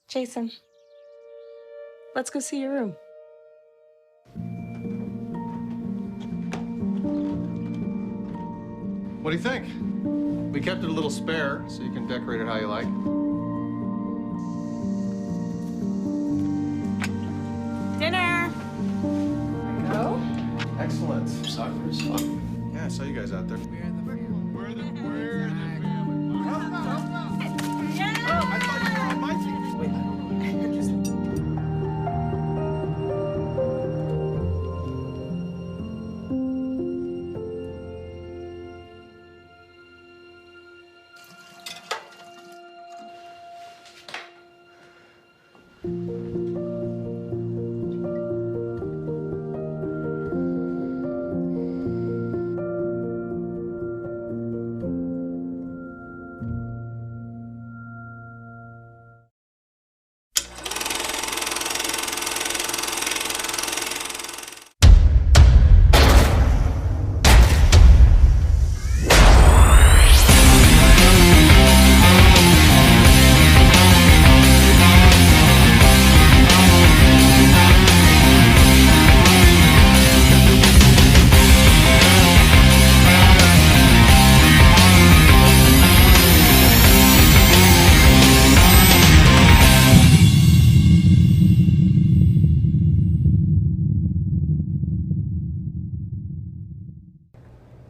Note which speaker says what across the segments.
Speaker 1: Jason, let's go see your room.
Speaker 2: What do you think? We kept it a little spare, so you can decorate it how you like.
Speaker 1: Dinner! Go.
Speaker 2: Excellent. Soccer is fun. Yeah, I saw you guys out there. We're the family.
Speaker 1: Yeah!
Speaker 2: Oh, I thought you were on my team.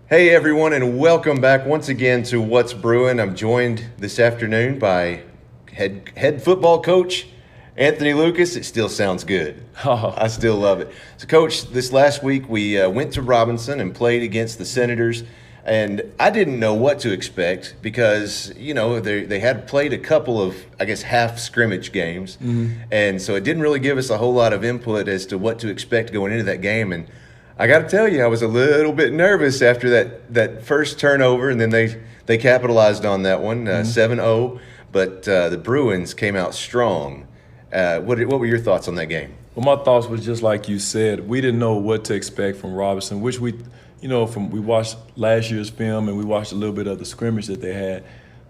Speaker 3: Hey everyone, and welcome back once again to What's Brewing. I'm joined this afternoon by head football coach Anthony Lucas. It still sounds good. I still love it. So, Coach, this last week we went to Robinson and played against the Senators, and I didn't know what to expect because they had played a couple of, I guess, half scrimmage games, and so it didn't really give us a whole lot of input as to what to expect going into that game. And I got to tell you, I was a little bit nervous after that first turnover, and then they capitalized on that one, 7-0. But the Bruins came out strong. What were your thoughts on that game?
Speaker 4: Well, my thoughts was just like you said. We didn't know what to expect from Robinson, which we watched last year's film and we watched a little bit of the scrimmage that they had.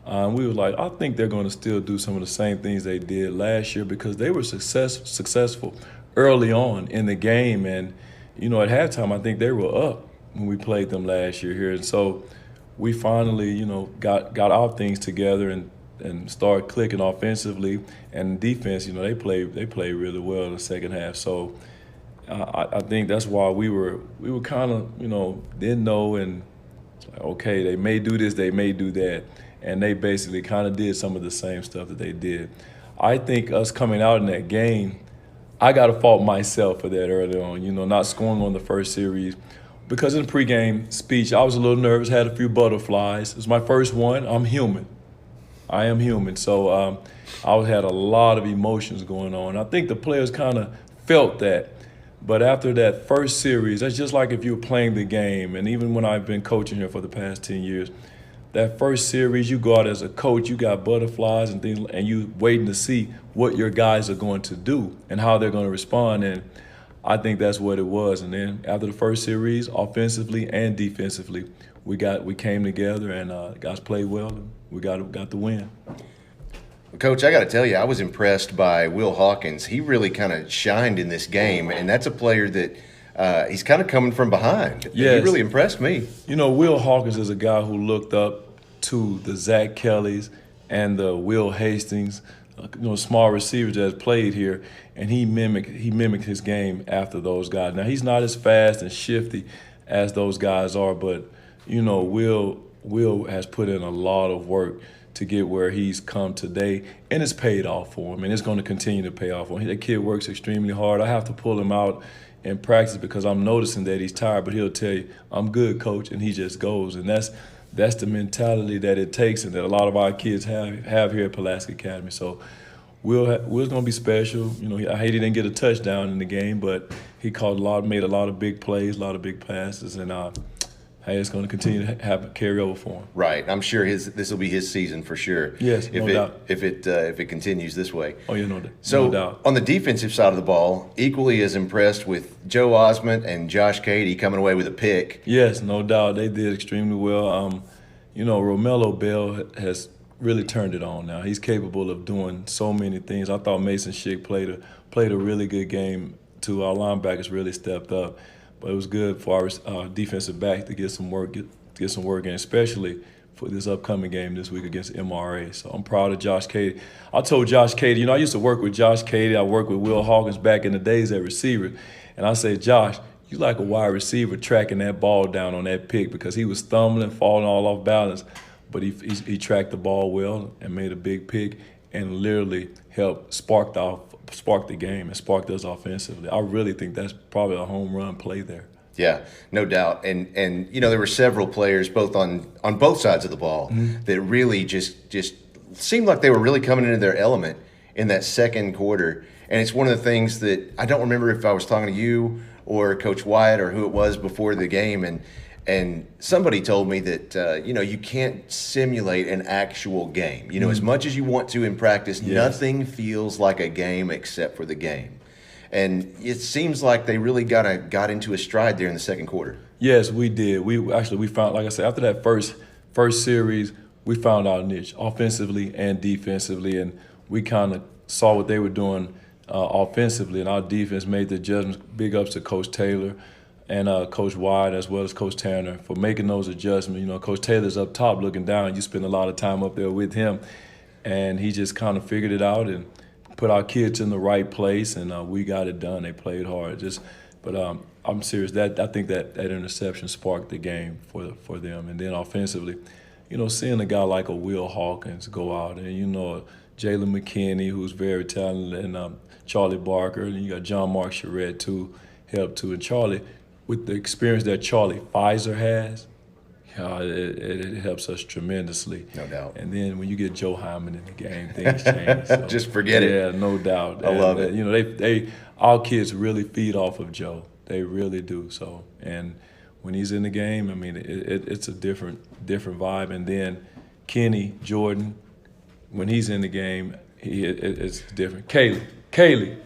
Speaker 4: We were like, I think they're going to still do some of the same things they did last year because they were successful early on in the game. And at halftime, I think they were up when we played them last year here. And so we finally, got our things together and started clicking offensively. And defense, they played really well in the second half. So I think that's why we were kind of, didn't know, and it's like, okay, they may do this, they may do that. And they basically kind of did some of the same stuff that they did. I think us coming out in that game, I got to fault myself for that early on, not scoring on the first series. Because in the pregame speech, I was a little nervous, had a few butterflies. It was my first one. I'm human. I am human. So I had a lot of emotions going on. I think the players kind of felt that. But after that first series, that's just like if you were playing the game. And even when I've been coaching here for the past 10 years, that first series, you go out as a coach, you got butterflies and things, and you waiting to see what your guys are going to do and how they're going to respond. And I think that's what it was. And then after the first series, offensively and defensively, we came together and guys played well. And we got the win.
Speaker 3: Coach, I got to tell you, I was impressed by Will Hawkins. He really kind of shined in this game, and that's a player that he's kind of coming from behind.
Speaker 4: Yes.
Speaker 3: He really impressed me.
Speaker 4: Will Hawkins is a guy who looked up to the Zach Kellys and the Will Hastings, small receivers that has played here, and he mimicked his game after those guys. Now, he's not as fast and shifty as those guys are, but, Will has put in a lot of work to get where he's come today, and it's paid off for him, and it's going to continue to pay off for him. That kid works extremely hard. I have to pull him out in practice because I'm noticing that he's tired, but he'll tell you, I'm good, coach, and he just goes. And that's the mentality that it takes and that a lot of our kids have here at Pulaski Academy. So Will's going to be special. I hate he didn't get a touchdown in the game, but he made a lot of big plays, a lot of big passes, and it's going to continue to carry over for him.
Speaker 3: Right. I'm sure this will be his season for sure.
Speaker 4: Yes, no doubt.
Speaker 3: If it continues this way.
Speaker 4: Oh, yeah, no doubt.
Speaker 3: So on the defensive side of the ball, equally as impressed with Joe Osment and Josh Cady coming away with a pick.
Speaker 4: Yes, no doubt. They did extremely well. Romello Bell has really turned it on now. He's capable of doing so many things. I thought Mason Schick played a really good game too. Our linebackers really stepped up, but it was good for our defensive back to get some work in, especially for this upcoming game this week against MRA. So I'm proud of Josh Cady. I told Josh Cady, I used to work with Josh Cady. I worked with Will Hawkins back in the days at receiver, and I said, Josh, you like a wide receiver tracking that ball down on that pick, because he was stumbling, falling all off balance, but he tracked the ball well and made a big pick and literally helped spark the game and sparked us offensively. I really think that's probably a home run play there.
Speaker 3: Yeah, no doubt. And there were several players both on both sides of the ball that really just seemed like they were really coming into their element in that second quarter. And it's one of the things that I don't remember if I was talking to you or Coach Wyatt or who it was before the game, and somebody told me that you can't simulate an actual game. As much as you want to in practice, nothing feels like a game except for the game. And it seems like they really got into a stride there in the second quarter.
Speaker 4: Yes, we did. We found, like I said, after that first series, we found our niche offensively and defensively, and we kind of saw what they were doing offensively, and our defense made the adjustments. Big ups to Coach Taylor and Coach Wyatt, as well as Coach Tanner, for making those adjustments. Coach Taylor's up top looking down. You spend a lot of time up there with him, and he just kind of figured it out and put our kids in the right place, and we got it done. They played hard. But I'm serious. I think that interception sparked the game for them. And then offensively, seeing a guy like a Will Hawkins go out, and Jalen McKinney, who's very talented, and Charlie Barker, and you got John Mark Charette too, helped too. And Charlie, with the experience that Charlie Pfizer has, it helps us tremendously.
Speaker 3: No doubt.
Speaker 4: And then when you get Joe Hyman in the game, things change. So,
Speaker 3: just forget it.
Speaker 4: Yeah, no doubt.
Speaker 3: I love it.
Speaker 4: Our kids really feed off of Joe. They really do. So, and when he's in the game, it's a different vibe. And then Kenny Jordan, when he's in the game, it's different. Kaylee,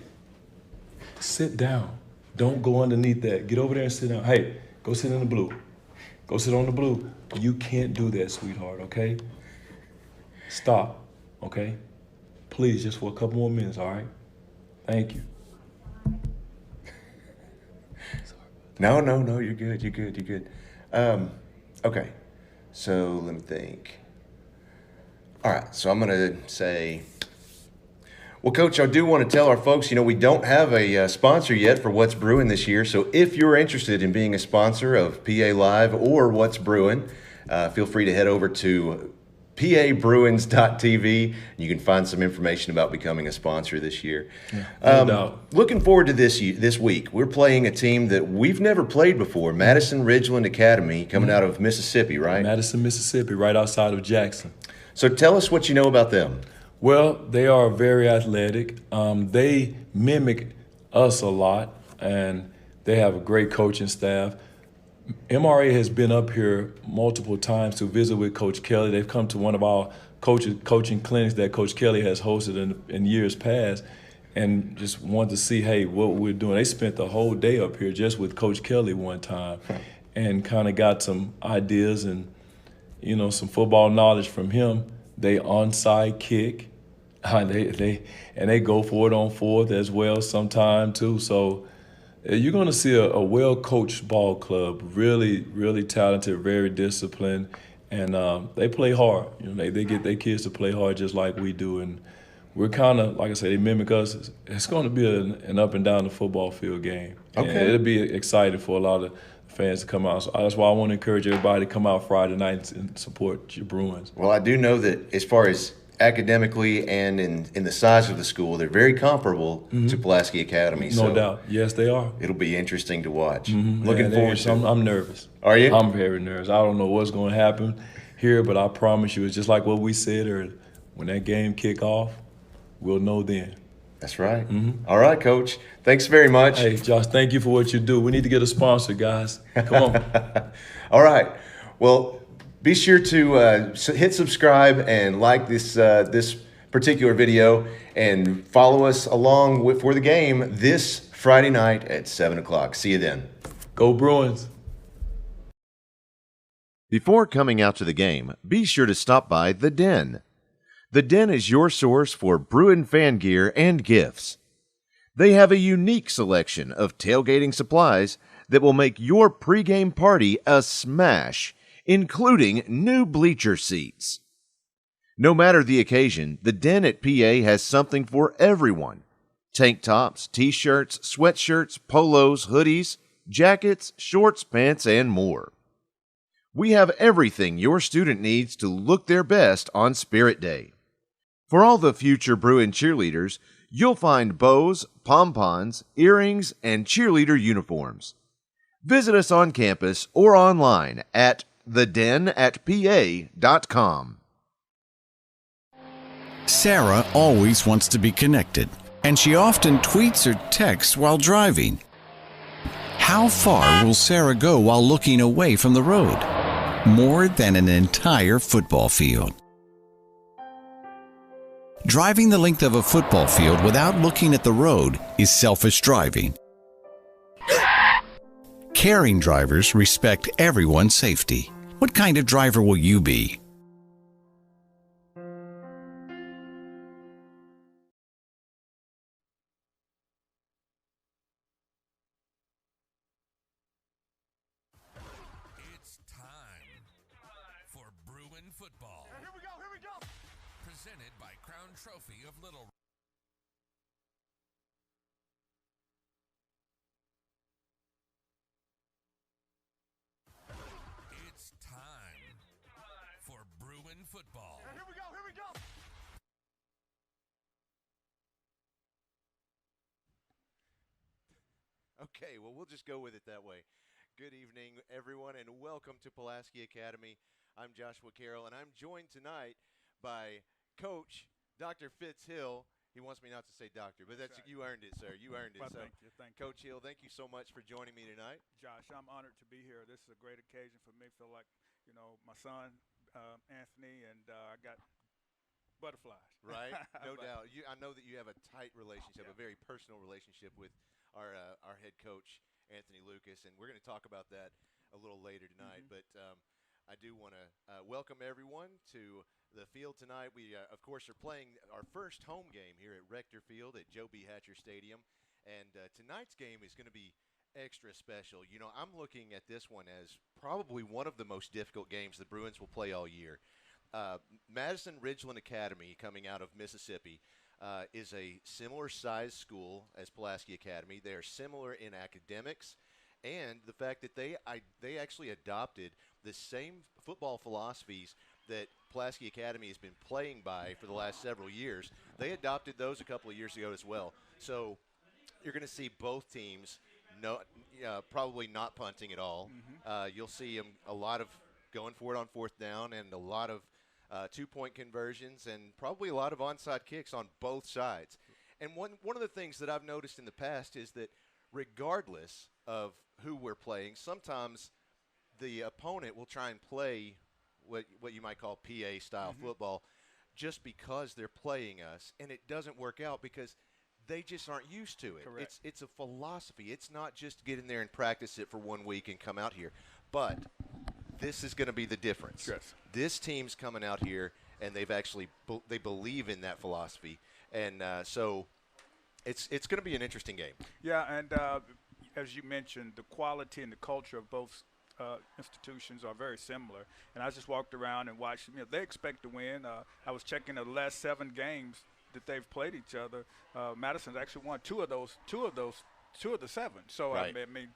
Speaker 4: sit down. Don't go underneath that. Get over there and sit down. Hey, go sit in the blue. Go sit on the blue. You can't do that, sweetheart, okay? Stop, okay? Please, just for a couple more minutes, all right? Thank you.
Speaker 3: No, you're good. Okay, so let me think. All right, so I'm going to say, well, Coach, I do want to tell our folks, we don't have a sponsor yet for What's Brewing this year. So if you're interested in being a sponsor of PA Live or What's Brewing, feel free to head over to pabruins.tv. You can find some information about becoming a sponsor this year.
Speaker 4: Yeah, no doubt.
Speaker 3: Looking forward to this week. We're playing a team that we've never played before, Madison-Ridgeland Academy, coming out of Mississippi, right?
Speaker 4: Madison, Mississippi, right outside of Jackson.
Speaker 3: So tell us what you know about them.
Speaker 4: Well, they are very athletic. They mimic us a lot, and they have a great coaching staff. MRA has been up here multiple times to visit with Coach Kelly. They've come to one of our coaching clinics that Coach Kelly has hosted in years past, and just wanted to see, hey, what we're doing. They spent the whole day up here just with Coach Kelly one time, and kind of got some ideas and some football knowledge from him. They onside kick. They go for it on fourth as well sometime too. So you're going to see a well-coached ball club, really, really talented, very disciplined, and they play hard. They get their kids to play hard just like we do, and we're kind of, like I said, they mimic us. It's going to be an up and down the football field game.
Speaker 3: Okay.
Speaker 4: And it'll be exciting for a lot of fans to come out. So that's why I want to encourage everybody to come out Friday night and support your Bruins.
Speaker 3: Well, I do know that as far as academically and in the size of the school, they're very comparable to Pulaski Academy.
Speaker 4: No doubt. Yes, they are.
Speaker 3: It'll be interesting to watch. Looking forward to it.
Speaker 4: I'm nervous.
Speaker 3: Are you?
Speaker 4: I'm very nervous. I don't know what's going to happen here, but I promise you, it's just like what we said earlier. When that game kick off, we'll know then.
Speaker 3: That's right. All right, Coach. Thanks very much.
Speaker 4: Hey, Josh, thank you for what you do. We need to get a sponsor, guys. Come on.
Speaker 3: All right. Well, be sure to hit subscribe and like this particular video, and follow us along for the game this Friday night at 7 o'clock. See you then.
Speaker 4: Go Bruins.
Speaker 3: Before coming out to the game, be sure to stop by The Den. The Den is your source for Bruin fan gear and gifts. They have a unique selection of tailgating supplies that will make your pregame party a smash, including new bleacher seats. No matter the occasion, the Den at PA has something for everyone. Tank tops, t-shirts, sweatshirts, polos, hoodies, jackets, shorts, pants, and more. We have everything your student needs to look their best on Spirit Day. For all the future Bruin cheerleaders, you'll find bows, pom-poms, earrings, and cheerleader uniforms. Visit us on campus or online at thedenatpa.com.
Speaker 5: Sarah always wants to be connected, and she often tweets or texts while driving. How far will Sarah go while looking away from the road? More than an entire football field. Driving the length of a football field without looking at the road is selfish driving. Caring drivers respect everyone's safety. What kind of driver will you be?
Speaker 6: It's time for Bruin football.
Speaker 2: Here we go.
Speaker 6: Presented by Crown Trophy of Little. It's time for Bruin football.
Speaker 2: Here we go.
Speaker 3: Okay, well, we'll just go with it that way. Good evening, everyone, and welcome to Pulaski Academy. I'm Joshua Carroll, and I'm joined tonight by Coach Dr. Fitz Hill. He wants me not to say doctor, but that's you earned it, sir. You earned it.
Speaker 7: Well,
Speaker 3: So,
Speaker 7: thank you.
Speaker 3: Coach Hill, thank you so much for joining me tonight.
Speaker 7: Josh, I'm honored to be here. This is a great occasion for me. Feel like, my son, Anthony, and I got butterflies.
Speaker 3: Right, no
Speaker 7: But-
Speaker 3: doubt. I know that you have a tight relationship, a very personal relationship with our head coach, Anthony Lucas, and we're going to talk about that a little later tonight. But I do want to welcome everyone to the field tonight. We, of course, are playing our first home game here at Rector Field at Joe B. Hatcher Stadium, and tonight's game is going to be extra special. I'm looking at this one as probably one of the most difficult games the Bruins will play all year. Madison-Ridgeland Academy, coming out of Mississippi, is a similar size school as Pulaski Academy. They are similar in academics, and the fact that they actually adopted the same football philosophies that Pulaski Academy has been playing by for the last several years. They adopted those a couple of years ago as well. So you're going to see both teams probably not punting at all. You'll see them a lot of going for it on fourth down and a lot of two-point conversions and probably a lot of onside kicks on both sides. And one of the things that I've noticed in the past is that regardless of who we're playing, sometimes the opponent will try and play what you might call PA-style football just because they're playing us, and it doesn't work out because they just aren't used to it.
Speaker 7: Correct.
Speaker 3: It's a philosophy. It's not just get in there and practice it for 1 week and come out here. But this is going to be the difference.
Speaker 7: Yes.
Speaker 3: This team's coming out here, and they've actually they believe in that philosophy, and so it's going to be an interesting game.
Speaker 7: Yeah, and as you mentioned, the quality and the culture of both institutions are very similar. And I just walked around and watched. They expect to win. I was checking the last 7 games that they've played each other. Madison's actually won two of the 7. So
Speaker 3: Right.
Speaker 7: I mean,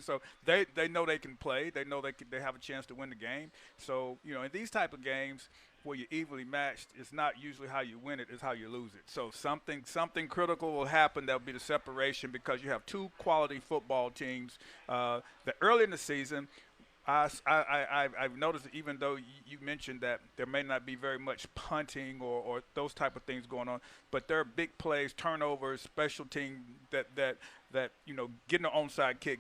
Speaker 7: so they know they can play. They know they have a chance to win the game. So in these type of games where you're evenly matched, it's not usually how you win it; it's how you lose it. So something critical will happen. That'll be the separation because you have 2 quality football teams. That early in the season, I've noticed that even though you mentioned that there may not be very much punting or those type of things going on, but there are big plays, turnovers, special team that getting an onside kick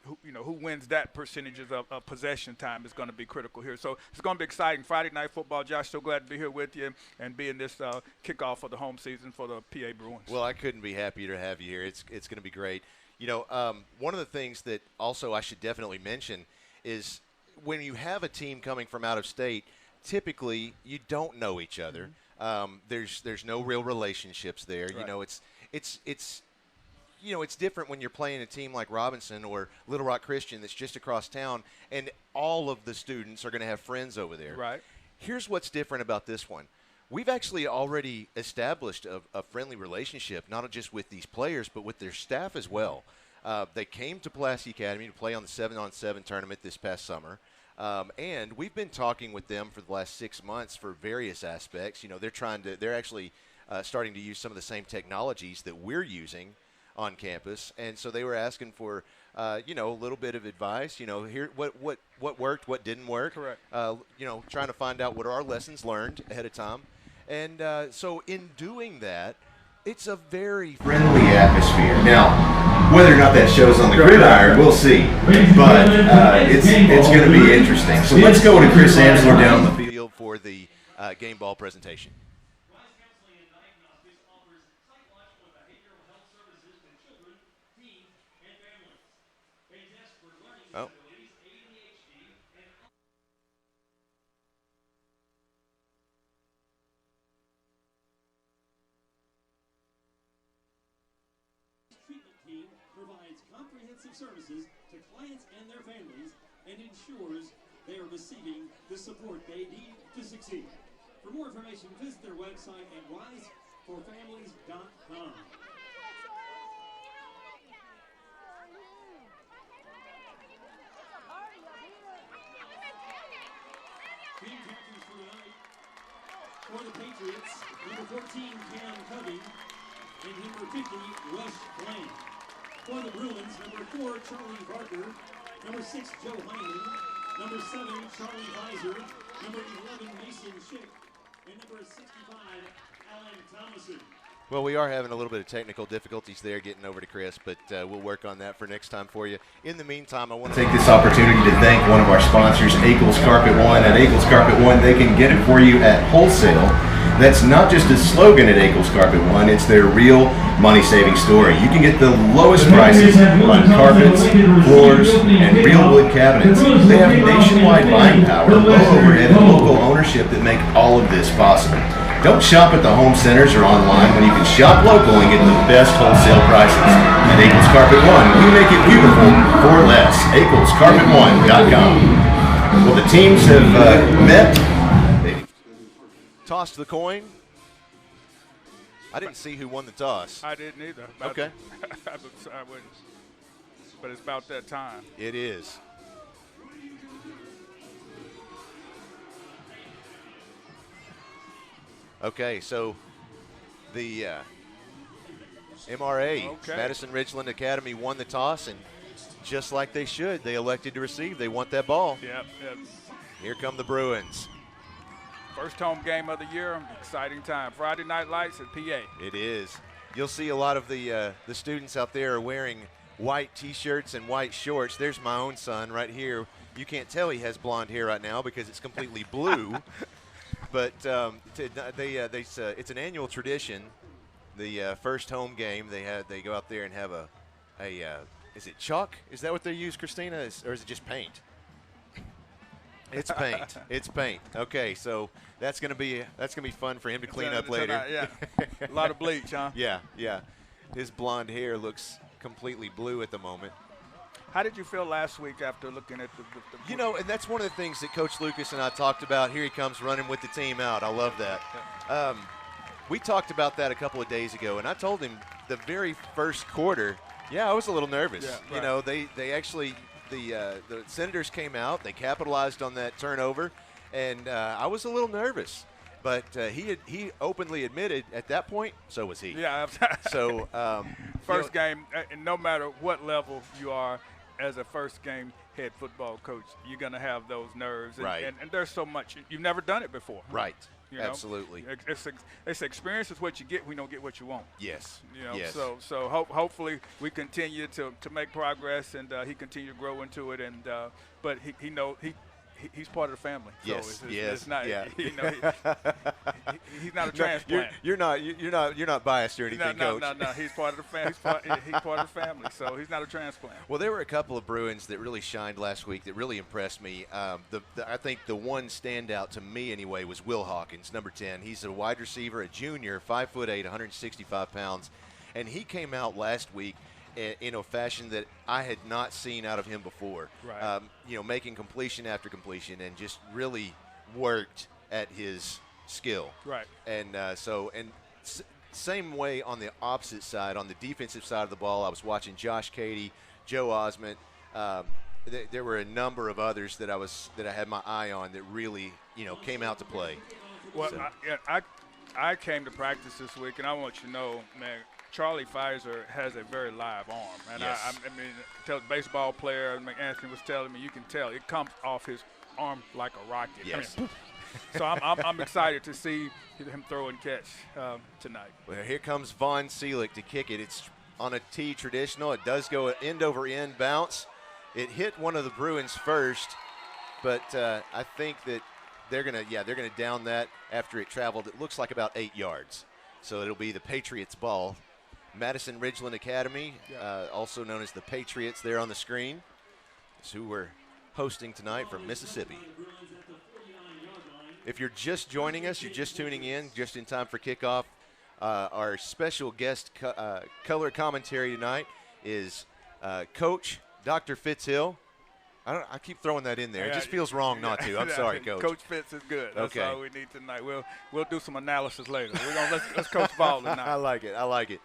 Speaker 7: who wins that percentages of possession time is going to be critical here. So it's going to be exciting. Friday night football. Josh, so glad to be here with you and be in this kickoff of the home season for the PA Bruins.
Speaker 3: Well, I couldn't be happier to have you here. It's going to be great. One of the things that also I should definitely mention is when you have a team coming from out of state, typically you don't know each other. There's no real relationships there.
Speaker 7: Right.
Speaker 3: You know, it's different when you're playing a team like Robinson or Little Rock Christian that's just across town, and all of the students are going to have friends over there.
Speaker 7: Right.
Speaker 3: Here's what's different about this one. We've actually already established a friendly relationship, not just with these players, but with their staff as well. They came to Pulaski Academy to play on the 7-on-7 tournament this past summer. And we've been talking with them for the last 6 months for various aspects. You know, they're actually starting to use some of the same technologies that we're using on campus, and so they were asking for a little bit of advice. You know, here what worked, what didn't work.
Speaker 7: Correct.
Speaker 3: Trying to find out what are our lessons learned ahead of time, and so in doing that, it's a very friendly atmosphere. Now, whether or not that shows on the gridiron, we'll see. But it's going to be interesting. So let's go to Chris Amsler down the field for the game ball presentation. Oh.
Speaker 8: Treatment team provides comprehensive services to clients and their families and ensures they are receiving the support they need to succeed. For more information, visit their website at wiseforfamilies.com. Team captains for tonight. For the Patriots, number 14, Cam Covey, and number 50, Rush Bland. For the Bruins, number 4, Charlie Barker, number 6, Joe Hyman, number 7, Charlie Weiser, number 11, Mason Schick, and number 65, Alan Thomason.
Speaker 3: Well, we are having a little bit of technical difficulties there getting over to Chris, but we'll work on that for next time for you. In the meantime, I want to take this opportunity to thank one of our sponsors, Ackles Carpet One. At Ackles Carpet One, they can get it for you at wholesale. That's not just a slogan at Ackles Carpet One, it's their real money-saving story. You can get the lowest prices on carpets, floors, and real wood cabinets. They have nationwide buying power, low overhead, and local ownership that make all of this possible. Don't shop at the home centers or online when you can shop local and get the best wholesale prices. At Ackles Carpet One, we make it beautiful for less. AcklesCarpet1.com. Well, the teams have met. They've tossed the coin. I didn't see who won the toss.
Speaker 7: I didn't either.
Speaker 3: Okay.
Speaker 7: I wouldn't. But it's about that time.
Speaker 3: It is. Okay, so the MRA, Madison-Ridgeland Academy, won the toss, and just like they should, they elected to receive. They want that ball.
Speaker 7: Yep.
Speaker 3: Here come the Bruins.
Speaker 7: First home game of the year, exciting time. Friday Night Lights at PA.
Speaker 3: It is. You'll see a lot of the students out there are wearing white T-shirts and white shorts. There's my own son right here. You can't tell he has blonde hair right now because it's completely blue. But it's an annual tradition. The first home game, they go out there and have a is it chalk? Is that what they use, Christina, or is it just paint? It's paint. It's paint. Okay, so that's gonna be fun for him to clean up later.
Speaker 7: Yeah, a lot of bleach, huh?
Speaker 3: Yeah. His blonde hair looks completely blue at the moment.
Speaker 7: How did you feel last week after looking at the
Speaker 3: You know, and that's one of the things that Coach Lucas and I talked about. Here he comes running with the team out. I love that. We talked about that a couple of days ago, and I told him the very first quarter, I was a little nervous.
Speaker 7: Yeah, right.
Speaker 3: You know, they actually the Senators came out. They capitalized on that turnover, and I was a little nervous. But he openly admitted at that point, so was he.
Speaker 7: Yeah.
Speaker 3: So
Speaker 7: first game, and no matter what level you are as a first game head football coach, you're going to have those nerves. And,
Speaker 3: right.
Speaker 7: And there's so much. You've never done it before.
Speaker 3: Right.
Speaker 7: You know?
Speaker 3: Absolutely.
Speaker 7: It's experience is what you get when you don't get what you want.
Speaker 3: Yes.
Speaker 7: You know,
Speaker 3: yes.
Speaker 7: So hopefully we continue to make progress, and he continue to grow into it. And but he knows he's part of the family.
Speaker 3: Yes.
Speaker 7: So it's not,
Speaker 3: yeah.
Speaker 7: you know, He's not a transplant.
Speaker 3: You're not biased or anything, Coach.
Speaker 7: No. He's part of the family. He's part of the family, so he's not a transplant.
Speaker 3: Well, there were a couple of Bruins that really shined last week that really impressed me. I think the one standout to me anyway was Will Hawkins, number 10. He's a wide receiver, a junior, 5'8", 165 pounds, and he came out last week in a fashion that I had not seen out of him before.
Speaker 7: Right.
Speaker 3: Making completion after completion and just really worked at his skill.
Speaker 7: Right.
Speaker 3: And same way on the opposite side, on the defensive side of the ball, I was watching Josh Cady, Joe Osment. There were a number of others that I had my eye on that really, came out to play.
Speaker 7: Well,
Speaker 3: So-
Speaker 7: I came to practice this week, and I want you to know, man, Charlie Pfizer has a very live arm. And
Speaker 3: Yes.
Speaker 7: I mean, tell the baseball player, Anthony was telling me, you can tell it comes off his arm like a rocket.
Speaker 3: Yes.
Speaker 7: I mean, so I'm excited to see him throw and catch tonight.
Speaker 3: Well, here comes Von Seelig to kick it. It's on a tee traditional. It does go an end-over-end bounce. It hit one of the Bruins first, but I think that they're gonna down that after it traveled. It looks like about 8 yards. So it'll be the Patriots' ball. Madison-Ridgeland Academy, also known as the Patriots, there on the screen. It's who we're hosting tonight from Mississippi. If you're just joining us, you're just tuning in, just in time for kickoff, our special guest color commentary tonight is Coach Dr. Fitz Hill. I keep throwing that in there. It just feels wrong not to. I'm sorry, Coach.
Speaker 7: Coach Fitz is good. That's
Speaker 3: Okay.
Speaker 7: all we need tonight. We'll do some analysis later. Let's coach ball tonight.
Speaker 3: I like it.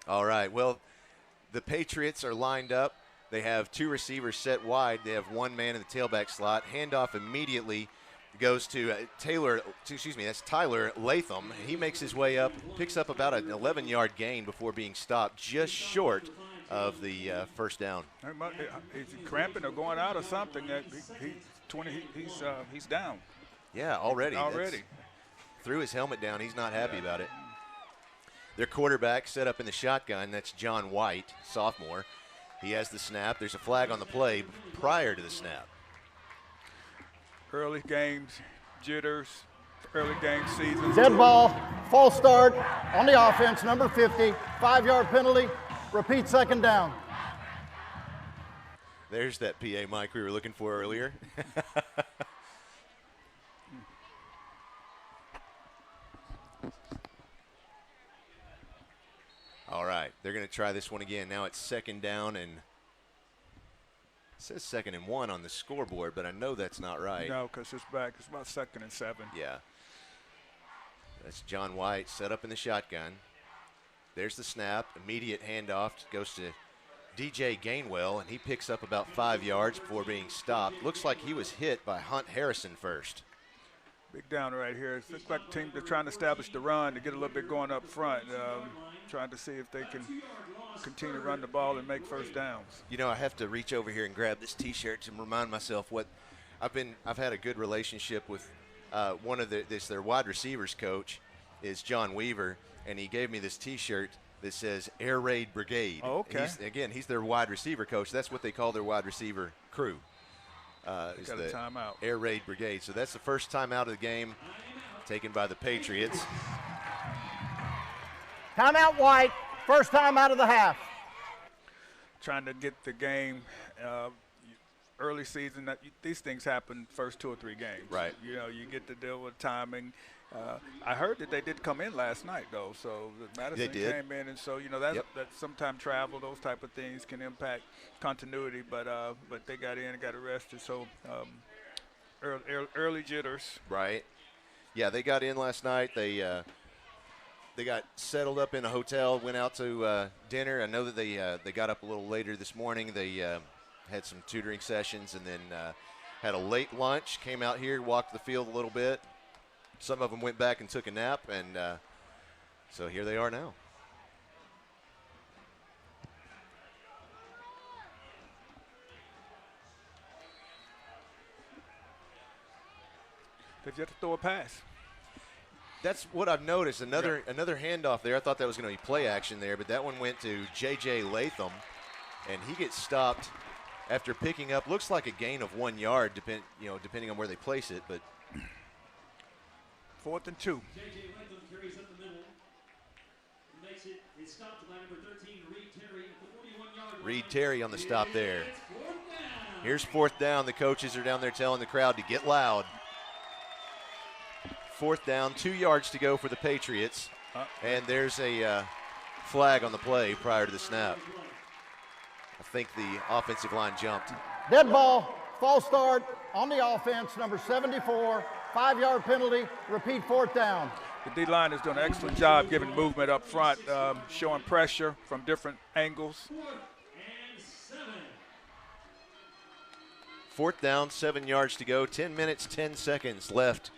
Speaker 3: All right. Well, the Patriots are lined up. They have 2 receivers set wide. They have 1 man in the tailback slot. Handoff immediately goes to that's Tyler Latham. He makes his way up, picks up about an 11-yard gain before being stopped just short of the first down.
Speaker 7: Is he cramping or going out or something? He's down.
Speaker 3: Yeah, already.
Speaker 7: Already.
Speaker 3: Threw his helmet down. He's not happy about it. Their quarterback set up in the shotgun. That's John White, sophomore. He has the snap. There's a flag on the play prior to the snap.
Speaker 7: Early games, jitters, early game season.
Speaker 9: Dead ball, false start on the offense, number 50, 5-yard penalty, repeat second down.
Speaker 3: There's that PA mic we were looking for earlier. All right, they're going to try this one again. Now it's second down, and it says 2nd and 1 on the scoreboard, but I know that's not right.
Speaker 7: No, because it's back. It's about 2nd and 7.
Speaker 3: Yeah. That's John White set up in the shotgun. There's the snap. Immediate handoff goes to DJ Gainwell, and he picks up about 5 yards before being stopped. Looks like he was hit by Hunt Harrison first.
Speaker 7: Big down right here. It looks like the team, they're trying to establish the run to get a little bit going up front, trying to see if they can continue to run the ball and make first downs.
Speaker 3: You know, I have to reach over here and grab this T-shirt to remind myself what I've had a good relationship with one of their wide receivers coach is John Weaver, and he gave me this T-shirt that says Air Raid Brigade.
Speaker 7: Oh, okay.
Speaker 3: He's their wide receiver coach. That's what they call their wide receiver crew. Is
Speaker 7: got a
Speaker 3: the
Speaker 7: timeout.
Speaker 3: Air Raid Brigade. So that's the first time out of the game taken by the Patriots.
Speaker 9: Timeout White, first time out of the half.
Speaker 7: Trying to get the game early season. These things happen first 2 or 3 games.
Speaker 3: Right.
Speaker 7: You know, you get to deal with timing. I heard that they did come in last night, though. So Madison came in, and so, you know, that sometimes travel, those type of things can impact continuity. But they got in and got arrested. So early jitters.
Speaker 3: Right. Yeah, they got in last night. They got settled up in a hotel, went out to dinner. I know that they got up a little later this morning. They had some tutoring sessions and then had a late lunch, came out here, walked the field a little bit. Some of them went back and took a nap, and so here they are now.
Speaker 7: They've yet to throw a pass.
Speaker 3: That's what I've noticed. Another handoff there. I thought that was going to be play action there, but that one went to J.J. Latham, and he gets stopped after picking up, looks like a gain of 1 yard, depending on where they place it. But
Speaker 7: 4th and 2.
Speaker 8: J.J. Latham carries up the middle. Makes it. It's stopped by number 13, Reed Terry, at the 41-yard line.
Speaker 3: Reed Terry on the stop there. Here's 4th down. The coaches are down there telling the crowd to get loud. 4th down, 2 yards to go for the Patriots. And there's a flag on the play prior to the snap. I think the offensive line jumped.
Speaker 9: Dead ball, false start on the offense, number 74, 5-yard penalty, repeat 4th down.
Speaker 7: The D-line has done an excellent job giving movement up front, showing pressure from different angles.
Speaker 3: 4th down, 7 yards to go, 10 minutes, 10 seconds left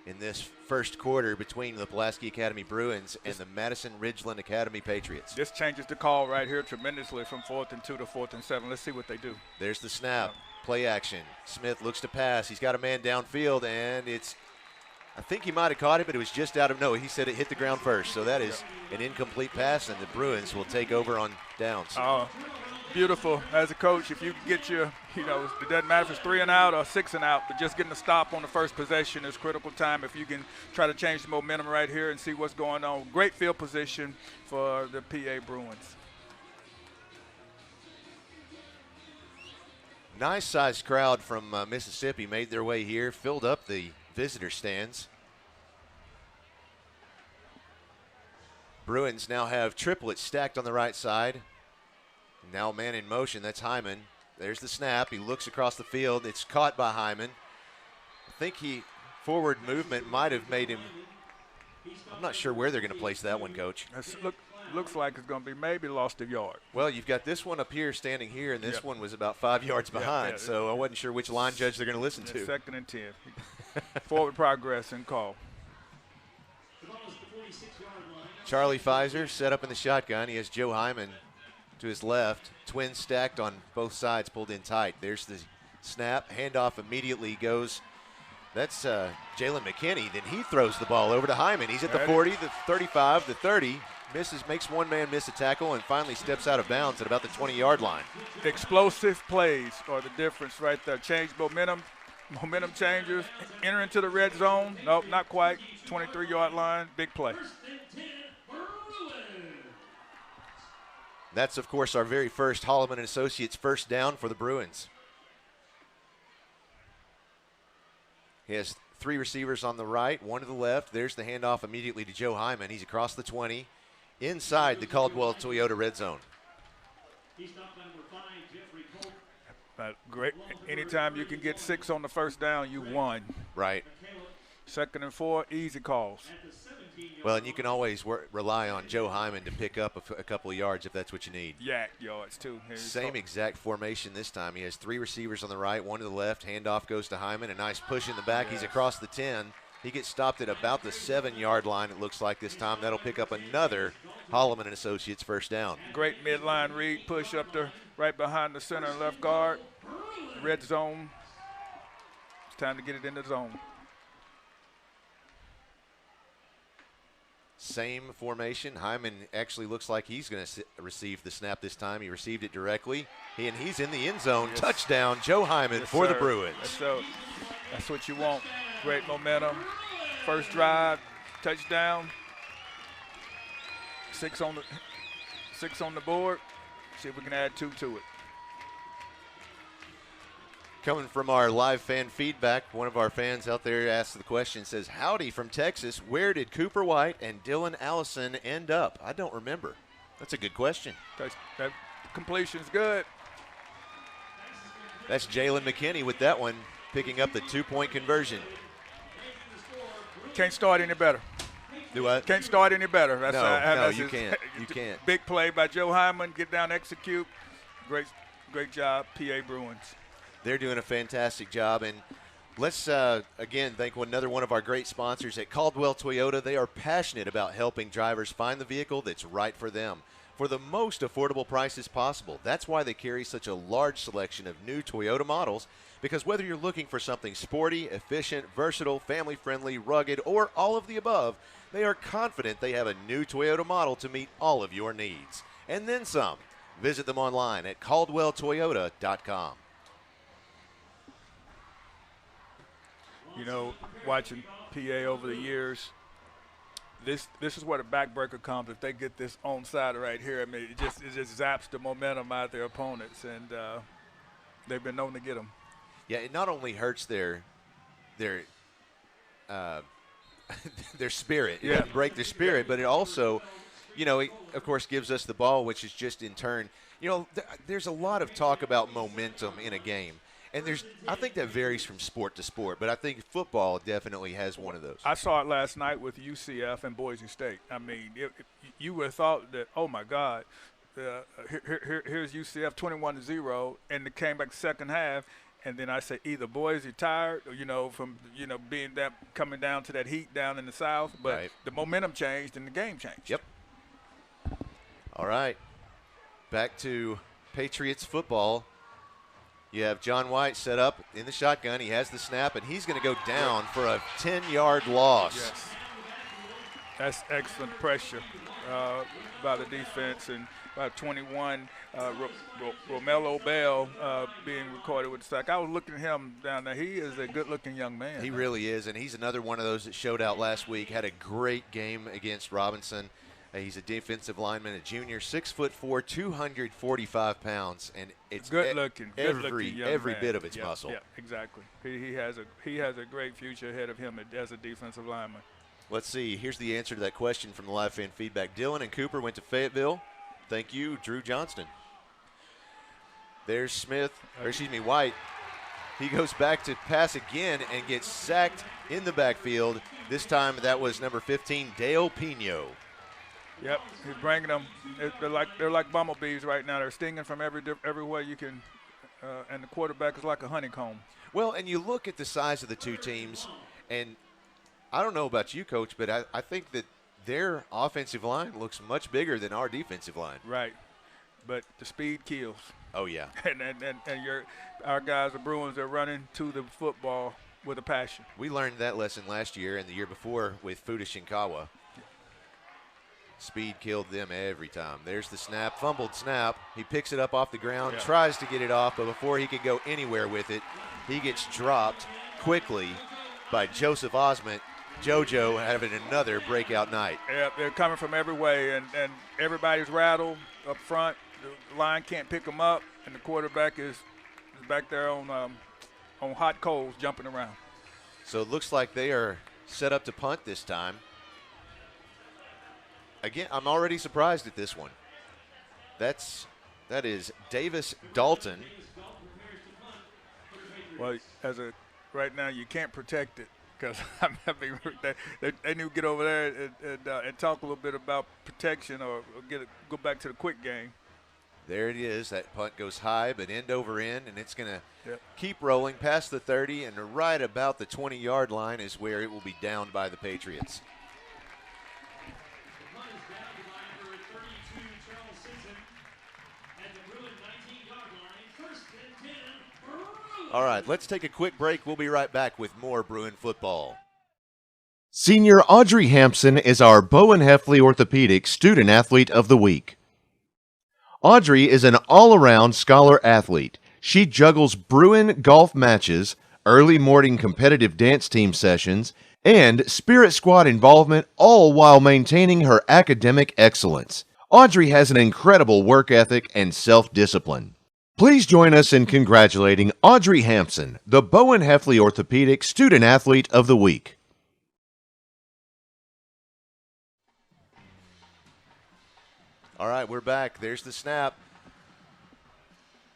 Speaker 3: in this first quarter between the Pulaski Academy Bruins and the Madison-Ridgeland Academy Patriots.
Speaker 7: This changes the call right here tremendously from 4th and 2 to 4th and 7. Let's see what they do.
Speaker 3: There's the snap, play action. Smith looks to pass. He's got a man downfield, and I think he might have caught it, but it was just out of no. He said it hit the ground first, so that is an incomplete pass, and the Bruins will take over on downs.
Speaker 7: Beautiful. As a coach, if you can get your, it doesn't matter if it's 3 and out or 6 and out, but just getting a stop on the first possession is critical time. If you can try to change the momentum right here and see what's going on. Great field position for the PA Bruins.
Speaker 3: Nice sized crowd from Mississippi made their way here, filled up the visitor stands. Bruins now have triplets stacked on the right side. Now man in motion, that's Hyman. There's the snap. He looks across the field. It's caught by Hyman. I think forward movement might have made him. I'm not sure where they're going to place that one, Coach.
Speaker 7: Looks like it's going to be maybe lost a yard.
Speaker 3: Well, you've got this one up here standing here, and this one was about 5 yards behind, so I wasn't sure which line judge they're going to listen to.
Speaker 7: 2nd and 10. Forward progress and call.
Speaker 3: Charlie Pfizer set up in the shotgun. He has Joe Hyman to his left. Twins stacked on both sides, pulled in tight. There's the snap. Handoff immediately goes. That's Jalen McKinney. Then he throws the ball over to Hyman. He's at the 40, the 35, the 30. Makes one man miss a tackle and finally steps out of bounds at about the 20-yard line.
Speaker 7: Explosive plays are the difference right there. Change momentum changers. Enter into the red zone. Nope, not quite. 23-yard line. Big play.
Speaker 3: That's, of course, our very first Holloman & Associates first down for the Bruins. He has 3 receivers on the right, 1 to the left. There's the handoff immediately to Joe Hyman. He's across the 20, inside the Caldwell Toyota red zone.
Speaker 7: Great. Anytime you can get 6 on the first down, you won.
Speaker 3: Right.
Speaker 7: 2nd and 4, easy calls.
Speaker 3: Well, and you can always rely on Joe Hyman to pick up a couple of yards if that's what you need.
Speaker 7: Yak yards, too.
Speaker 3: Same exact formation this time. He has 3 receivers on the right, 1 to the left. Handoff goes to Hyman. A nice push in the back. He's across the 10. He gets stopped at about the 7-yard line, it looks like this time. That'll pick up another Holloman & Associates first down.
Speaker 7: Great midline read, push up there right behind the center and left guard. Red zone. It's time to get it in the zone.
Speaker 3: Same formation. Hyman actually looks like he's going to receive the snap this time. He received it directly. He's in the end zone. Yes. Touchdown, Joe Hyman for the Bruins.
Speaker 7: That's what you want. Great momentum. First drive, touchdown. 6 on the board. See if we can add 2 to it.
Speaker 3: Coming from our live fan feedback, one of our fans out there asked the question, says, howdy from Texas, where did Cooper White and Dylan Allison end up? I don't remember. That's a good question.
Speaker 7: That completion's good.
Speaker 3: That's Jalen McKinney with that one, picking up the 2-point conversion.
Speaker 7: Can't start any better.
Speaker 3: Do what?
Speaker 7: Can't start any better.
Speaker 3: No, you can't. You can't.
Speaker 7: Big play by Joe Hyman. Get down, execute. Great job, PA Bruins.
Speaker 3: They're doing a fantastic job. And let's, again, thank another one of our great sponsors at Caldwell Toyota. They are passionate about helping drivers find the vehicle that's right for them for the most affordable prices possible. That's why they carry such a large selection of new Toyota models, because whether you're looking for something sporty, efficient, versatile, family-friendly, rugged, or all of the above, they are confident they have a new Toyota model to meet all of your needs. And then some. Visit them online at caldwelltoyota.com.
Speaker 7: You know, watching PA over the years. This is where the backbreaker comes. If they get this onside right here, I mean, it just zaps the momentum out their opponents, and they've been known to get them.
Speaker 3: Yeah, it not only hurts their their spirit, it doesn't break their spirit, but it also, you know, it, of course, gives us the ball, which is just in turn, you know, there's a lot of talk about momentum in a game. And I think that varies from sport to sport, but I think football definitely has one of those.
Speaker 7: I saw it last night with UCF and Boise State. I mean, you would have thought that, oh my God, here's UCF 21-0, and it came back second half. And then I say either Boise tired, or, you know, from being that coming down to that heat down in the South, but the momentum changed and the game changed.
Speaker 3: Yep. All right, back to Patriots football. You have John White set up in the shotgun. He has the snap, and he's going to go down for a 10-yard loss.
Speaker 7: Yes. That's excellent pressure by the defense, and by 21, Romello Bell being recorded with the sack. I was looking at him down there. He is a good-looking young man.
Speaker 3: He really is, and he's another one of those that showed out last week, had a great game against Robinson. He's a defensive lineman, a junior, 6'4", 245 pounds, and it's
Speaker 7: good-looking,
Speaker 3: every bit of its muscle.
Speaker 7: Yeah, exactly. He has a great future ahead of him as a defensive lineman.
Speaker 3: Let's see. Here's the answer to that question from the live fan feedback. Dylan and Cooper went to Fayetteville. Thank you, Drew Johnston. There's White. He goes back to pass again and gets sacked in the backfield. This time that was number 15, Dale Pino.
Speaker 7: Yep, he's bringing them. They're like bumblebees right now. They're stinging from everywhere you can, and the quarterback is like a honeycomb.
Speaker 3: Well, and you look at the size of the two teams, and I don't know about you, Coach, but I think that their offensive line looks much bigger than our defensive line.
Speaker 7: Right, but the speed kills.
Speaker 3: Oh yeah,
Speaker 7: and our guys, the Bruins, are running to the football with a passion.
Speaker 3: We learned that lesson last year and the year before with Fuda Shinkawa. Speed killed them every time. There's the snap, fumbled snap. He picks it up off the ground, tries to get it off, but before he could go anywhere with it, he gets dropped quickly by Joseph Osment. JoJo having another breakout night.
Speaker 7: Yeah, they're coming from every way, and everybody's rattled up front. The line can't pick them up, and the quarterback is back there on hot coals jumping around.
Speaker 3: So it looks like they are set up to punt this time. Again, I'm already surprised at this one. That is Davis Dalton.
Speaker 7: Well, right now you can't protect it because they need to get over there and talk a little bit about protection or go back to the quick game.
Speaker 3: There it is. That punt goes high, but end over end, and it's going to keep rolling past the 30, and right about the 20-yard line is where it will be downed by the Patriots. All right, let's take a quick break. We'll be right back with more Bruin football. Senior Audrey Hampson is our Bowen Heffley Orthopedic Student Athlete of the Week. Audrey is an all-around scholar athlete. She juggles Bruin golf matches, early morning competitive dance team sessions, and Spirit Squad involvement, all while maintaining her academic excellence. Audrey has an incredible work ethic and self-discipline. Please join us in congratulating Audrey Hampson, the Bowen Heffley Orthopedic Student Athlete of the Week. All right, we're back. There's the snap.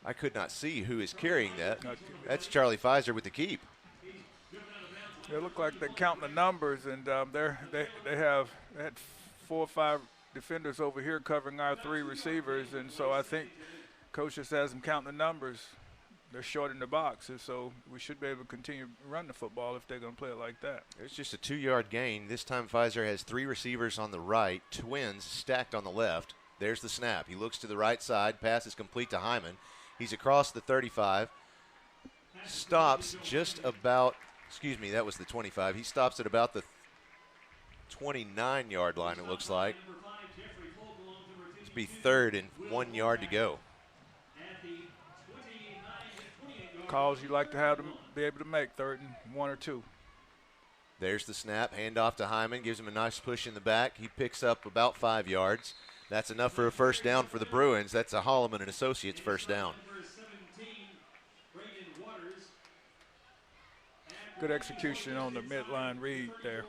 Speaker 3: I could not see who is carrying that. That's Charlie Pfizer with the keep.
Speaker 7: They look like they're counting the numbers, and they had 4 or 5 defenders over here covering our 3 receivers, and so I think Coach just has them counting the numbers. They're short in the box, and so we should be able to continue to run the football if they're going to play it like that.
Speaker 3: It's just a 2-yard gain. This time Pfizer has 3 receivers on the right, twins stacked on the left. There's the snap. He looks to the right side. Pass is complete to Hyman. He's across the 35. Stops just about, that was the 25. He stops at about the 29-yard line, it looks like. It's be 3rd and 1 yard to go.
Speaker 7: Calls you like to have them be able to make 3rd and 1 or 2.
Speaker 3: There's the snap, handoff to Hyman, gives him a nice push in the back. He picks up about 5 yards. That's enough for a first down for the Bruins. That's a Holloman and Associates first down.
Speaker 7: Good execution on the midline read there.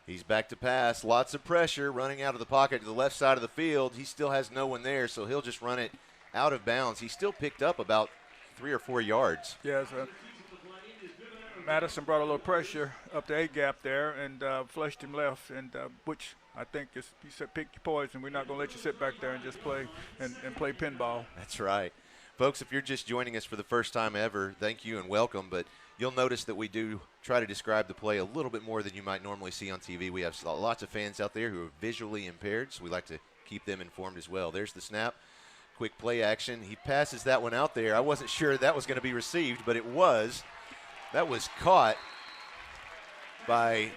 Speaker 3: He's back to pass. Lots of pressure running out of the pocket to the left side of the field. He still has no one there, so he'll just run it out of bounds. He still picked up about 3 or 4 yards.
Speaker 7: Yes, Madison brought a little pressure up the A gap there and flushed him left, and which I think is, he said, pick your poison. We're not going to let you sit back there and just play and play pinball.
Speaker 3: That's right. Folks, if you're just joining us for the first time ever, thank you and welcome. But you'll notice that we do try to describe the play a little bit more than you might normally see on TV. We have lots of fans out there who are visually impaired, so we like to keep them informed as well. There's the snap. Quick play action. He passes that one out there. I wasn't sure that was going to be received, but it was. That was caught by,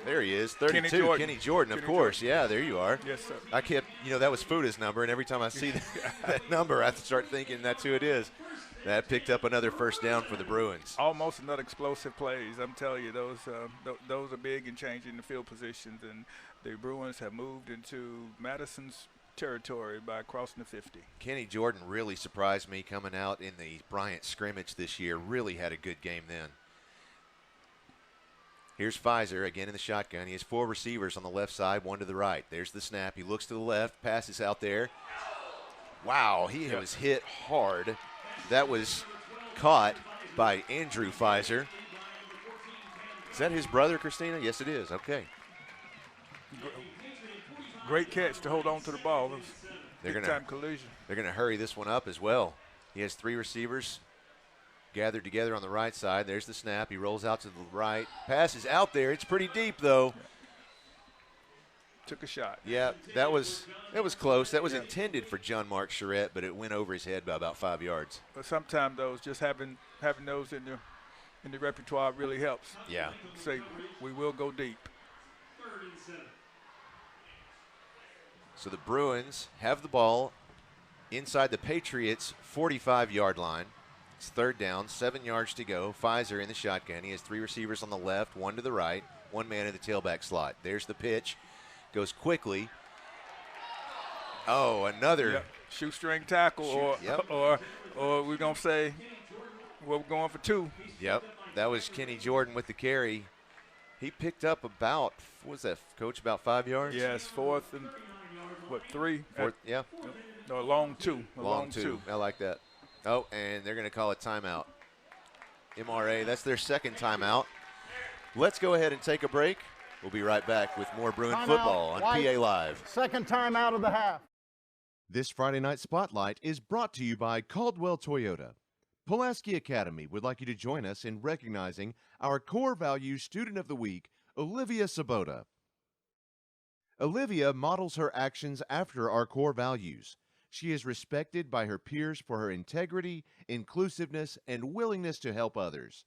Speaker 3: there he is, 32, Kenny Jordan, of course. Yeah, there you are.
Speaker 7: Yes, sir.
Speaker 3: I kept, that was Fuda's number, and every time I see that number, I start thinking that's who it is. That picked up another first down for the Bruins.
Speaker 7: Almost another explosive plays. I'm telling you, those are big and changing the field positions, and the Bruins have moved into Madison's territory by crossing the 50.
Speaker 3: Kenny Jordan really surprised me coming out in the Bryant scrimmage this year. Really had a good game then. Here's Pfizer again in the shotgun. He has 4 receivers on the left side, 1 to the right. There's the snap. He looks to the left, passes out there. Wow, he was hit hard. That was caught by Andrew Pfizer. Is that his brother, Christina? Yes, it is. Okay.
Speaker 7: Great catch to hold on to the ball. Big-time collision.
Speaker 3: They're going to hurry this one up as well. He has 3 receivers gathered together on the right side. There's the snap. He rolls out to the right. Pass is out there. It's pretty deep, though.
Speaker 7: Yeah. Took a shot.
Speaker 3: Yeah, that was close. That was intended for John Mark Charette, but it went over his head by about 5 yards.
Speaker 7: But sometimes those, just having those in the repertoire really helps.
Speaker 3: Yeah.
Speaker 7: Say, we will go deep.
Speaker 3: So the Bruins have the ball inside the Patriots' 45-yard line. It's third down, 7 yards to go. Pfizer in the shotgun. He has 3 receivers on the left, 1 to the right, 1 man in the tailback slot. There's the pitch. Goes quickly. Oh, another
Speaker 7: shoestring tackle, or we're going to say, well, we're going for 2.
Speaker 3: Yep, that was Kenny Jordan with the carry. He picked up about, what was that, Coach, about 5 yards?
Speaker 7: Yes, 4th and, 3?
Speaker 3: Yeah.
Speaker 7: No, a long 2.
Speaker 3: Long two. I like that. Oh, and they're going to call it timeout. MRA, that's their second timeout. Let's go ahead and take a break. We'll be right back with more Bruin football on PA Live.
Speaker 9: Second time out of the half.
Speaker 3: This Friday Night Spotlight is brought to you by Caldwell Toyota. Pulaski Academy would like you to join us in recognizing our core value student of the week, Olivia Sabota. Olivia models her actions after our core values. She is respected by her peers for her integrity, inclusiveness, and willingness to help others.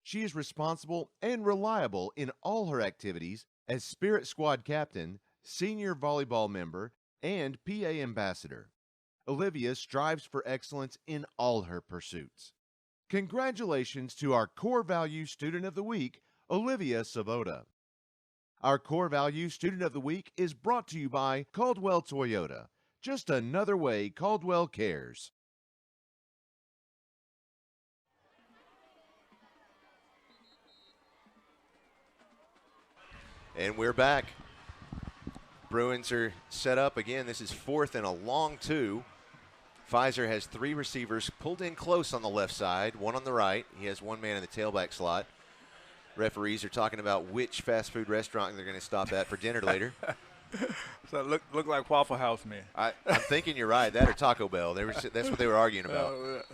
Speaker 3: She is responsible and reliable in all her activities as Spirit Squad Captain, Senior Volleyball Member, and PA Ambassador. Olivia strives for excellence in all her pursuits. Congratulations to our Core Value Student of the Week, Olivia Sabota. Our Core Value Student of the Week is brought to you by Caldwell Toyota. Just another way Caldwell cares. And we're back. Bruins are set up again. This is 4th and a long 2. Pfizer has 3 receivers pulled in close on the left side, 1 on the right. He has 1 man in the tailback slot. Referees are talking about which fast food restaurant they're going to stop at for dinner later.
Speaker 7: So it look like Waffle House, man.
Speaker 3: I'm thinking you're right. That or Taco Bell. That's what they were arguing about.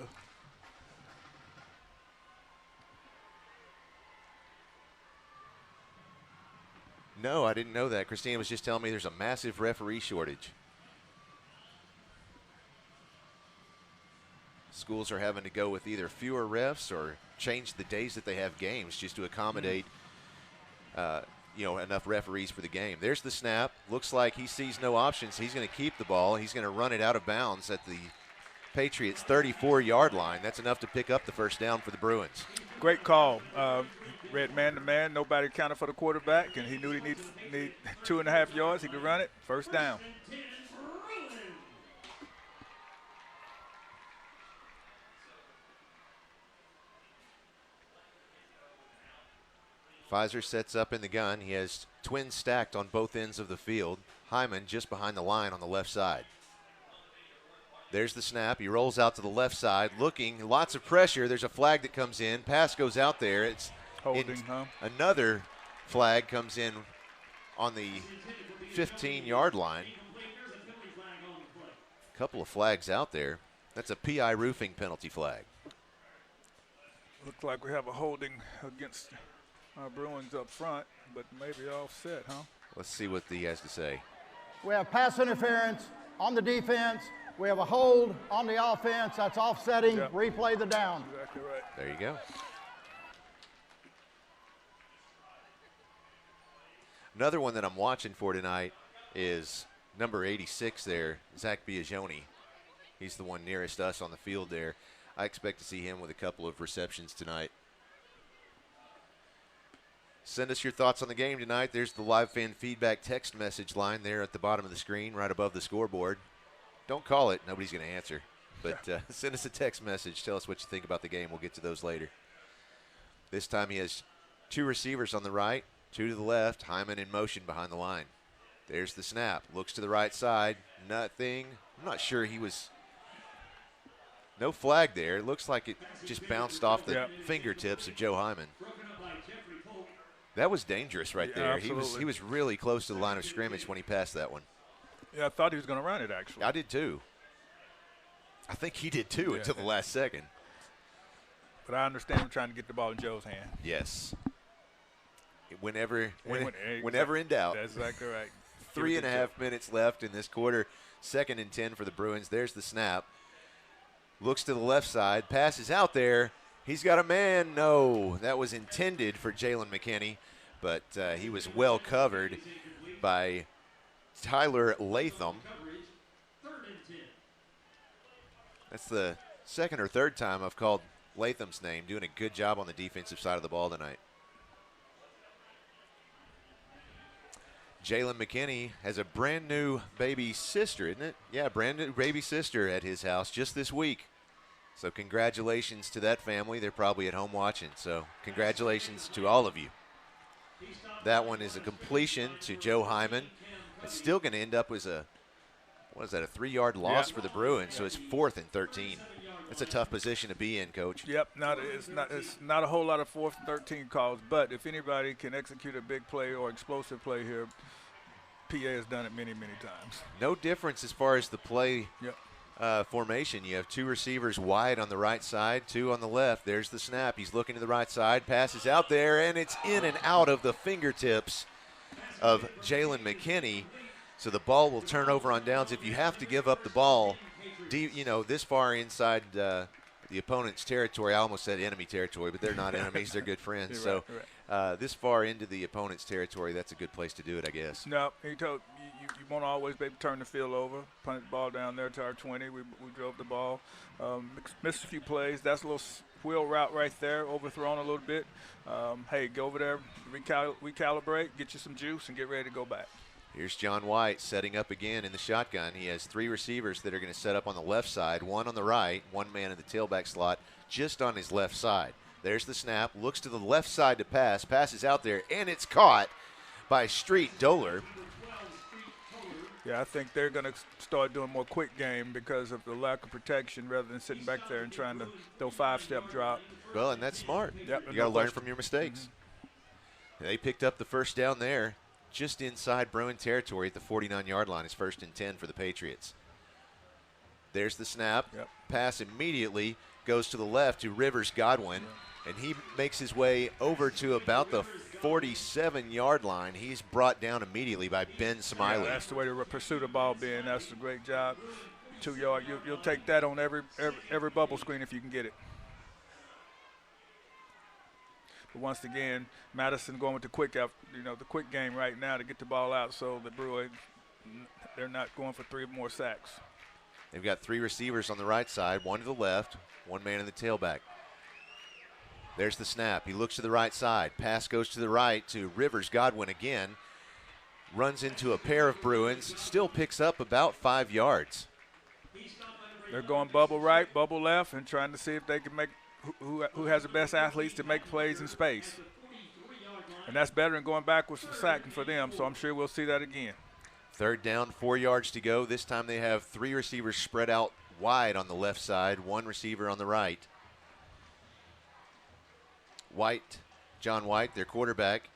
Speaker 3: No, I didn't know that. Christina was just telling me there's a massive referee shortage. Schools are having to go with either fewer refs or change the days that they have games just to accommodate enough referees for the game. There's the snap. Looks like he sees no options. He's going to keep the ball. He's going to run it out of bounds at the Patriots' 34-yard line. That's enough to pick up the first down for the Bruins.
Speaker 7: Great call. Read man-to-man. Nobody counted for the quarterback, and he knew he need 2.5 yards. He could run it. First down.
Speaker 3: Pfizer sets up in the gun. He has twins stacked on both ends of the field. Hyman just behind the line on the left side. There's the snap. He rolls out to the left side, looking, lots of pressure. There's a flag that comes in. Pass goes out there. It's
Speaker 7: holding, huh?
Speaker 3: Another flag comes in on the 15-yard line. A couple of flags out there. That's a PI roofing penalty flag.
Speaker 7: Looks like we have a holding against our Bruins up front, but maybe offset, huh?
Speaker 3: Let's see what he has to say.
Speaker 9: We have pass interference on the defense. We have a hold on the offense. That's offsetting.
Speaker 7: Yep.
Speaker 9: Replay the down.
Speaker 7: Exactly right.
Speaker 3: There you go. Another one that I'm watching for tonight is number 86 there, Zach Biagioni. He's the one nearest us on the field there. I expect to see him with a couple of receptions tonight. Send us your thoughts on the game tonight. There's the live fan feedback text message line there at the bottom of the screen, right above the scoreboard. Don't call it. Nobody's going to answer. But send us a text message. Tell us what you think about the game. We'll get to those later. This time he has 2 receivers on the right, 2 to the left. Hyman in motion behind the line. There's the snap. Looks to the right side. Nothing. I'm not sure he was. No flag there. It looks like it just bounced off the fingertips of Joe Hyman. That was dangerous right there. He was really close to the line of scrimmage when he passed that one.
Speaker 7: Yeah, I thought he was going to run it, actually.
Speaker 3: I did, too. I think he did, too, until the last second.
Speaker 7: But I understand him trying to get the ball in Joe's hand.
Speaker 3: Yes. Whenever in doubt.
Speaker 7: That's exactly right.
Speaker 3: 3.5 minutes left in this quarter. 2nd and 10 for the Bruins. There's the snap. Looks to the left side. Passes out there. He's got a man. No, that was intended for Jalen McKinney, but he was well covered by Tyler Latham. That's the 2nd or 3rd time I've called Latham's name, doing a good job on the defensive side of the ball tonight. Jalen McKinney has a brand new baby sister, isn't it? Yeah, brand new baby sister at his house just this week. So congratulations to that family. They're probably at home watching. So congratulations to all of you. That one is a completion to Joe Hyman. It's still going to end up as a 3-yard loss for the Bruins. So it's 4th and 13. It's a tough position to be in, Coach.
Speaker 7: Yep, it's not a whole lot of 4th and 13 calls, but if anybody can execute a big play or explosive play here, PA has done it many, many times.
Speaker 3: No difference as far as the play formation. You have 2 receivers wide on the right side, 2 on the left. There's the snap. He's looking to the right side, passes out there, and it's in and out of the fingertips of Jalen McKinney. So the ball will turn over on downs. If you have to give up the ball, this far inside the opponent's territory, I almost said enemy territory, but they're not enemies, they're good friends.
Speaker 7: Right,
Speaker 3: so this far into the opponent's territory, that's a good place to do it, I guess.
Speaker 7: No, he told you want to always be able to turn the field over, punt the ball down there to our 20. We drove the ball, missed a few plays. That's a little wheel route right there, overthrown a little bit. Hey, go over there, recalibrate, get you some juice, and get ready to go back.
Speaker 3: Here's John White setting up again in the shotgun. He has 3 receivers that are going to set up on the left side, 1 on the right, 1 man in the tailback slot just on his left side. There's the snap, looks to the left side to pass, passes out there, and it's caught by Street Doler.
Speaker 7: Yeah, I think they're going to start doing more quick game because of the lack of protection rather than sitting back there and trying to throw 5-step drop.
Speaker 3: Well, and that's smart.
Speaker 7: Yep,
Speaker 3: you got to learn from your mistakes. They picked up the first down there. Just inside Bruin territory at the 49-yard line. It's 1st and 10 for the Patriots. There's the snap.
Speaker 7: Yep.
Speaker 3: Pass immediately goes to the left to Rivers Godwin, and he makes his way over to about the 47-yard line. He's brought down immediately by Ben Smiley.
Speaker 7: Yeah, that's the way to pursue the ball, Ben. That's a great job. 2 yard. You'll take that on every bubble screen if you can get it. But once again, Madison going with the quick, the quick game right now to get the ball out, so the Bruins, they're not going for 3 more sacks.
Speaker 3: They've got 3 receivers on the right side, 1 to the left, 1 man in the tailback. There's the snap. He looks to the right side. Pass goes to the right to Rivers. Godwin again. Runs into a pair of Bruins. Still picks up about 5 yards.
Speaker 7: They're going bubble right, bubble left, and trying to see if they can make who has the best athletes to make plays in space. And that's better than going backwards for sacking for them, so I'm sure we'll see that again.
Speaker 3: 3rd down, 4 yards to go. This time they have 3 receivers spread out wide on the left side, 1 receiver on the right. John White, their quarterback,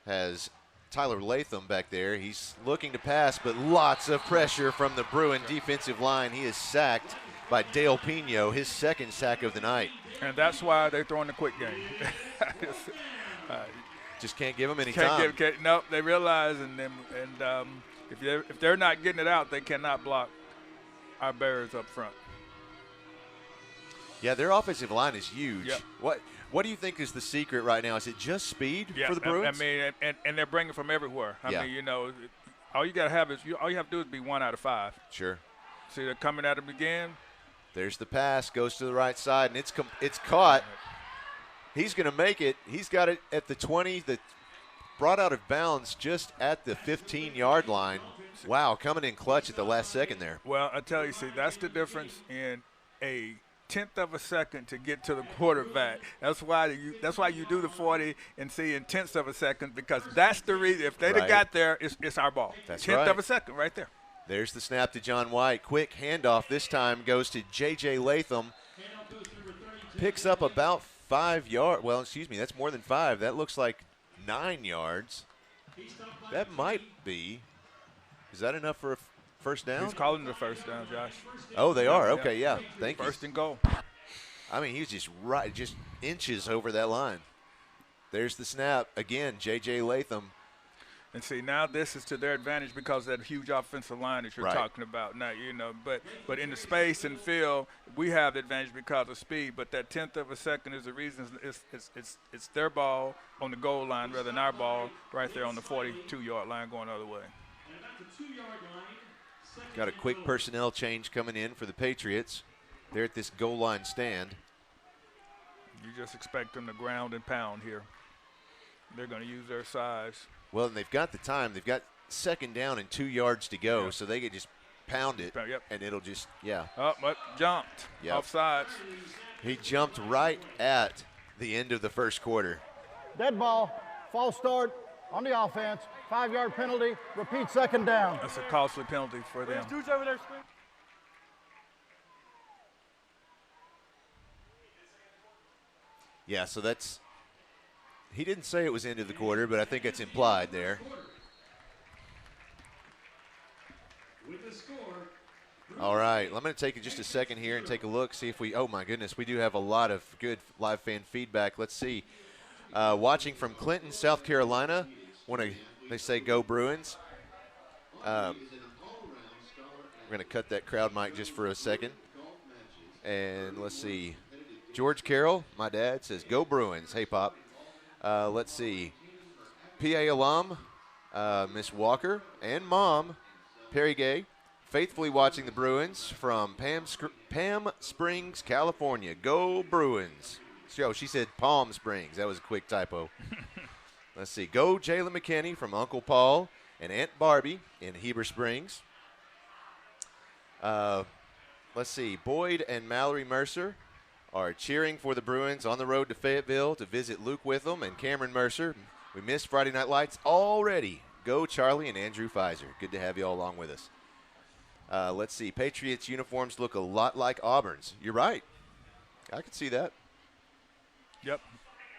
Speaker 3: has Tyler Latham back there. He's looking to pass, but lots of pressure from the Bruin defensive line. He is sacked by Dale Pino, his 2nd sack of the night.
Speaker 7: And that's why they're throwing the quick game.
Speaker 3: Just can't give them any time.
Speaker 7: No, they realize, and if they're not getting it out, they cannot block our barriers up front.
Speaker 3: Yeah, their offensive line is huge.
Speaker 7: Yep.
Speaker 3: What do you think is the secret right now? Is it just speed for the Bruins?
Speaker 7: I mean, and they're bringing from everywhere. I mean, all you got to have is all you have to do is be 1 out of 5.
Speaker 3: Sure.
Speaker 7: See, they're coming at him again.
Speaker 3: There's the pass, goes to the right side, and it's caught. He's going to make it. He's got it at the 20, brought out of bounds just at the 15-yard line. Wow, coming in clutch at the last second there.
Speaker 7: Well, I tell you, see, that's the difference in a 1/10 of a second to get to the quarterback. That's why you do the 40 and see in 1/10 of a second, because that's the reason. If they'd have got there, it's our ball.
Speaker 3: That's
Speaker 7: 1/10
Speaker 3: right.
Speaker 7: of a second right there.
Speaker 3: There's the snap to John White. Quick handoff this time goes to J.J. Latham. Picks up about 5 yards. Well, excuse me, that's more than 5. That looks like 9 yards. That might be. Is that enough for a first down?
Speaker 7: He's calling the first down, Josh.
Speaker 3: Oh, they are? Okay, yeah. Thank you.
Speaker 7: First and goal.
Speaker 3: I mean, he was just inches over that line. There's the snap. Again, J.J. Latham.
Speaker 7: And see, now this is to their advantage because of that huge offensive line that you're talking about. Now, but in the space and field, we have the advantage because of speed. But that 1/10 of a second is the reason it's their ball on the goal line rather than our ball right there on the 42-yard line going the other way.
Speaker 3: Got a quick personnel change coming in for the Patriots. They're at this goal line stand.
Speaker 7: You just expect them to ground and pound here. They're going to use their size.
Speaker 3: Well, and they've got the time. They've got 2nd down and 2 yards to go, so they could just pound it, and it'll just,
Speaker 7: Oh, but jumped. Offsides.
Speaker 3: He jumped right at the end of the first quarter.
Speaker 9: Dead ball, false start on the offense, 5-yard penalty, repeat 2nd down.
Speaker 7: That's a costly penalty for them.
Speaker 3: Yeah, so that's – he didn't say it was end of the quarter, but I think it's implied there. All right, I'm going to take just a second here and take a look, see if we – oh, my goodness, we do have a lot of good live fan feedback. Let's see. Watching from Clinton, South Carolina, they say go Bruins. We're going to cut that crowd mic just for a second. And let's see. George Carroll, my dad, says go Bruins. Hey, Pop. Let's see. PA alum, Miss Walker, and Mom, Perry Gay, faithfully watching the Bruins from Palm Springs, California. Go Bruins. So she said Palm Springs. That was a quick typo. Let's see. Go Jalen McKinney from Uncle Paul and Aunt Barbie in Heber Springs. Let's see. Boyd and Mallory Mercer are cheering for the Bruins on the road to Fayetteville to visit Luke Witham and Cameron Mercer. We missed Friday Night Lights already. Go Charlie and Andrew Pfizer. Good to have you all along with us. Let's see. Patriots uniforms look a lot like Auburn's. You're right. I can see that.
Speaker 7: Yep.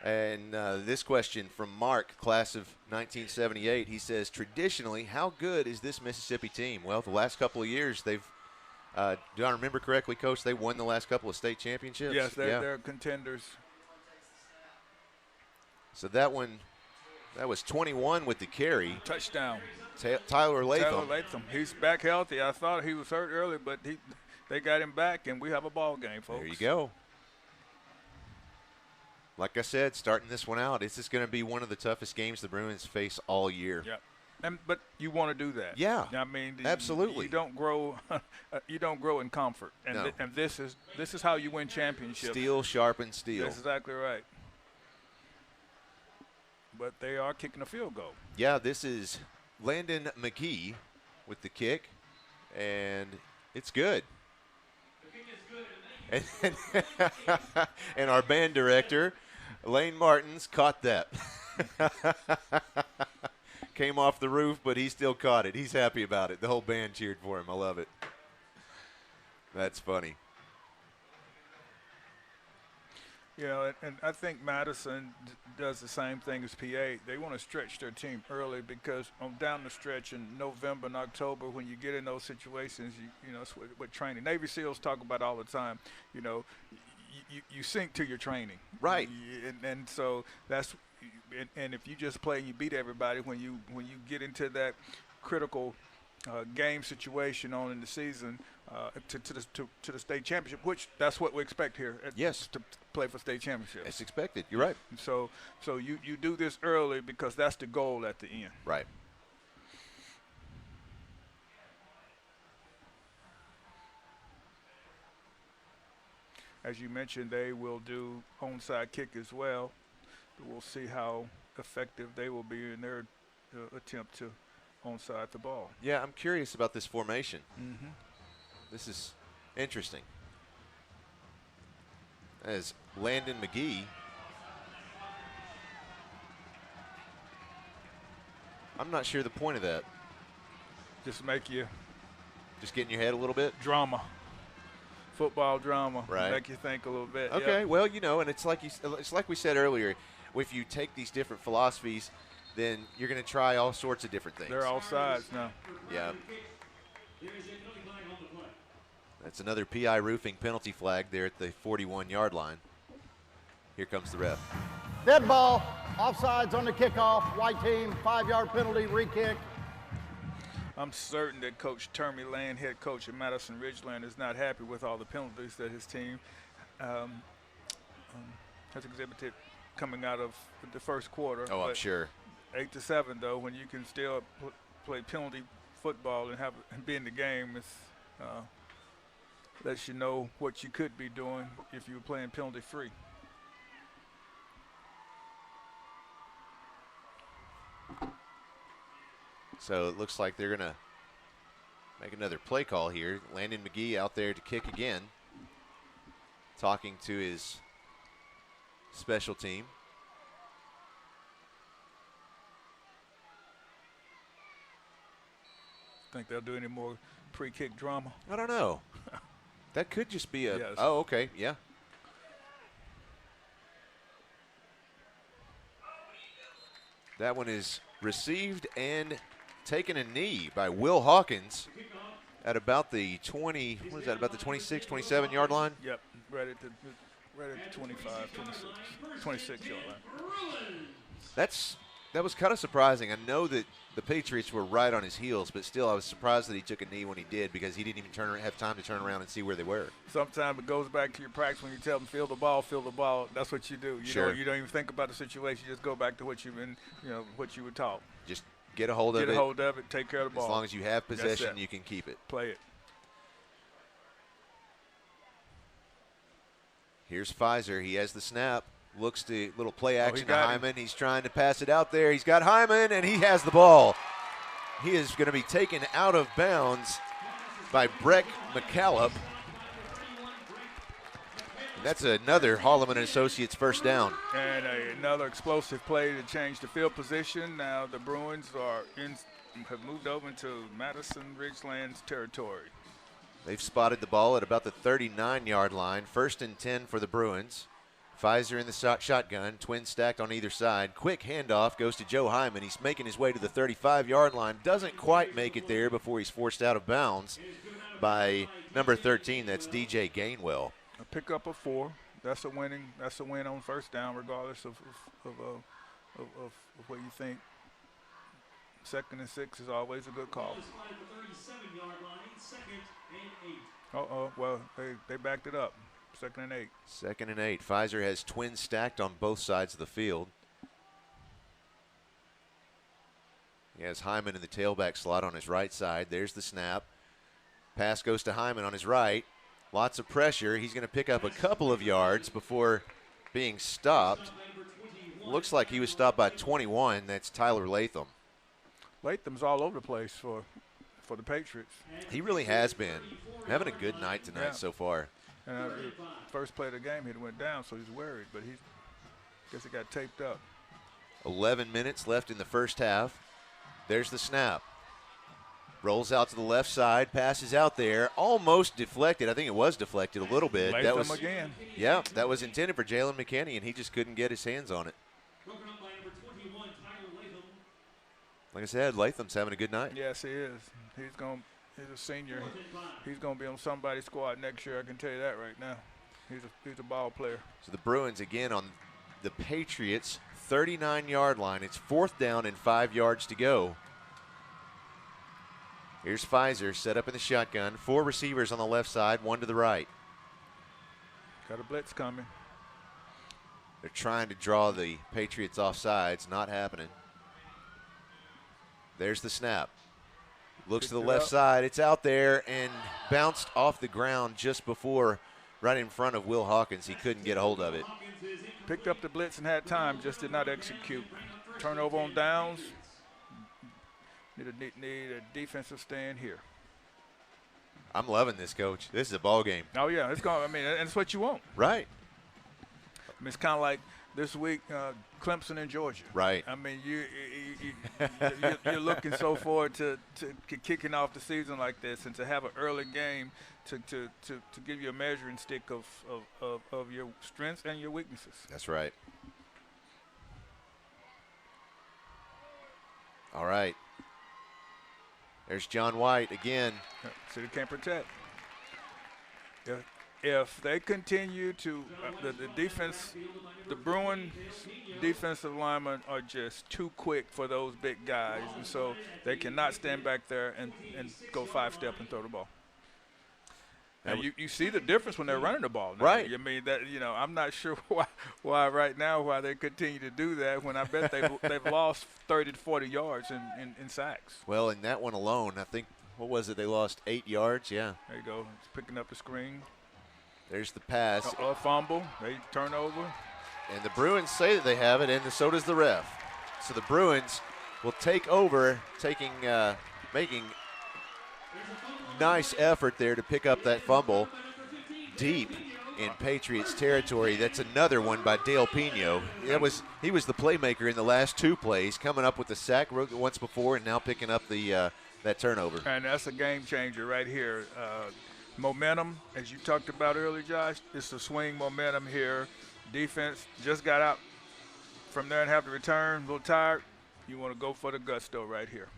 Speaker 3: And this question from Mark, class of 1978. He says, traditionally, how good is this Mississippi team? Well, the last couple of years, they've do I remember correctly, Coach, they won the last couple of state championships?
Speaker 7: Yes, they're contenders.
Speaker 3: So that was 21 with the carry.
Speaker 7: Touchdown.
Speaker 3: Tyler Latham.
Speaker 7: Tyler Latham. He's back healthy. I thought he was hurt early, but they got him back, and we have a ball game, folks.
Speaker 3: There you go. like I said, starting this one out, this is going to be one of the toughest games the Bruins face all year.
Speaker 7: Yeah. But you want to do that.
Speaker 3: Yeah.
Speaker 7: I mean,
Speaker 3: absolutely.
Speaker 7: You don't grow. You don't grow in comfort. And
Speaker 3: No.
Speaker 7: And this is how you win championships.
Speaker 3: Steel sharpens steel.
Speaker 7: That's exactly right. But they are kicking a field goal.
Speaker 3: Yeah, this is Landon McGee with the kick, and it's good. And our band director, Lane Martins, caught that. Came off the roof, but he still caught it. He's happy about it. The whole band cheered for him. I love it. That's funny.
Speaker 7: You know, and I think Madison does the same thing as PA. They want to stretch their team early because on down the stretch in November and October, when you get in those situations, you know, it's what training. Navy SEALs talk about all the time. You know, you sync to your training.
Speaker 3: Right.
Speaker 7: And so that's and if you just play and you beat everybody, when you get into that critical game situation on in the season to the state championship, which that's what we expect here.
Speaker 3: Yes.
Speaker 7: To play for state championship.
Speaker 3: It's expected. You're right.
Speaker 7: So you do this early because that's the goal at the end.
Speaker 3: Right.
Speaker 7: As you mentioned, they will do onside kick as well. We'll see how effective they will be in their attempt to onside the ball.
Speaker 3: Yeah, I'm curious about this formation.
Speaker 7: Mm-hmm.
Speaker 3: This is interesting. As Landon McGee, I'm not sure the point of that.
Speaker 7: Just make you
Speaker 3: just get in your head a little bit.
Speaker 7: Drama, football drama.
Speaker 3: Right.
Speaker 7: Make you think a little bit.
Speaker 3: Okay.
Speaker 7: Yep.
Speaker 3: Well, you know, and it's like we said earlier. If you take these different philosophies, then you're going to try all sorts of different things.
Speaker 7: They're all sides now.
Speaker 3: Yeah. That's another PI roofing penalty flag there at the 41-yard line. Here comes the ref.
Speaker 9: Dead ball, offsides on the kickoff, white team, 5-yard penalty, re-kick.
Speaker 7: I'm certain that Coach Termy Land, head coach at Madison-Ridgeland, is not happy with all the penalties that his team has exhibited coming out of the first quarter.
Speaker 3: Oh, I'm sure.
Speaker 7: 8-7, though, when you can still play penalty football and be in the game, it's lets you know what you could be doing if you were playing penalty free.
Speaker 3: So it looks like they're going to make another play call here. Landon McGee out there to kick again, talking to his special team.
Speaker 7: Think they'll do any more pre-kick drama?
Speaker 3: I don't know. That could just be a
Speaker 7: yes.
Speaker 3: Oh, okay, yeah. That one is received and taken a knee by Will Hawkins at about the 20, what is that, about the 26, 27-yard line?
Speaker 7: Yep, right at the 25, 26 yard line.
Speaker 3: That was kind of surprising. I know that the Patriots were right on his heels, but still I was surprised that he took a knee when he did because he didn't even have time to turn around and see where they were.
Speaker 7: Sometimes it goes back to your practice when you tell them feel the ball. That's what you do. You don't even think about the situation. You just go back to what you've been, what you were taught.
Speaker 3: Just get a hold of it.
Speaker 7: Get a hold of it. Take care of the ball.
Speaker 3: As long as you have possession, you can keep it.
Speaker 7: Play it.
Speaker 3: Here's Pfizer. He has the snap. Looks to little play action to Hyman. He's trying to pass it out there. He's got Hyman, and he has the ball. He is going to be taken out of bounds by Breck McCallum. That's another Holloman and Associates first down.
Speaker 7: And another explosive play to change the field position. Now the Bruins have moved over into Madison-Ridgeland's territory.
Speaker 3: They've spotted the ball at about the 39-yard line. 1st and 10 for the Bruins. Pfizer in the shotgun, twins stacked on either side. Quick handoff goes to Joe Hyman. He's making his way to the 35-yard line. Doesn't quite make it there before he's forced out of bounds by number 13. That's DJ Gainwell.
Speaker 7: A pickup of 4. That's a win on first down, regardless of what you think. 2nd and 6 is always a good call. Well, they backed it up. Second and 8.
Speaker 3: 2nd and 8. Pfizer has twins stacked on both sides of the field. He has Hyman in the tailback slot on his right side. There's the snap. Pass goes to Hyman on his right. Lots of pressure. He's going to pick up a couple of yards before being stopped. Looks like he was stopped by 21. That's Tyler Latham.
Speaker 7: Latham's all over the place for the Patriots.
Speaker 3: He really has been. Having a good night tonight so far.
Speaker 7: And first play of the game, he went down, so he's worried, but he guess it got taped up.
Speaker 3: 11 minutes left in the first half. There's the snap. Rolls out to the left side, passes out there, almost deflected. I think it was deflected a little bit.
Speaker 7: Latham
Speaker 3: that was
Speaker 7: again.
Speaker 3: Yeah, that was intended for Jalen McKinney, and he just couldn't get his hands on it. Like I said, Latham's having a good night.
Speaker 7: Yes, he is. He's a senior. He's gonna be on somebody's squad next year. I can tell you that right now. He's a ball player.
Speaker 3: So the Bruins again on the Patriots' 39-yard line. It's 4th down and 5 yards to go. Here's Pfizer set up in the shotgun. 4 receivers on the left side, 1 to the right.
Speaker 7: Got a blitz coming.
Speaker 3: They're trying to draw the Patriots off sides. Not happening. There's the snap. Looks to the left side. It's out there and bounced off the ground just before, right in front of Will Hawkins. He couldn't get a hold of it.
Speaker 7: Picked up the blitz and had time, just did not execute. Turnover on downs. Need a defensive stand here.
Speaker 3: I'm loving this, Coach. This is a ball game.
Speaker 7: Oh yeah, it's going. I mean, and it's what you want.
Speaker 3: Right.
Speaker 7: I mean, it's kind of like this week, Clemson and Georgia.
Speaker 3: Right.
Speaker 7: I mean, you're looking so forward to kicking off the season like this, and to have an early game to give you a measuring stick of your strengths and your weaknesses.
Speaker 3: That's right. All right. There's John White again.
Speaker 7: So they can't protect. If they continue to, the defense, the Bruins defensive linemen are just too quick for those big guys, and so they cannot stand back there and go 5-step and throw the ball. And you see the difference when they're running the ball now.
Speaker 3: Right.
Speaker 7: I mean, that, I'm not sure why right now why they continue to do that when I bet they've lost 30 to 40 yards in sacks.
Speaker 3: Well, in that one alone, I think, what was it? They lost 8 yards. Yeah.
Speaker 7: There you go. It's picking up the screen.
Speaker 3: There's the pass.
Speaker 7: A fumble. They turn over.
Speaker 3: And the Bruins say that they have it, and so does the ref. So the Bruins will take over, making nice effort there to pick up that fumble deep in Patriots territory. That's another one by Dale Pino. He was the playmaker in the last 2 plays, coming up with the sack once before and now picking up that turnover.
Speaker 7: And that's a game changer right here. Momentum, as you talked about earlier, Josh, it's the swing momentum here. Defense just got out from there and have to return, a little tired. You want to go for the gusto right here.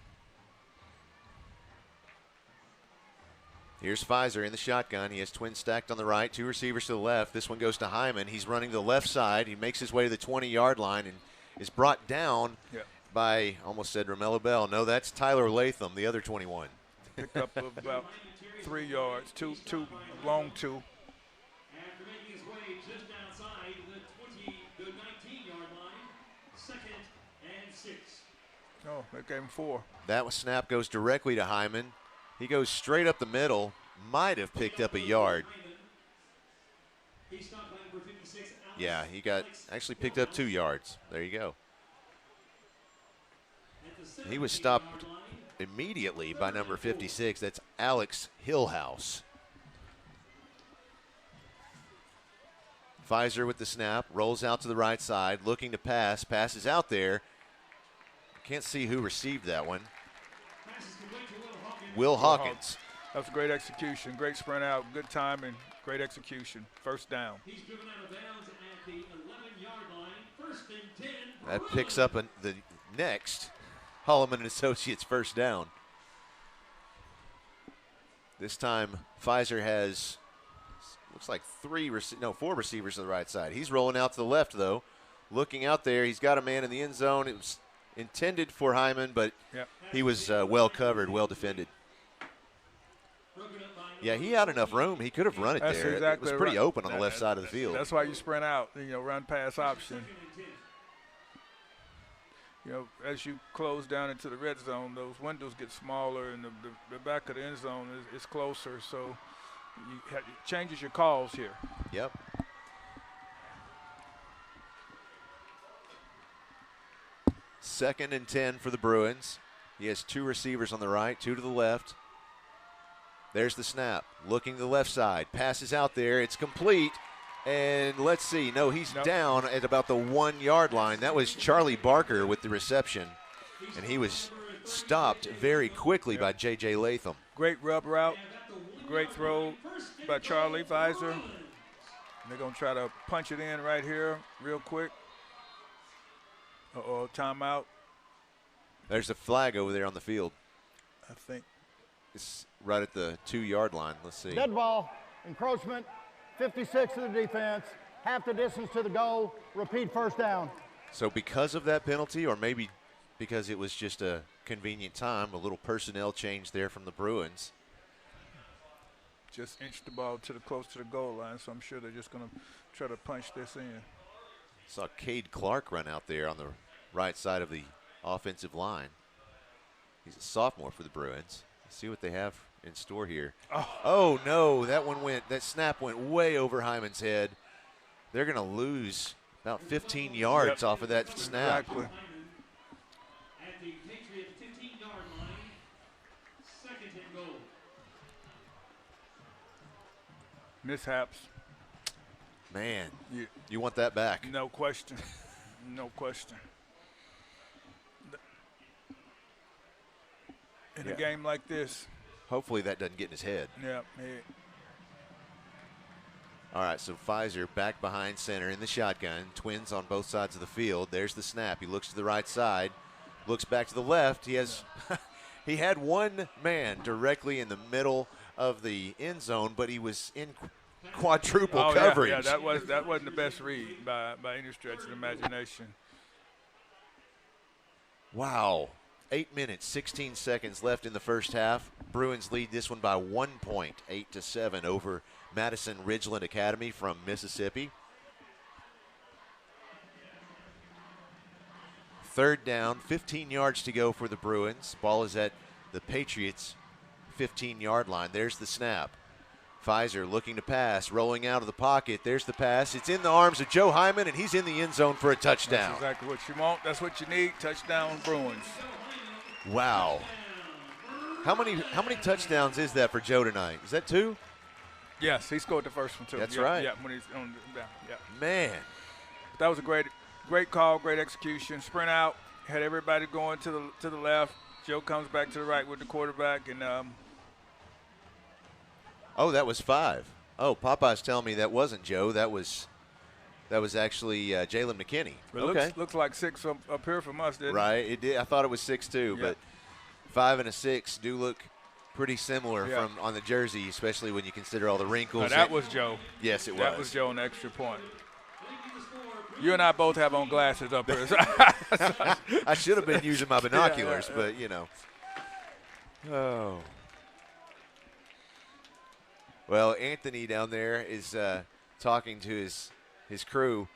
Speaker 3: Here's Pfizer in the shotgun. He has twins stacked on the right, 2 receivers to the left. This one goes to Hyman. He's running the left side. He makes his way to the 20-yard line and is brought down by, almost said Romello Bell. No, that's Tyler Latham, the other 21.
Speaker 7: Picked up about 3 yards, two long two.
Speaker 8: After making his way just outside the 19-yard line, 2nd and 6.
Speaker 7: Oh, that gave him 4.
Speaker 3: That snap goes directly to Hyman. He goes straight up the middle, might have picked up a yard. Yeah, he actually picked up 2 yards. There you go. He was stopped immediately by number 56. That's Alex Hillhouse. Pfizer with the snap, rolls out to the right side, looking to pass, passes out there. Can't see who received that one. Will Hawkins.
Speaker 7: That was great execution, great sprint out, good timing, great execution. First down.
Speaker 8: He's driven out of bounds at the 11-yard line. 1st and 10.
Speaker 3: That picks up the next Holloman and Associates first down. This time Pfizer has, looks like 4 receivers to the right side. He's rolling out to the left though. Looking out there, he's got a man in the end zone. It was intended for Hyman, but he was well covered, well defended. Yeah, he had enough room. He could have run it
Speaker 7: That's
Speaker 3: there.
Speaker 7: exactly
Speaker 3: it was pretty
Speaker 7: right.
Speaker 3: open on the left side of the field.
Speaker 7: That's why you sprint out, run pass option. As you close down into the red zone, those windows get smaller and the back of the end zone is closer. So it changes your calls here.
Speaker 3: Yep. Second and 10 for the Bruins. He has 2 receivers on the right, 2 to the left. There's the snap. Looking to the left side. Passes out there. It's complete. And let's see. No, he's down at about the 1 yard line. That was Charlie Barker with the reception. And he was stopped very quickly by J.J. Latham.
Speaker 7: Great rub route. Great throw by Charlie Visor. They're going to try to punch it in right here real quick. Uh-oh, timeout.
Speaker 3: There's a flag over there on the field.
Speaker 7: I think.
Speaker 3: It's right at the 2 yard line. Let's see.
Speaker 9: Dead ball, encroachment, 56 to the defense, half the distance to the goal, repeat first down.
Speaker 3: So because of that penalty, or maybe because it was just a convenient time, a little personnel change there from the Bruins.
Speaker 7: Just inched the ball close to the goal line, so I'm sure they're just going to try to punch this in.
Speaker 3: Saw Cade Clark run out there on the right side of the offensive line. He's a sophomore for the Bruins. Let's see what they have in store here. Oh no, that snap went way over Hyman's head. They're going to lose about 15 yards off of that snap.
Speaker 7: Exactly.
Speaker 8: At the Patriot 15-yard line, second and goal.
Speaker 7: Mishaps.
Speaker 3: Man, you want that back.
Speaker 7: No question. No question. In a game like this.
Speaker 3: Hopefully that doesn't get in his head.
Speaker 7: Yeah.
Speaker 3: All right, so Pfizer back behind center in the shotgun. Twins on both sides of the field. There's the snap. He looks to the right side, looks back to the left. He has he had one man directly in the middle of the end zone, but he was in quadruple coverage.
Speaker 7: Yeah, that wasn't the best read by any stretch of the imagination.
Speaker 3: Wow. 8 minutes, 16 seconds left in the first half. Bruins lead this one by 1 point, 8-7 over Madison-Ridgeland Academy from Mississippi. Third down, 15 yards to go for the Bruins. Ball is at the Patriots' 15-yard line. There's the snap. Pfizer looking to pass, rolling out of the pocket. There's the pass. It's in the arms of Joe Hyman, and he's in the end zone for a touchdown.
Speaker 7: That's exactly what you want. That's what you need. Touchdown Bruins.
Speaker 3: Wow. How many touchdowns is that for Joe tonight? Is that 2?
Speaker 7: Yes, he scored the first one too.
Speaker 3: That's right.
Speaker 7: Yeah, when he's on yeah.
Speaker 3: Man.
Speaker 7: That was a great call, great execution. Sprint out, had everybody going to the left. Joe comes back to the right with the quarterback, and
Speaker 3: oh, that was 5. Oh, Popeye's telling me that wasn't Joe. That was actually Jalen McKinney.
Speaker 7: Okay. Looks like 6 up here from us, didn't it?
Speaker 3: Right, it did. I thought it was 6 too, but 5 and a 6 do look pretty similar from on the jersey, especially when you consider all the wrinkles.
Speaker 7: No, that was Joe.
Speaker 3: Yes, it was.
Speaker 7: That was Joe on the extra point. You and I both have on glasses up here.
Speaker 3: I should have been using my binoculars, but you know. Oh. Well, Anthony down there is talking to his crew.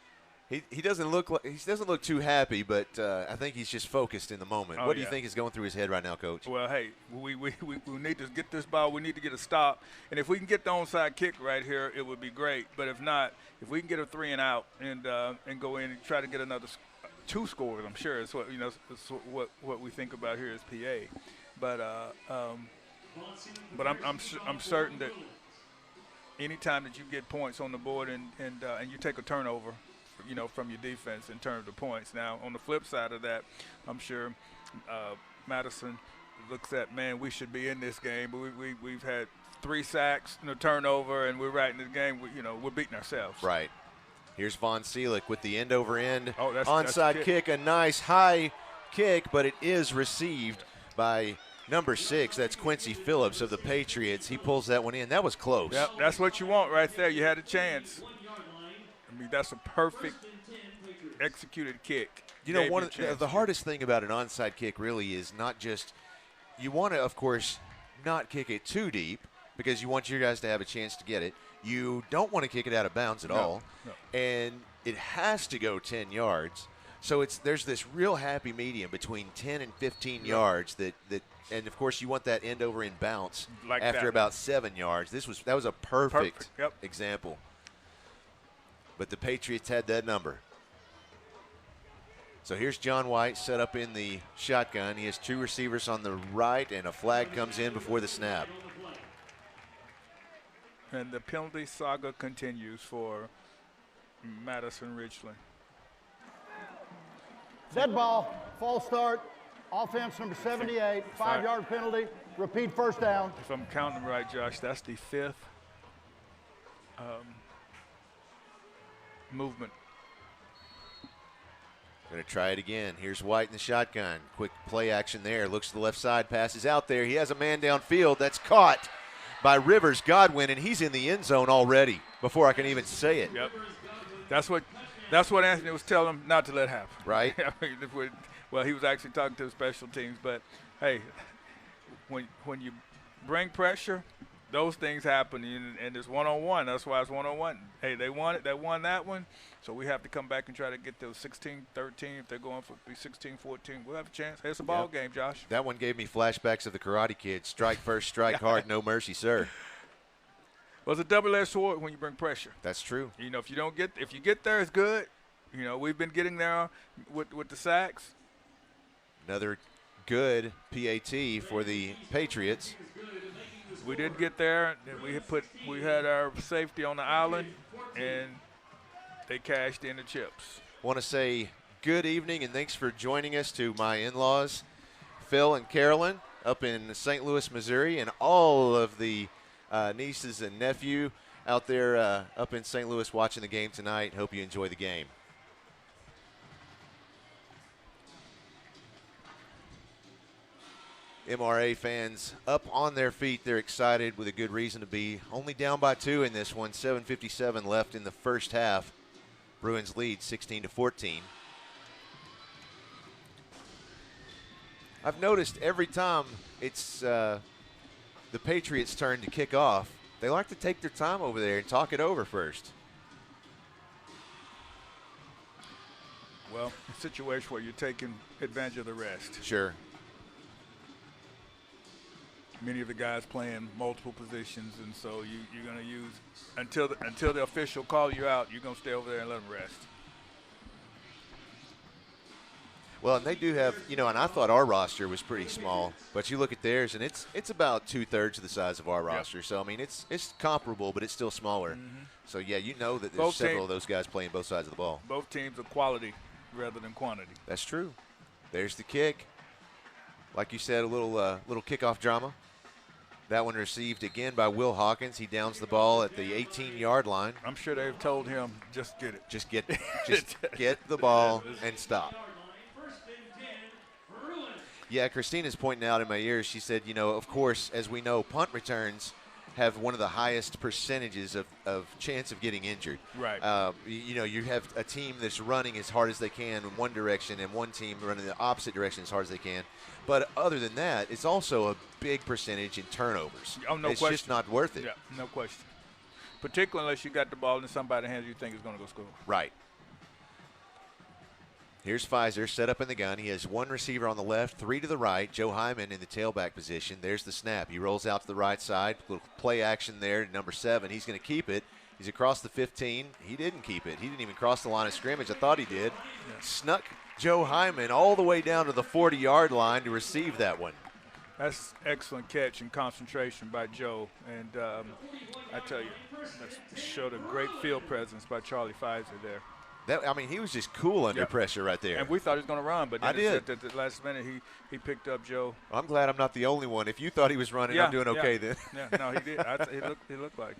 Speaker 3: He doesn't look too happy, but I think he's just focused in the moment. What do you think is going through his head right now, Coach?
Speaker 7: Well, hey, we need to get this ball. We need to get a stop, and if we can get the onside kick right here, it would be great. But if not, if we can get a 3 and out and go in and try to get another 2 scores, I'm sure it's what it's what we think about here as PA. But I'm certain that anytime that you get points on the board and you take a turnover, from your defense in terms of points. Now, on the flip side of that, I'm sure Madison looks at, man, we should be in this game, but we've had 3 sacks, turnover, and we're right in the game. We're beating ourselves.
Speaker 3: Right. Here's Von Seelig with the end-over-end
Speaker 7: onside
Speaker 3: that's kick. A nice high kick, but it is received by number 6. That's Quincy Phillips of the Patriots. He pulls that one in. That was close.
Speaker 7: Yep, that's what you want right there. You had a chance. I mean, that's a perfect executed kick.
Speaker 3: One of the hardest thing about an onside kick really is not just – you want to, of course, not kick it too deep, because you want your guys to have a chance to get it. You don't want to kick it out of bounds at all.
Speaker 7: No.
Speaker 3: And it has to go 10 yards. So there's this real happy medium between 10 and 15 yards that and of course you want that end over in bounce
Speaker 7: Like
Speaker 3: after
Speaker 7: that.
Speaker 3: about 7 yards. That was a perfect
Speaker 7: Yep.
Speaker 3: example. But the Patriots had that number. So here's John White set up in the shotgun. He has 2 receivers on the right, and a flag comes in before the snap.
Speaker 7: And the penalty saga continues for Madison-Ridgeland.
Speaker 9: Dead ball, false start, offense number 78, 5-yard penalty, repeat first down.
Speaker 7: If I'm counting right, Josh, that's the 5th movement.
Speaker 3: Going to try it again. Here's White in the shotgun. Quick play action there. Looks to the left side. Passes out there. He has a man downfield. That's caught by Rivers Godwin, and he's in the end zone already before I can even say it.
Speaker 7: Yep. That's what Anthony was telling him not to let happen.
Speaker 3: Right.
Speaker 7: Well, he was actually talking to the special teams, but hey, when you bring pressure, those things happen, and it's one-on-one. That's why it's one-on-one. Hey, they won it. They won that one, so we have to come back and try to get those 16-13. If they're going for 16-14, we'll have a chance. Hey, it's a ball game, Josh.
Speaker 3: That one gave me flashbacks of the Karate Kid. Strike first, strike hard, no mercy, sir.
Speaker 7: Well, it's a double-edged sword when you bring pressure.
Speaker 3: That's true.
Speaker 7: You know, if you get there, it's good. You know, we've been getting there with the sacks.
Speaker 3: Another good PAT for the Patriots.
Speaker 7: We did get there. We had our safety on the island, and they cashed in the chips.
Speaker 3: Want to say good evening and thanks for joining us to my in-laws, Phil and Carolyn, up in St. Louis, Missouri, and all of the nieces and nephew out there up in St. Louis watching the game tonight. Hope you enjoy the game. MRA fans up on their feet. They're excited with a good reason to be. Only down by 2 in this one. 7:57 left in the first half. Bruins lead 16-14. I've noticed every time it's the Patriots' turn to kick off, they like to take their time over there and talk it over first.
Speaker 7: Well, a situation where you're taking advantage of the rest.
Speaker 3: Sure.
Speaker 7: Many of the guys playing multiple positions, and so you're going to use until the official call you out. You're going to stay over there and let them rest.
Speaker 3: Well, and they do have, and I thought our roster was pretty small, but you look at theirs, and it's about 2/3 of the size of our roster. So I mean, it's comparable, but it's still smaller. Mm-hmm. So yeah, that there's
Speaker 7: both
Speaker 3: several of those guys playing both sides of the ball.
Speaker 7: Both teams are quality rather than quantity.
Speaker 3: That's true. There's the kick. Like you said, a little kickoff drama. That one received again by Will Hawkins. He downs the ball at the 18-yard line.
Speaker 7: I'm sure they've told him, just get it.
Speaker 3: Just get the ball and stop. Yeah, Christina's pointing out in my ears, she said, of course, as we know, punt returns have one of the highest percentages of chance of getting injured.
Speaker 7: Right.
Speaker 3: You have a team that's running as hard as they can in one direction and one team running the opposite direction as hard as they can. But other than that, it's also a big percentage in turnovers.
Speaker 7: Oh, no
Speaker 3: it's
Speaker 7: question.
Speaker 3: It's just not worth it.
Speaker 7: Yeah, no question. Particularly unless you got the ball in somebody's hands you think is going to go score.
Speaker 3: Right. Here's Pfizer set up in the gun. He has one receiver on the left, 3 to the right. Joe Hyman in the tailback position. There's the snap. He rolls out to the right side. Little play action there. Number 7. He's going to keep it. He's across the 15. He didn't keep it. He didn't even cross the line of scrimmage. I thought he did. Yeah. Snuck Joe Hyman all the way down to the 40-yard line to receive that one.
Speaker 7: That's excellent catch and concentration by Joe. And I tell you, that showed a great field presence by Charlie Pfizer there.
Speaker 3: He was just cool under pressure right there.
Speaker 7: And we thought he was going to run, but then
Speaker 3: I did.
Speaker 7: At the last minute he picked up Joe.
Speaker 3: I'm glad I'm not the only one. If you thought he was running, I'm doing okay then.
Speaker 7: Yeah, no, he did. He looked like.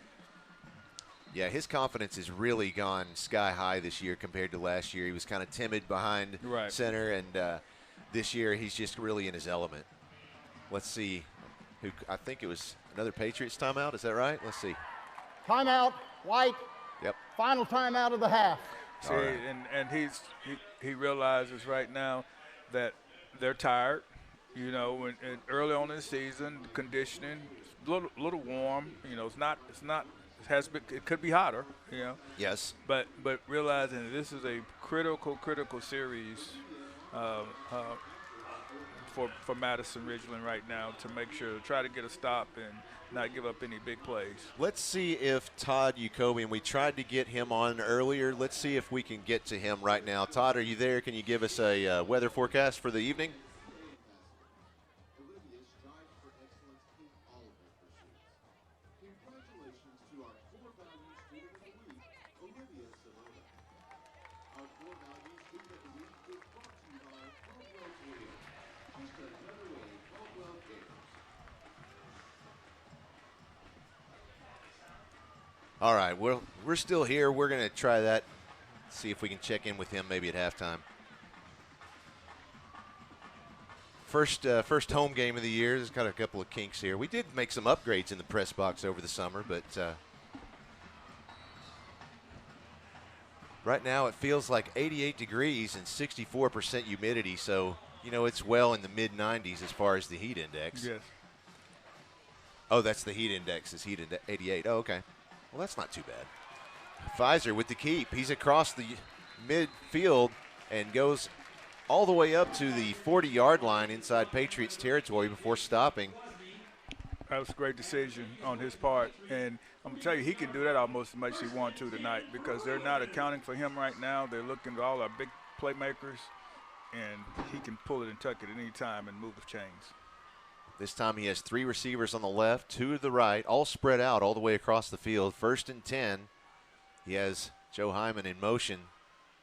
Speaker 3: Yeah, his confidence has really gone sky high this year compared to last year. He was kind of timid behind center, and this year he's just really in his element. Let's see. I think it was another Patriots timeout. Is that right? Let's see.
Speaker 9: Timeout, White.
Speaker 3: Yep.
Speaker 9: Final timeout of the half.
Speaker 7: See, and he realizes right now that they're tired, You know, when early on in the season, conditioning, little warm. You know, it could be hotter. You know.
Speaker 10: Yes.
Speaker 7: But realizing that this is a critical series for Madison-Ridgeland right now to make sure to try to get a stop and not give up any big plays.
Speaker 10: Let's see if Todd Jacoby, and we tried to get him on earlier. Let's see if we can get to him right now. Todd, are you there? Can you give us a weather forecast for the evening? All right, we're still here. We're going to try that, see if we can check in with him maybe at halftime. First home game of the year. There's got a couple of kinks here. We did make some upgrades in the press box over the summer, but right now it feels like 88 degrees and 64% humidity, so, you know, it's well in the mid-90s as far as the heat index.
Speaker 7: Yes.
Speaker 10: Oh, that's the heat index, is 88. Oh, okay. Well, that's not too bad. Pfizer with the keep. He's across the midfield and goes all the way up to the 40-yard line inside Patriots territory before stopping.
Speaker 7: That was a great decision on his part. And I'm going to tell you, he can do that almost as much as he wants to tonight because they're not accounting for him right now. They're looking at all our big playmakers, and he can pull it and tuck it at any time and move the chains.
Speaker 10: This time he has 3 receivers on the left, 2 to the right, all spread out all the way across the field. 1st and 10. He has Joe Hyman in motion.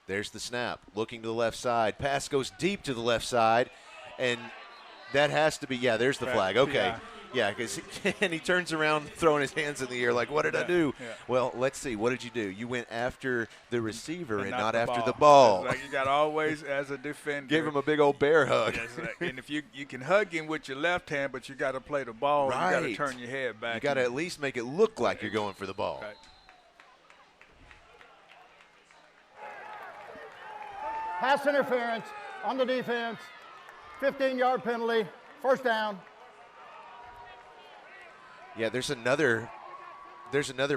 Speaker 10: There's the snap, looking to the left side. Pass goes deep to the left side, and that has to be, yeah, there's the flag. Okay. Yeah, because he turns around throwing his hands in the air like, what did I do? Yeah. Well, let's see. What did you do? You went after the receiver and not after the ball.
Speaker 7: Like you got always, as a defender.
Speaker 10: Give him a big old bear hug.
Speaker 7: Yes, and if you can hug him with your left hand, but you got to play the ball.
Speaker 10: Right.
Speaker 7: You got to turn your head back.
Speaker 10: You got to at least make it look like you're going for the ball.
Speaker 7: Right.
Speaker 9: Pass interference on the defense. 15-yard penalty. First down.
Speaker 10: Yeah, there's another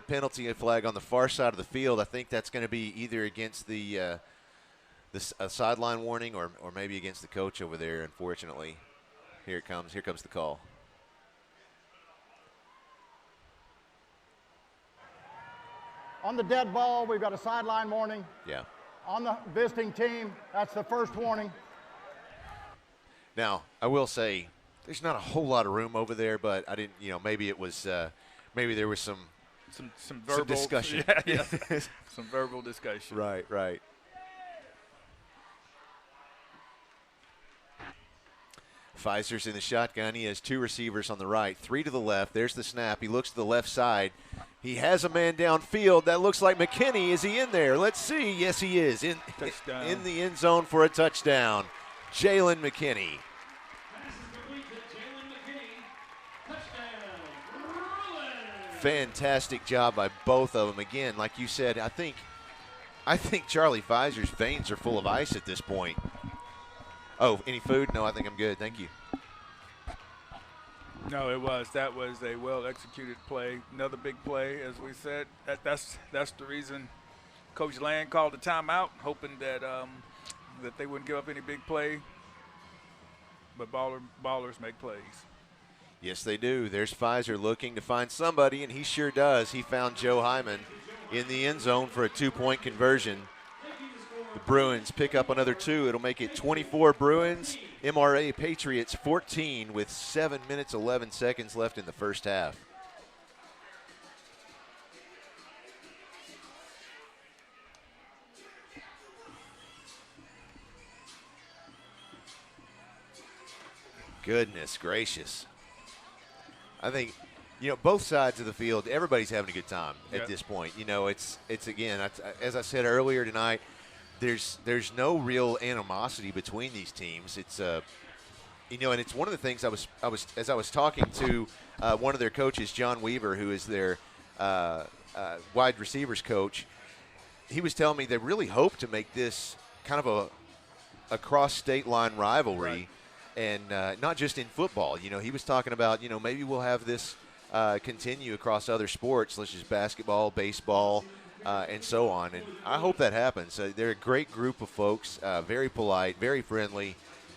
Speaker 10: penalty flag on the far side of the field. I think that's going to be either against the sideline warning or maybe against the coach over there. Unfortunately, here it comes. Here comes the call.
Speaker 9: On the dead ball, we've got a sideline warning.
Speaker 10: Yeah.
Speaker 9: On the visiting team, that's the first warning.
Speaker 10: Now, I will say, there's not a whole lot of room over there, but I didn't, maybe it was, maybe there was some
Speaker 7: verbal
Speaker 10: discussion.
Speaker 7: Yeah. Some verbal discussion.
Speaker 10: Right. Pfizer's in the shotgun. He has 2 receivers on the right, 3 to the left. There's the snap. He looks to the left side. He has a man downfield. That looks like McKinney. Is he in there? Let's see. Yes, he is. In the end zone for a touchdown. Jalen McKinney. Fantastic job by both of them. Again, like you said, I think Charlie Pfizer's veins are full of ice at this point. Oh, any food? No, I think I'm good. Thank you.
Speaker 7: No, that was a well-executed play. Another big play, as we said. That's the reason Coach Land called the timeout, hoping that that they wouldn't give up any big play. But ballers make plays.
Speaker 10: Yes, they do. There's Pfizer looking to find somebody, and he sure does. He found Joe Hyman in the end zone for a 2-point conversion. The Bruins pick up another 2. It'll make it 24 Bruins, MRA Patriots 14 with 7 minutes, 11 seconds left in the first half. Goodness gracious. I think, both sides of the field, everybody's having a good time at this point. It's again, as I said earlier tonight, there's no real animosity between these teams. It's and it's one of the things I was talking to one of their coaches, John Weaver, who is their wide receivers coach. He was telling me they really hope to make this kind of a cross state line rivalry.
Speaker 7: Right.
Speaker 10: and not just in football. You know, he was talking about, you know, maybe we'll have this continue across other sports, such as basketball, baseball, and so on. And I hope that happens. They're a great group of folks, very polite, very friendly.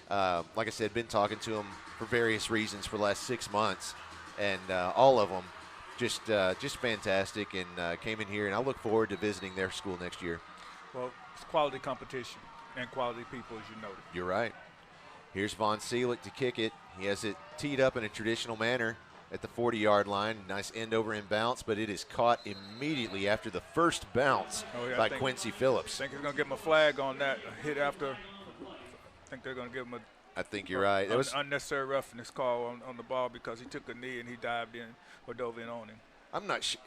Speaker 10: Like I said, been talking to them for various reasons for the last 6 months, and all of them just fantastic, and came in here, and I look forward to visiting their school next year.
Speaker 7: Well, it's quality competition and quality people, as you noted.
Speaker 10: You're right. Here's Von Seelig to kick it. He has it teed up in a traditional manner at the 40-yard line. Nice end over in bounce, but it is caught immediately after the first bounce by Quincy Phillips.
Speaker 7: I think he's going to give him a flag on that hit after. I think they're going to give him a.
Speaker 10: I think you're right.
Speaker 7: It was unnecessary roughness call on the ball because he took a knee and he dived in or dove in on him.
Speaker 10: I'm not sure.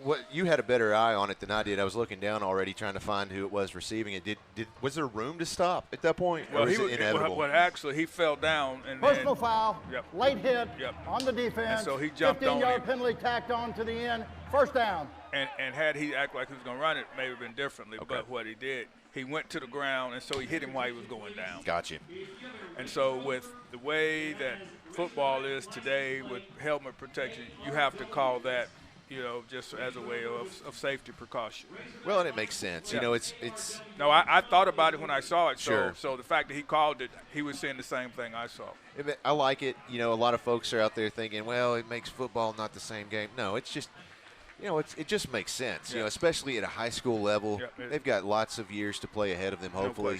Speaker 10: What you had a better eye on it than I did. I was looking down already trying to find who it was receiving it. Was there room to stop at that point?
Speaker 7: Well,
Speaker 10: or was it inevitable?
Speaker 7: Well, actually, he fell down. And
Speaker 9: personal foul, late hit on the defense.
Speaker 7: And so he jumped on him.
Speaker 9: 15-yard penalty tacked on to the end. First down.
Speaker 7: And had he acted like he was going to run it, may have been differently.
Speaker 10: Okay.
Speaker 7: But what he did, he went to the ground, and so he hit him while he was going down.
Speaker 10: Gotcha.
Speaker 7: And so with the way that football is today with helmet protection, you have to call that, you know, just as a way of safety precaution.
Speaker 10: Well, and it makes sense. You know, it's.
Speaker 7: No, I thought about it when I saw it.
Speaker 10: Sure.
Speaker 7: So the fact that he called it, he was saying the same thing I saw.
Speaker 10: I like it. You know, a lot of folks are out there thinking, well, it makes football not the same game. No, it's just, you know, it just makes sense. You know, especially at a high school level, they've got lots of years to play ahead of them. Hopefully.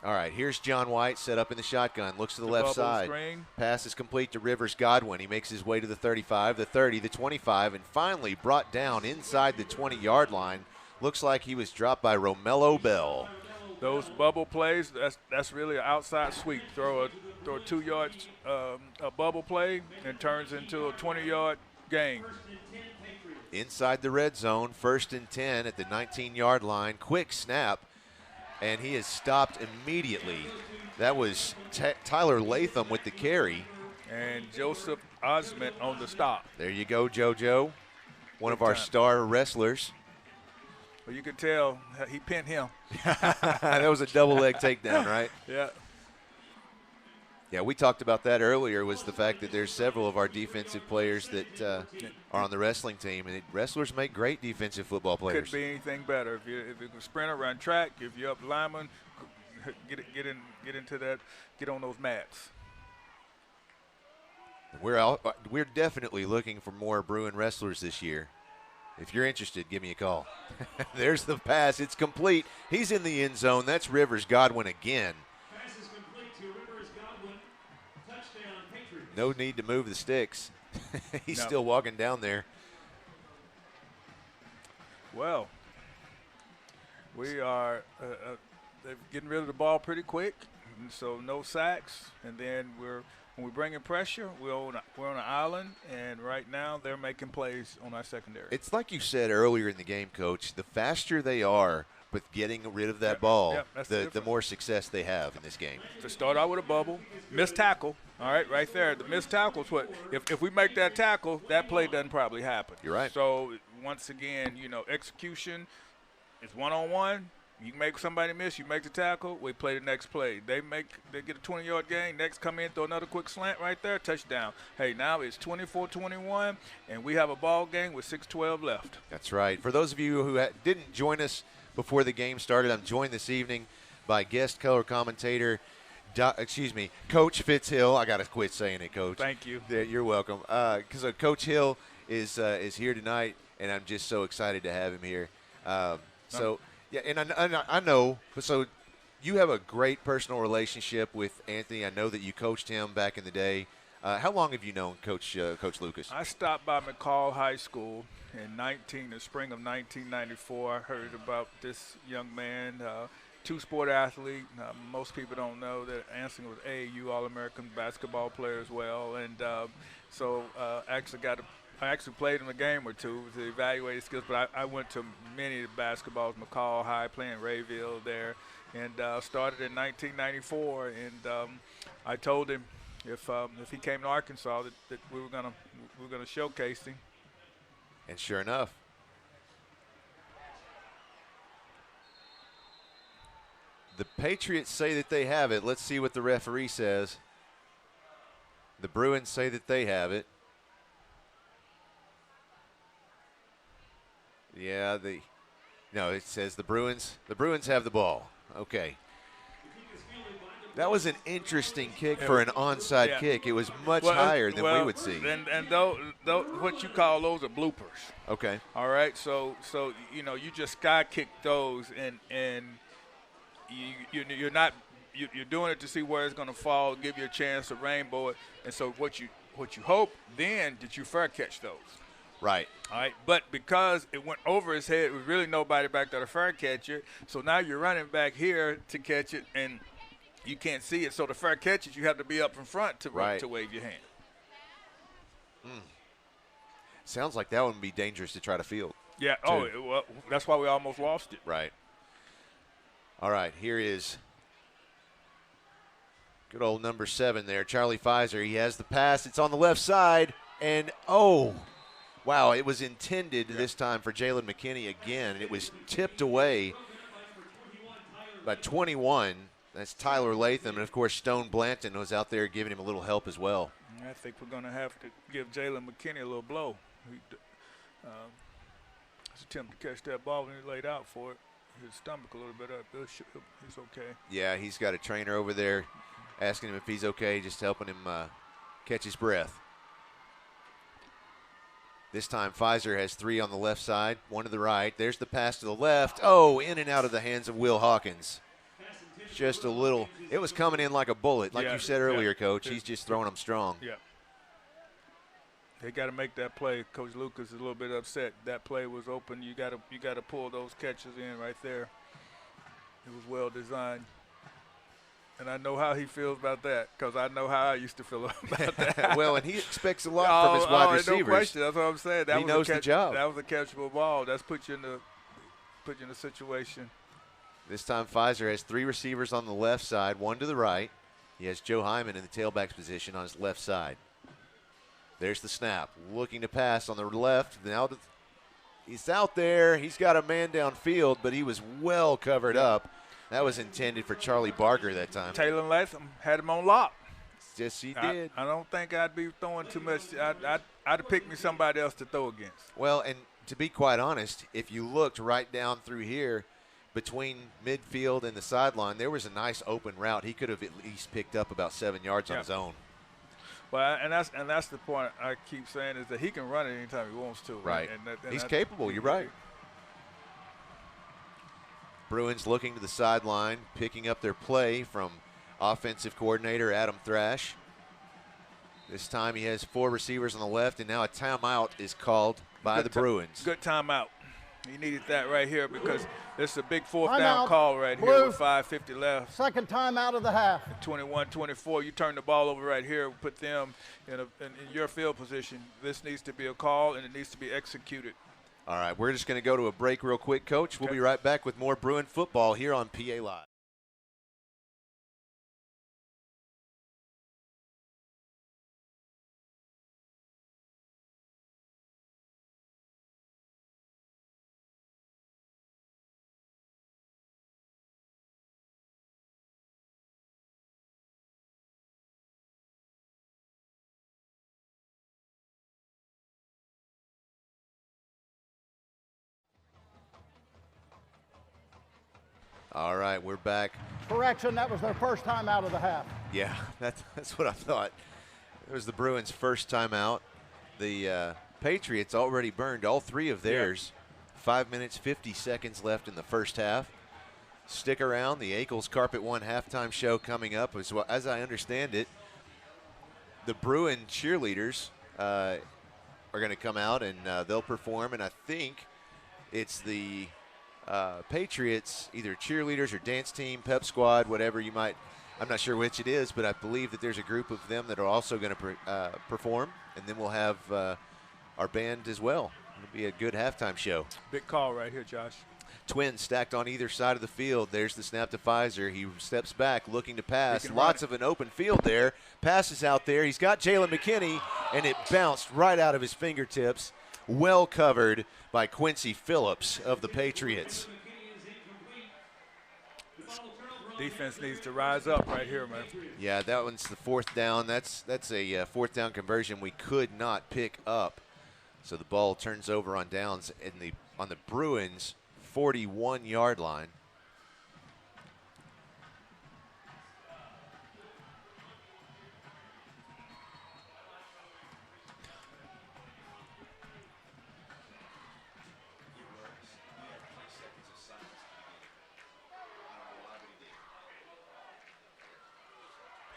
Speaker 10: All right, here's John White set up in the shotgun. Looks to the left side.
Speaker 7: Screen.
Speaker 10: Pass is complete to Rivers Godwin. He makes his way to the 35, the 30, the 25, and finally brought down inside the 20-yard line. Looks like he was dropped by Romello Bell.
Speaker 7: Those bubble plays, that's really an outside sweep. Throw a 2 yards a bubble play and turns into a 20-yard gain.
Speaker 10: Inside the red zone, 1st and 10 at the 19-yard line. Quick snap. And he is stopped immediately. That was Tyler Latham with the carry.
Speaker 7: And Joseph Osment on the stop.
Speaker 10: There you go, JoJo, one of our star wrestlers.
Speaker 7: Well, you could tell he pinned him.
Speaker 10: That was a double leg takedown, right?
Speaker 7: Yeah.
Speaker 10: Yeah, we talked about that earlier, was the fact that there's several of our defensive players that are on the wrestling team, and wrestlers make great defensive football players.
Speaker 7: Could be anything better. If you can sprint or run track, if you're up lineman, get into that, get on those mats.
Speaker 10: We're definitely looking for more Bruin wrestlers this year. If you're interested, give me a call. There's the pass. It's complete. He's in the end zone. That's Rivers Godwin again. No need to move the sticks. He's still walking down there.
Speaker 7: Well, we are they're getting rid of the ball pretty quick, and so no sacks. And then when we bring in pressure, we're on an island, and right now they're making plays on our secondary.
Speaker 10: It's like you said earlier in the game, Coach. The faster they are with getting rid of that ball, the more success they have in this game.
Speaker 7: To start out with a bubble, missed tackle. All right, right there. The missed tackle is what, if we make that tackle, that play doesn't probably happen.
Speaker 10: You're right.
Speaker 7: So, once again, you know, execution is one-on-one. You make somebody miss, you make the tackle, we play the next play. They get a 20-yard gain, next come in, throw another quick slant right there, touchdown. Hey, now it's 24-21, and we have a ball game with 6:12 left.
Speaker 10: That's right. For those of you who didn't join us before the game started, I'm joined this evening by guest color commentator, Coach Fitz Hill. I got to quit saying it, Coach.
Speaker 7: Thank you.
Speaker 10: You're welcome. Because Coach Hill is here tonight, and I'm just so excited to have him here. Yeah, and I know. So you have a great personal relationship with Anthony. I know that you coached him back in the day. How long have you known Coach Lucas?
Speaker 7: I stopped by McCall High School in the spring of 1994. I heard about this young man. Two-sport athlete. Most people don't know that Anthony was AAU All-American basketball player as well, and I actually played in a game or two to evaluate his skills. But I went to many of the basketballs, McCall High, playing Rayville there, and started in 1994. And I told him if he came to Arkansas that we were gonna showcase him.
Speaker 10: And sure enough. The Patriots say that they have it. Let's see what the referee says. The Bruins say that they have it. Yeah, no, it says the Bruins have the ball. Okay. That was an interesting kick for an onside kick. It was much higher than we would see.
Speaker 7: And those, what you call those are bloopers.
Speaker 10: Okay.
Speaker 7: All right. So you know, you just sky kick those, and you're not you're doing it to see where it's going to fall, give you a chance to rainbow it, and so what you hope then that you fair catch those.
Speaker 10: Right.
Speaker 7: All right. But because it went over his head, there was really nobody back there to fair catch it. So now you're running back here to catch it, and you can't see it. So to fair catch it, you have to be up in front to wave your hand.
Speaker 10: Sounds like that would be dangerous to try to field.
Speaker 7: Yeah. Too. Well, that's why we almost lost it.
Speaker 10: Right. All right. Here is good old number 7 there, Charlie Pfizer. He has the pass. It's on the left side, and wow, it was intended this time for Jalen McKinney again, and it was tipped away by 21. That's Tyler Latham, and, of course, Stone Blanton was out there giving him a little help as well.
Speaker 7: I think we're going to have to give Jalen McKinney a little blow. His attempt to catch that ball when he laid out for it, his stomach a little bit up. He's okay.
Speaker 10: Yeah, he's got a trainer over there asking him if he's okay, just helping him catch his breath. This time Pfizer has 3 on the left side, 1 to the right. There's the pass to the left. Oh, in and out of the hands of Will Hawkins. Just a little. It was coming in like a bullet, like you said earlier, Coach. He's just throwing them strong.
Speaker 7: Yeah. They got to make that play. Coach Lucas is a little bit upset. That play was open. You got to pull those catches in right there. It was well designed. And I know how he feels about that because I know how I used to feel about that.
Speaker 10: Well, and he expects a lot from his wide receivers.
Speaker 7: No question. That's what I'm saying.
Speaker 10: He knows the job.
Speaker 7: That was a catchable ball. That's put you in the situation.
Speaker 10: This time Pfizer has 3 receivers on the left side, 1 to the right. He has Joe Hyman in the tailback's position on his left side. There's the snap. Looking to pass on the left. Now he's out there. He's got a man downfield, but he was well covered up. That was intended for Charlie Barker that time.
Speaker 7: Taylor Latham had him on lock.
Speaker 10: Yes, he did.
Speaker 7: I don't think I'd be throwing too much. I'd have picked me somebody else to throw against.
Speaker 10: Well, and to be quite honest, if you looked right down through here between midfield and the sideline, there was a nice open route. He could have at least picked up about 7 yards on his own.
Speaker 7: Well, and that's the point I keep saying is that he can run it anytime he wants to.
Speaker 10: Right.
Speaker 7: And
Speaker 10: he's capable. You're right. Bruins looking to the sideline, picking up their play from offensive coordinator Adam Thrash. This time he has 4 receivers on the left, and now a timeout is called by the Bruins.
Speaker 7: Good timeout. He needed that right here because this is a big 4th down call right here with 5:50 left.
Speaker 9: Second timeout of the half.
Speaker 7: 21-24. You turn the ball over right here, put them in your field position. This needs to be a call, and it needs to be executed.
Speaker 10: All right, we're just going to go to a break real quick, Coach. We'll be right back with more Bruin football here on PA Live. All right, we're back.
Speaker 9: Correction, that was their first time out of the half.
Speaker 10: Yeah, that's what I thought. It was the Bruins' first time out. The Patriots already burned all 3 of theirs. 5 minutes, 50 seconds left in the first half. Stick around. The Ackles Carpet One halftime show coming up. As I understand it, the Bruin cheerleaders are going to come out and they'll perform. And I think it's the Patriots, either cheerleaders or dance team, pep squad, whatever you might. I'm not sure which it is, but I believe that there's a group of them that are also going to perform, and then we'll have our band as well. It'll be a good halftime show.
Speaker 7: Big call right here, Josh.
Speaker 10: Twins stacked on either side of the field. There's the snap to Pfizer. He steps back looking to pass. Lots of an open field there. Passes out there. He's got Jalen McKinney, and it bounced right out of his fingertips. Well covered by Quincy Phillips of the Patriots.
Speaker 7: Defense needs to rise up right here, man.
Speaker 10: Yeah, that one's the 4th down. That's a 4th down conversion we could not pick up. So the ball turns over on downs on the Bruins 41-yard line.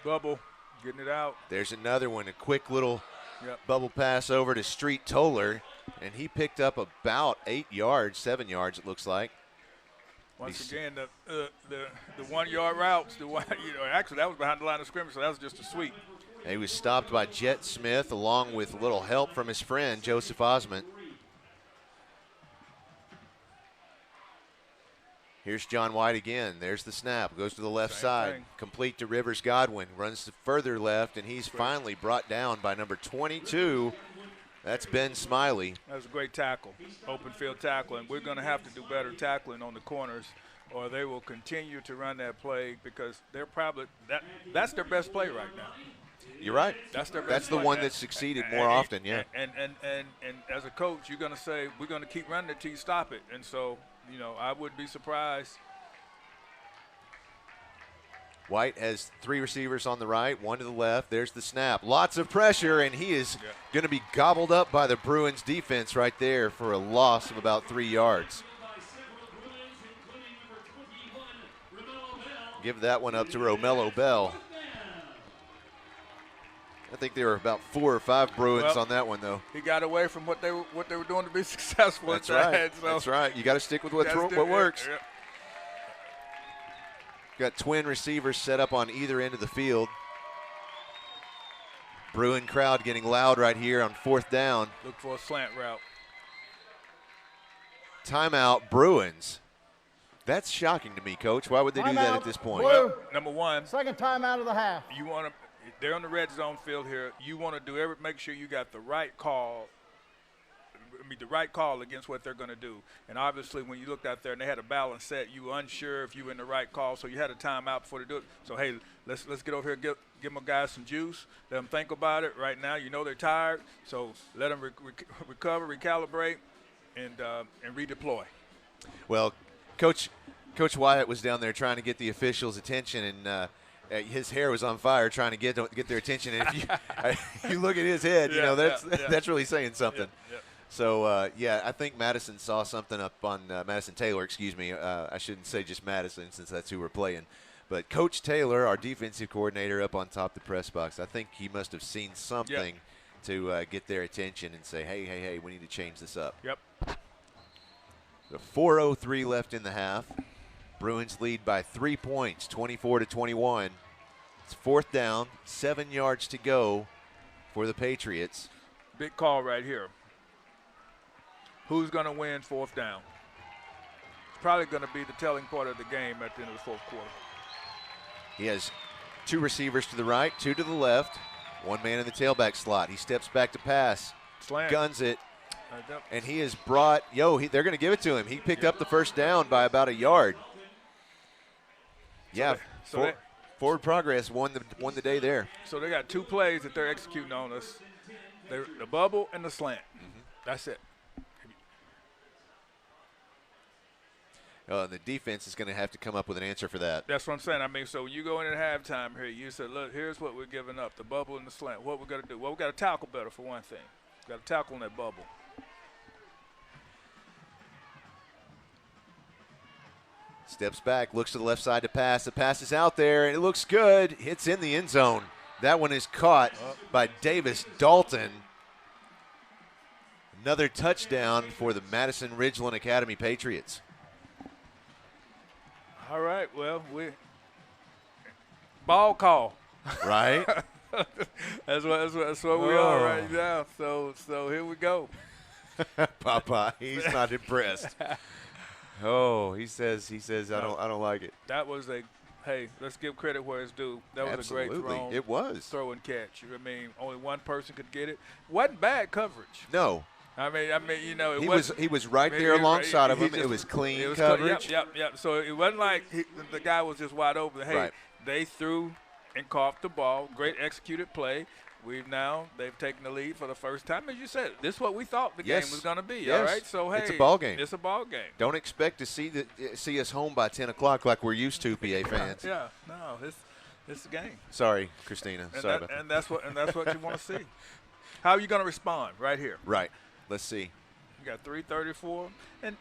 Speaker 7: Bubble, getting it out.
Speaker 10: There's another one, a quick little bubble pass over to Street Toller, and he picked up about 8 yards, 7 yards it looks like.
Speaker 7: Once again, the 1 yard routes, actually that was behind the line of scrimmage, so that was just a sweep.
Speaker 10: He was stopped by Jet Smith along with a little help from his friend Joseph Osment. Here's John White again. There's the snap. Goes to the left side. Complete to Rivers Godwin. Runs further left, and he's finally brought down by number 22. That's Ben Smiley.
Speaker 7: That was a great tackle, open field tackle, and we're going to have to do better tackling on the corners, or they will continue to run that play because they're probably that's their best play right now.
Speaker 10: You're right.
Speaker 7: That's their best
Speaker 10: That's the
Speaker 7: play.
Speaker 10: one that's succeeded more often, yeah.
Speaker 7: And as a coach, you're going to say we're going to keep running it till you stop it, and so. I wouldn't be surprised.
Speaker 10: White has 3 receivers on the right, 1 to the left. There's the snap. Lots of pressure, and he is going to be gobbled up by the Bruins defense right there for a loss of about 3 yards. Give that one up to Romello Bell. I think there were about 4 or 5 Bruins on that one, though.
Speaker 7: He got away from what they were doing to be successful.
Speaker 10: That's right.
Speaker 7: So
Speaker 10: that's right. You got to stick with what works.
Speaker 7: Yeah.
Speaker 10: Got twin receivers set up on either end of the field. Bruin crowd getting loud right here on 4th down.
Speaker 7: Look for a slant route.
Speaker 10: Timeout, Bruins. That's shocking to me, Coach. Why would they do that at this point?
Speaker 7: Well, number one.
Speaker 9: Second timeout of the half.
Speaker 7: You want to. They're on the red zone field here. You want to make sure you got the right call. The right call against what they're going to do. And obviously, when you looked out there and they had a balance set, you were unsure if you were in the right call, so you had a timeout before they do it. So hey, let's get over here, give my guys some juice. Let them think about it. Right now, they're tired, so let them recover, recalibrate, and redeploy.
Speaker 10: Well, Coach Wyatt was down there trying to get the officials' attention, and his hair was on fire trying to get their attention. And if you look at his head, that's really saying something.
Speaker 7: Yeah.
Speaker 10: So, I think Madison saw something up on Madison Taylor, excuse me. I shouldn't say just Madison since that's who we're playing. But Coach Taylor, our defensive coordinator up on top of the press box, I think he must have seen something to get their attention and say, hey, we need to change this up.
Speaker 7: Yep.
Speaker 10: The 4:03 left in the half. Bruins lead by 3 points, 24-21. It's 4th down, 7 yards to go for the Patriots.
Speaker 7: Big call right here. Who's going to win 4th down? It's probably going to be the telling part of the game at the end of the 4th quarter.
Speaker 10: He has 2 receivers to the right, 2 to the left, 1 man in the tailback slot. He steps back to pass,
Speaker 7: Slant.
Speaker 10: Guns it, and he has brought – they're going to give it to him. He picked up the 1st down by about a yard. Forward progress won the day there.
Speaker 7: So they got 2 plays that they're executing on us. The bubble and the slant. Mm-hmm. That's it.
Speaker 10: The defense is going to have to come up with an answer for that.
Speaker 7: That's what I'm saying. So when you go in at halftime here, you said, look, here's what we're giving up, the bubble and the slant. What we're going to do? Well, we got to tackle better for one thing. We got to tackle on that bubble.
Speaker 10: Steps back, looks to the left side to pass. The pass is out there, and it looks good. Hits in the end zone. That one is caught by Davis Dalton. Another touchdown for the Madison-Ridgeland Academy Patriots.
Speaker 7: All right, well, ball call.
Speaker 10: Right?
Speaker 7: that's what we are right now. So here we go.
Speaker 10: Papa, he's not impressed. He says I don't like it.
Speaker 7: That was let's give credit where it's due. That was a great throw.
Speaker 10: It was.
Speaker 7: Throw and catch. Only one person could get it. Wasn't bad coverage.
Speaker 10: No.
Speaker 7: I mean, you know,
Speaker 10: he was right there alongside of him. It was clean coverage.
Speaker 7: Yep. So it wasn't like the guy was just wide open. Hey, they threw and caught the ball. Great executed play. They've taken the lead for the first time. As you said, this is what we thought the game was going to be. All right, so hey,
Speaker 10: it's a ball game.
Speaker 7: It's a ball game.
Speaker 10: Don't expect to see us home by 10 o'clock like we're used to, PA fans.
Speaker 7: Yeah, no, it's a game.
Speaker 10: Sorry, Christina. Sorry about that.
Speaker 7: And that's what you want to see. How are you going to respond right here?
Speaker 10: Right. Let's see.
Speaker 7: You got 3:34,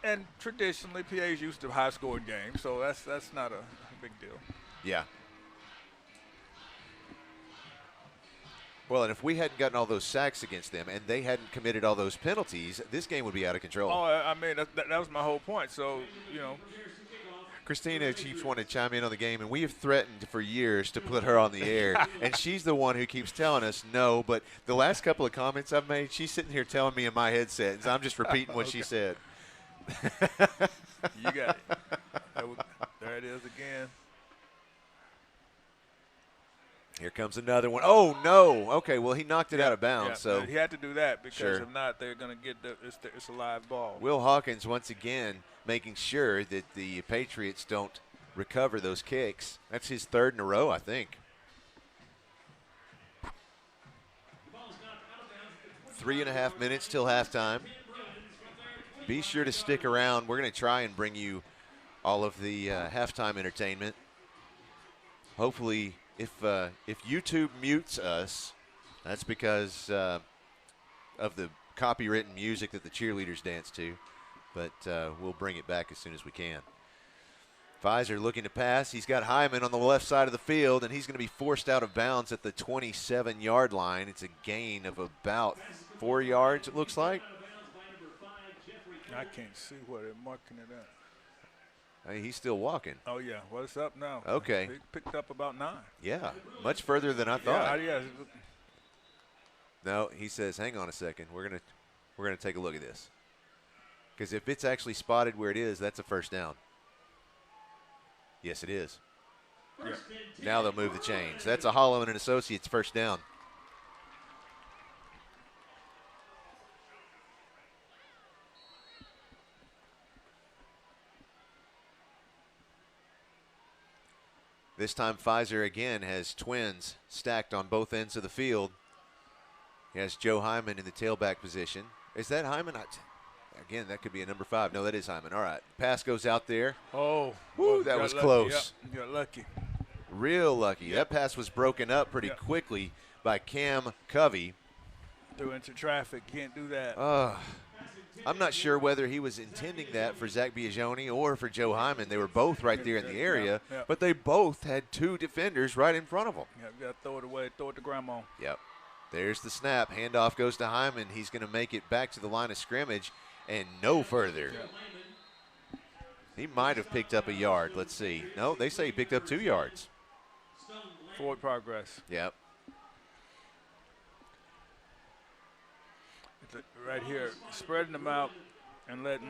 Speaker 7: and traditionally PA's used to high-scoring games, so that's not a big deal.
Speaker 10: Yeah. Well, and if we hadn't gotten all those sacks against them and they hadn't committed all those penalties, this game would be out of control.
Speaker 7: Oh, I mean, that was my whole point. So, you know.
Speaker 10: Christina keeps wanting to chime in on the game, and we have threatened for years to put her on the air, and she's the one who keeps telling us no. But the last couple of comments I've made, she's sitting here telling me in my headset, and so I'm just repeating what she said.
Speaker 7: You got it. There it is again.
Speaker 10: Here comes another one. Oh, no. Okay, well, he knocked it out of bounds.
Speaker 7: Yeah,
Speaker 10: so
Speaker 7: he had to do that because if not, they're going to get it's a live ball.
Speaker 10: Will Hawkins once again making sure that the Patriots don't recover those kicks. That's his third in a row, I think. 3.5 minutes till halftime. Be sure to stick around. We're going to try and bring you all of the halftime entertainment. Hopefully, if YouTube mutes us, that's because of the copywritten music that the cheerleaders dance to. But we'll bring it back as soon as we can. Pfizer looking to pass. He's got Hyman on the left side of the field, and he's going to be forced out of bounds at the 27-yard line. It's a gain of about 4 yards, it looks like.
Speaker 7: I can't see where they're marking it at.
Speaker 10: Hey, he's still walking.
Speaker 7: Oh, yeah. Well, it's up now.
Speaker 10: Okay.
Speaker 7: He picked up about 9.
Speaker 10: Yeah, much further than I thought.
Speaker 7: Yeah.
Speaker 10: No, he says, hang on a second. We're gonna take a look at this. Because if it's actually spotted where it is, that's a first down. Yes, it is.
Speaker 7: Yeah.
Speaker 10: Now they'll move the chains. That's a Holloman and Associates first down. This time Pfizer again has twins stacked on both ends of the field. He has Joe Hyman in the tailback position. Is that Hyman? Again, that could be a number 5. No, that is Hyman. All right. Pass goes out there.
Speaker 7: Oh.
Speaker 10: Woo, that was close.
Speaker 7: Yep, you got lucky.
Speaker 10: Real lucky.
Speaker 7: Yep.
Speaker 10: That pass was broken up pretty quickly by Cam Covey.
Speaker 7: Threw into traffic. Can't do that.
Speaker 10: I'm not sure whether he was intending that for Zach Biagioni or for Joe Hyman. They were both right there in the area, but they both had 2 defenders right in front of them.
Speaker 7: Yeah, you got to throw it away, throw it to grandma.
Speaker 10: Yep. There's the snap. Handoff goes to Hyman. He's going to make it back to the line of scrimmage and no further. Yep. He might have picked up a yard. Let's see. No, they say he picked up 2 yards.
Speaker 7: Forward progress.
Speaker 10: Yep.
Speaker 7: Right here, spreading them out and letting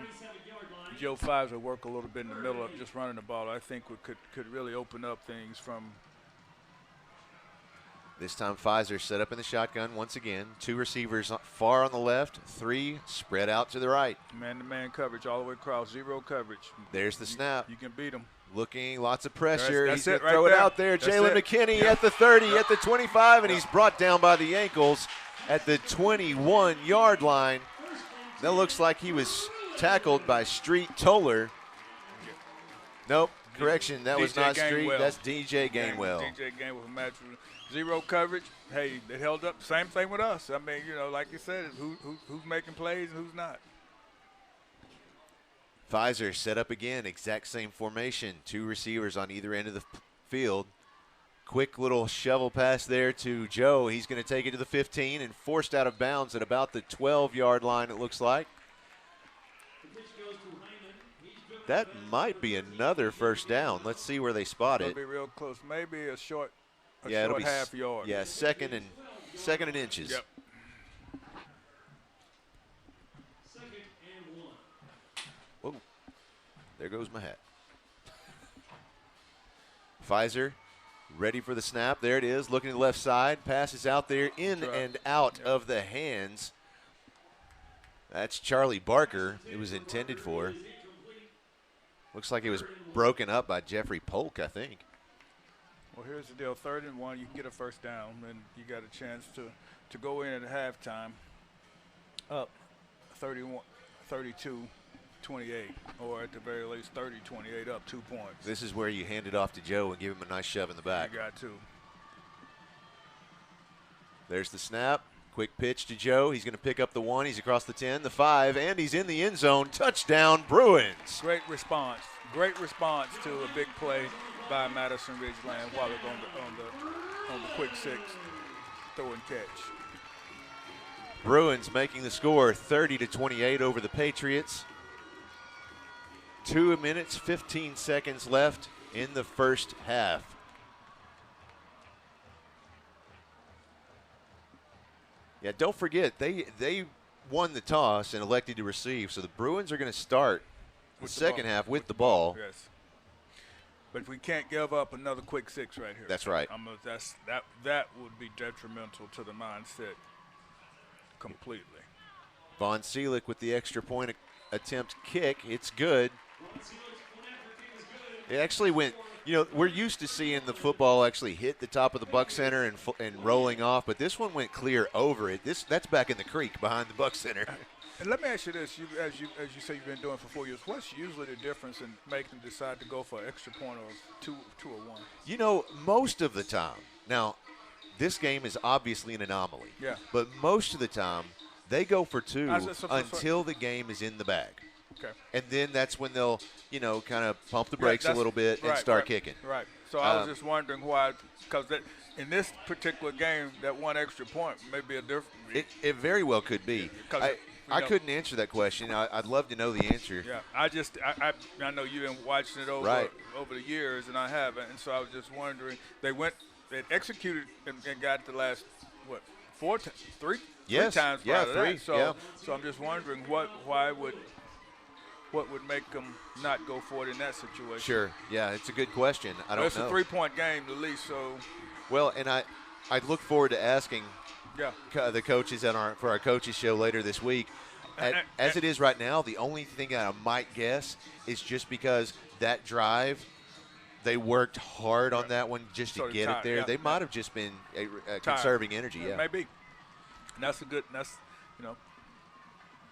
Speaker 7: Joe Pfizer work a little bit in the middle of just running the ball, I think could really open up things from.
Speaker 10: This time Pfizer set up in the shotgun once again. 2 receivers far on the left, 3 spread out to the right.
Speaker 7: Man-to-man coverage all the way across, 0 coverage.
Speaker 10: There's the snap.
Speaker 7: You can beat them.
Speaker 10: Looking, lots of pressure.
Speaker 7: That's
Speaker 10: he's going
Speaker 7: it
Speaker 10: to throw
Speaker 7: right
Speaker 10: it out there. Jalen McKinney at the 30, at the 25, and he's brought down by the ankles at the 21-yard line. That looks like he was tackled by Street Toller. Nope, correction, that was not Street. That's DJ Gainwell.
Speaker 7: DJ Gainwell from Madison. 0 coverage. Hey, they held up. Same thing with us. I mean, you know, like you said, who's making plays and who's not.
Speaker 10: Pfizer set up again, exact same formation. 2 receivers on either end of the field. Quick little shovel pass there to Joe. He's going to take it to the 15 and forced out of bounds at about the 12-yard line, it looks like. That might be another first down. Let's see where they spot it.
Speaker 7: It'll be real close. Maybe a short
Speaker 10: it'll be
Speaker 7: half yard.
Speaker 10: Yeah, second and inches.
Speaker 7: Yep.
Speaker 10: Whoa, there goes my hat. Pfizer ready for the snap. There it is, looking to the left side. Passes out there, in and out of the hands That's Charlie Barker. It was intended for. Looks like it was broken up by Jeffrey Polk, I think.
Speaker 7: Well, here's the deal. 3rd and 1, you can get a first down, and you got a chance to go in at halftime up 32-28, or at the very least 30-28, up 2 points.
Speaker 10: This is where you hand it off to Joe and give him a nice shove in the back.
Speaker 7: You got to.
Speaker 10: There's the snap. Quick pitch to Joe. He's going to pick up the 1. He's across the 10, the 5, and he's in the end zone. Touchdown, Bruins.
Speaker 7: Great response. Great response to a big play by Madison-Ridgeland while they're on the quick 6 throw and catch.
Speaker 10: Bruins making the score 30-28 over the Patriots. 2 minutes, 15 seconds left in the first half. Yeah, don't forget, they won the toss and elected to receive, so the Bruins are going to start the second half with the ball.
Speaker 7: Yes. But if we can't give up another quick 6 right here.
Speaker 10: That's right.
Speaker 7: That would be detrimental to the mindset completely.
Speaker 10: Von Seelig with the extra point attempt kick. It's good. It actually went, we're used to seeing the football actually hit the top of the Buck Center and rolling off, but this one went clear over it. That's back in the creek behind the Buck Center.
Speaker 7: And let me ask you this: as you say you've been doing for 4 years, what's usually the difference in making them decide to go for an extra point or two or 1?
Speaker 10: Most of the time. Now, this game is obviously an anomaly.
Speaker 7: Yeah.
Speaker 10: But most of the time, they go for 2 until the game is in the bag.
Speaker 7: Okay.
Speaker 10: And then that's when they'll, kind of pump the brakes a little bit and start kicking.
Speaker 7: Right. So I was just wondering why, because in this particular game, that 1 extra point may be a different.
Speaker 10: It very well could be. I couldn't answer that question. I'd love to know the answer.
Speaker 7: Yeah, I know you've been watching it over the years, and I haven't, and so I was just wondering. They executed and got the last three times.
Speaker 10: Yeah, 3.
Speaker 7: So I'm just wondering what would make them not go for it in that situation.
Speaker 10: Sure. Yeah, it's a good question. I don't know.
Speaker 7: It's a 3-point game at least. So.
Speaker 10: Well, and I look forward to asking. Yeah. The coaches for our coaches show later this week. As it is right now, the only thing I might guess is just because that drive, they worked hard on that one just to get it there. They might have just been conserving energy. Yeah,
Speaker 7: maybe. And that's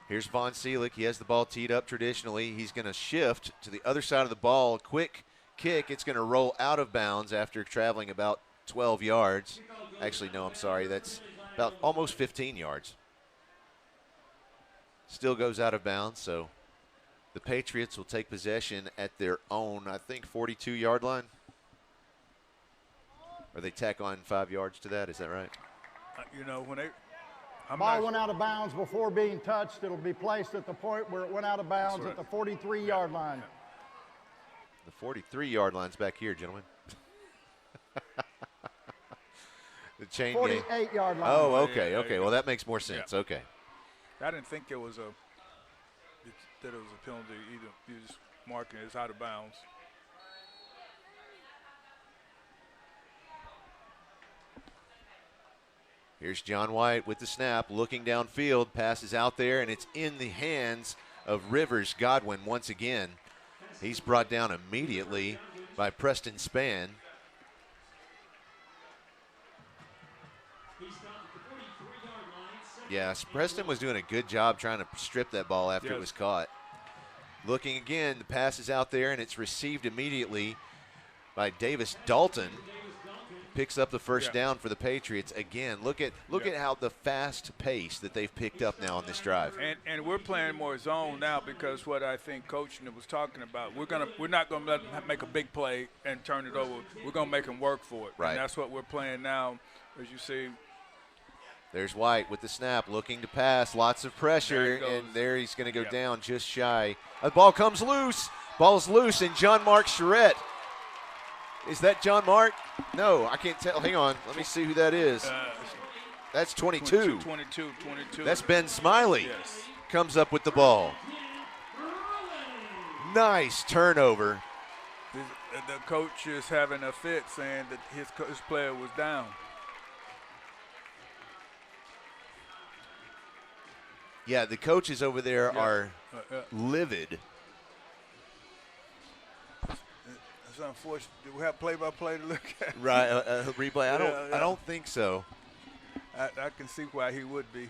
Speaker 10: Here's Von Seelig. He has the ball teed up traditionally. He's going to shift to the other side of the ball. Quick kick. It's going to roll out of bounds after traveling about 12 yards. Actually, no, I'm sorry. That's about almost 15 yards. Still goes out of bounds, so the Patriots will take possession at their own, I think, 42-yard line. Or they tack on 5 yards to that. Is that right?
Speaker 7: When they
Speaker 9: ball went out of bounds before being touched. It'll be placed at the point where it went out of bounds at the 43-yard line.
Speaker 10: The 43-yard line's back here, gentlemen. The chain
Speaker 9: 48-yard line.
Speaker 10: Oh, okay, okay. Well, that makes more sense. Yeah. Okay.
Speaker 7: I didn't think it was a penalty either. You just marking it as out of bounds.
Speaker 10: Here's John White with the snap, looking downfield, passes out there, and it's in the hands of Rivers Godwin once again. He's brought down immediately by Preston Spann. Yes, Preston was doing a good job trying to strip that ball after it was caught. Looking again, the pass is out there, and it's received immediately by Davis Dalton. Picks up the first down for the Patriots. Again, look at how the fast pace that they've picked up now on this drive.
Speaker 7: And we're playing more zone now because what I think Coach was talking about, we're not going to let them make a big play and turn it over. We're going to make them work for it.
Speaker 10: Right.
Speaker 7: And that's what we're playing now, as you see.
Speaker 10: There's White with the snap, looking to pass. Lots of pressure, and there he's going to go down just shy. The ball comes loose. Ball's loose, and John Mark Charette. Is that John Mark? No, I can't tell. Hang on. Let me see who that is. That's 22.
Speaker 7: 22.
Speaker 10: That's Ben Smiley.
Speaker 7: Yes.
Speaker 10: Comes up with the ball. Nice turnover.
Speaker 7: The coach is having a fit saying that his player was down.
Speaker 10: Yeah, the coaches over there are livid.
Speaker 7: It's unfortunate. Do we have play-by-play to look at?
Speaker 10: Right, replay. I don't think so.
Speaker 7: I can see why he would be.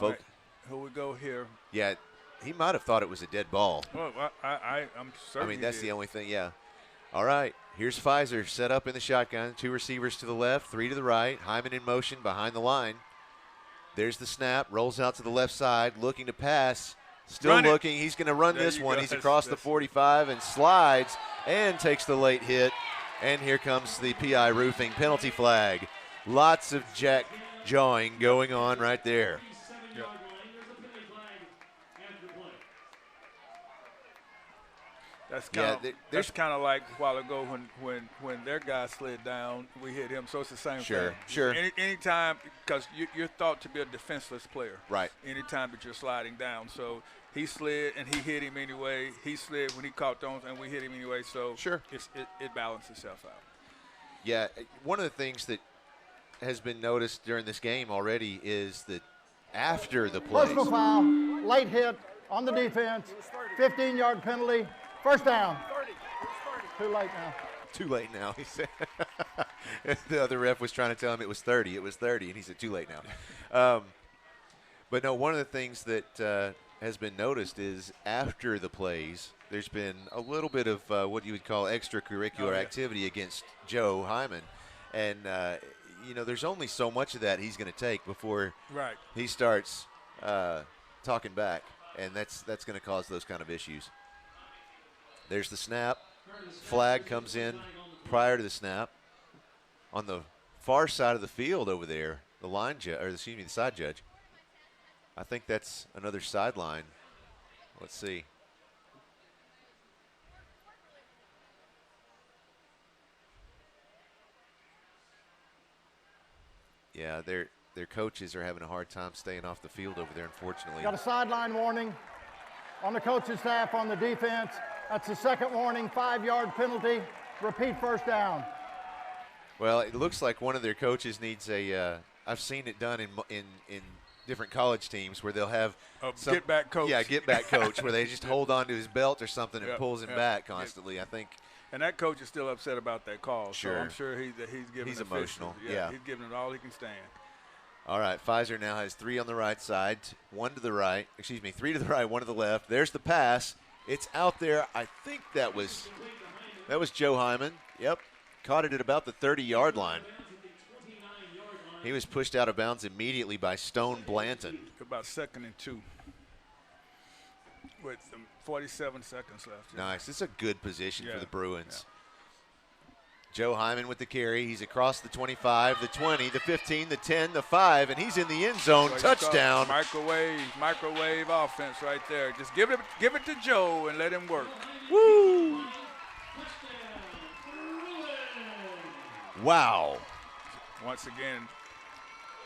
Speaker 7: All right, here we go here.
Speaker 10: Yeah, he might have thought it was a dead ball.
Speaker 7: Well, I'm certain.
Speaker 10: I mean, that's the only thing. Yeah. All right. Here's Pfizer set up in the shotgun. 2 receivers to the left, 3 to the right. Hyman in motion behind the line. There's the snap. Rolls out to the left side, looking to pass. Still looking. He's going to run this one. He's across the 45 and slides and takes the late hit. And here comes the PI Roofing penalty flag. Lots of jack jawing going on right there.
Speaker 7: Yep. That's kind of like a while ago when their guy slid down, we hit him. So it's the same thing.
Speaker 10: Sure.
Speaker 7: Anytime, because you're thought to be a defenseless player.
Speaker 10: Right.
Speaker 7: Anytime that you're sliding down. So he slid and he hit him anyway. He slid when he caught those and we hit him anyway. So it balanced itself out.
Speaker 10: Yeah, one of the things that has been noticed during this game already is that after the plays.
Speaker 9: Personal foul, late hit on the defense, 15-yard penalty, first down. Too late now.
Speaker 10: Too late now, he said. The other ref was trying to tell him it was 30. It was 30, and he said too late now. But no, one of the things that has been noticed is after the plays, there's been a little bit of what you would call extracurricular activity against Joe Hyman. And, there's only so much of that he's going to take before he starts talking back. And that's going to cause those kind of issues. There's the snap. Flag comes in prior to the snap. On the far side of the field over there, the side judge. I think that's another sideline. Let's see. Yeah, their coaches are having a hard time staying off the field over there, unfortunately.
Speaker 9: Got a sideline warning on the coaching staff on the defense. That's the second warning, 5-yard penalty. Repeat first down.
Speaker 10: Well, it looks like one of their coaches needs I've seen it done in different college teams where they'll have
Speaker 7: get back coach.
Speaker 10: Yeah, get back coach, where they just hold on to his belt or something and pulls him back constantly. I think.
Speaker 7: And that coach is still upset about that call.
Speaker 10: Sure.
Speaker 7: So I'm sure he's
Speaker 10: emotional.
Speaker 7: He's giving it all he can stand.
Speaker 10: All right, Pfizer now has 3 on the right side, 3 to the right, 1 to the left. There's the pass. It's out there. I think that was Joe Hyman. Yep. Caught it at about the 30-yard line. He was pushed out of bounds immediately by Stone Blanton.
Speaker 7: About 2nd and 2 with 47 seconds left.
Speaker 10: Nice. This is a good position for the Bruins. Joe Hyman with the carry. He's across the 25, the 20, the 15, the 10, the 5, and he's in the end zone. Touchdown.
Speaker 7: Microwave offense right there. Just give it to Joe and let him work.
Speaker 10: Woo! Wow.
Speaker 7: Once again,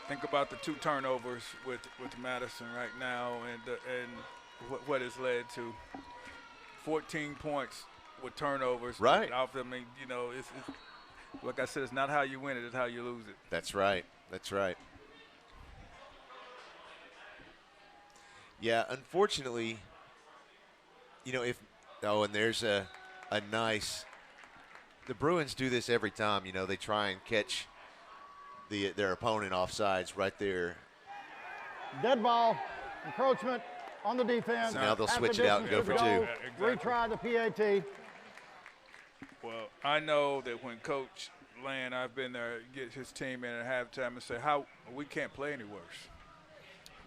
Speaker 7: think about the 2 turnovers with Madison right now and what it's led to. 14 points with turnovers.
Speaker 10: Right.
Speaker 7: Off them, I mean, it's like I said, it's not how you win it, it's how you lose it.
Speaker 10: That's right. Yeah, unfortunately, and there's a nice – the Bruins do this every time, they try and catch their opponent offsides right there.
Speaker 9: Dead ball, encroachment on the defense.
Speaker 10: So now they'll switch it out and go for 2.
Speaker 7: Exactly.
Speaker 9: Retry the PAT.
Speaker 7: Well, I know that when Coach Land, I've been there, get his team in at halftime and say, we can't play any worse.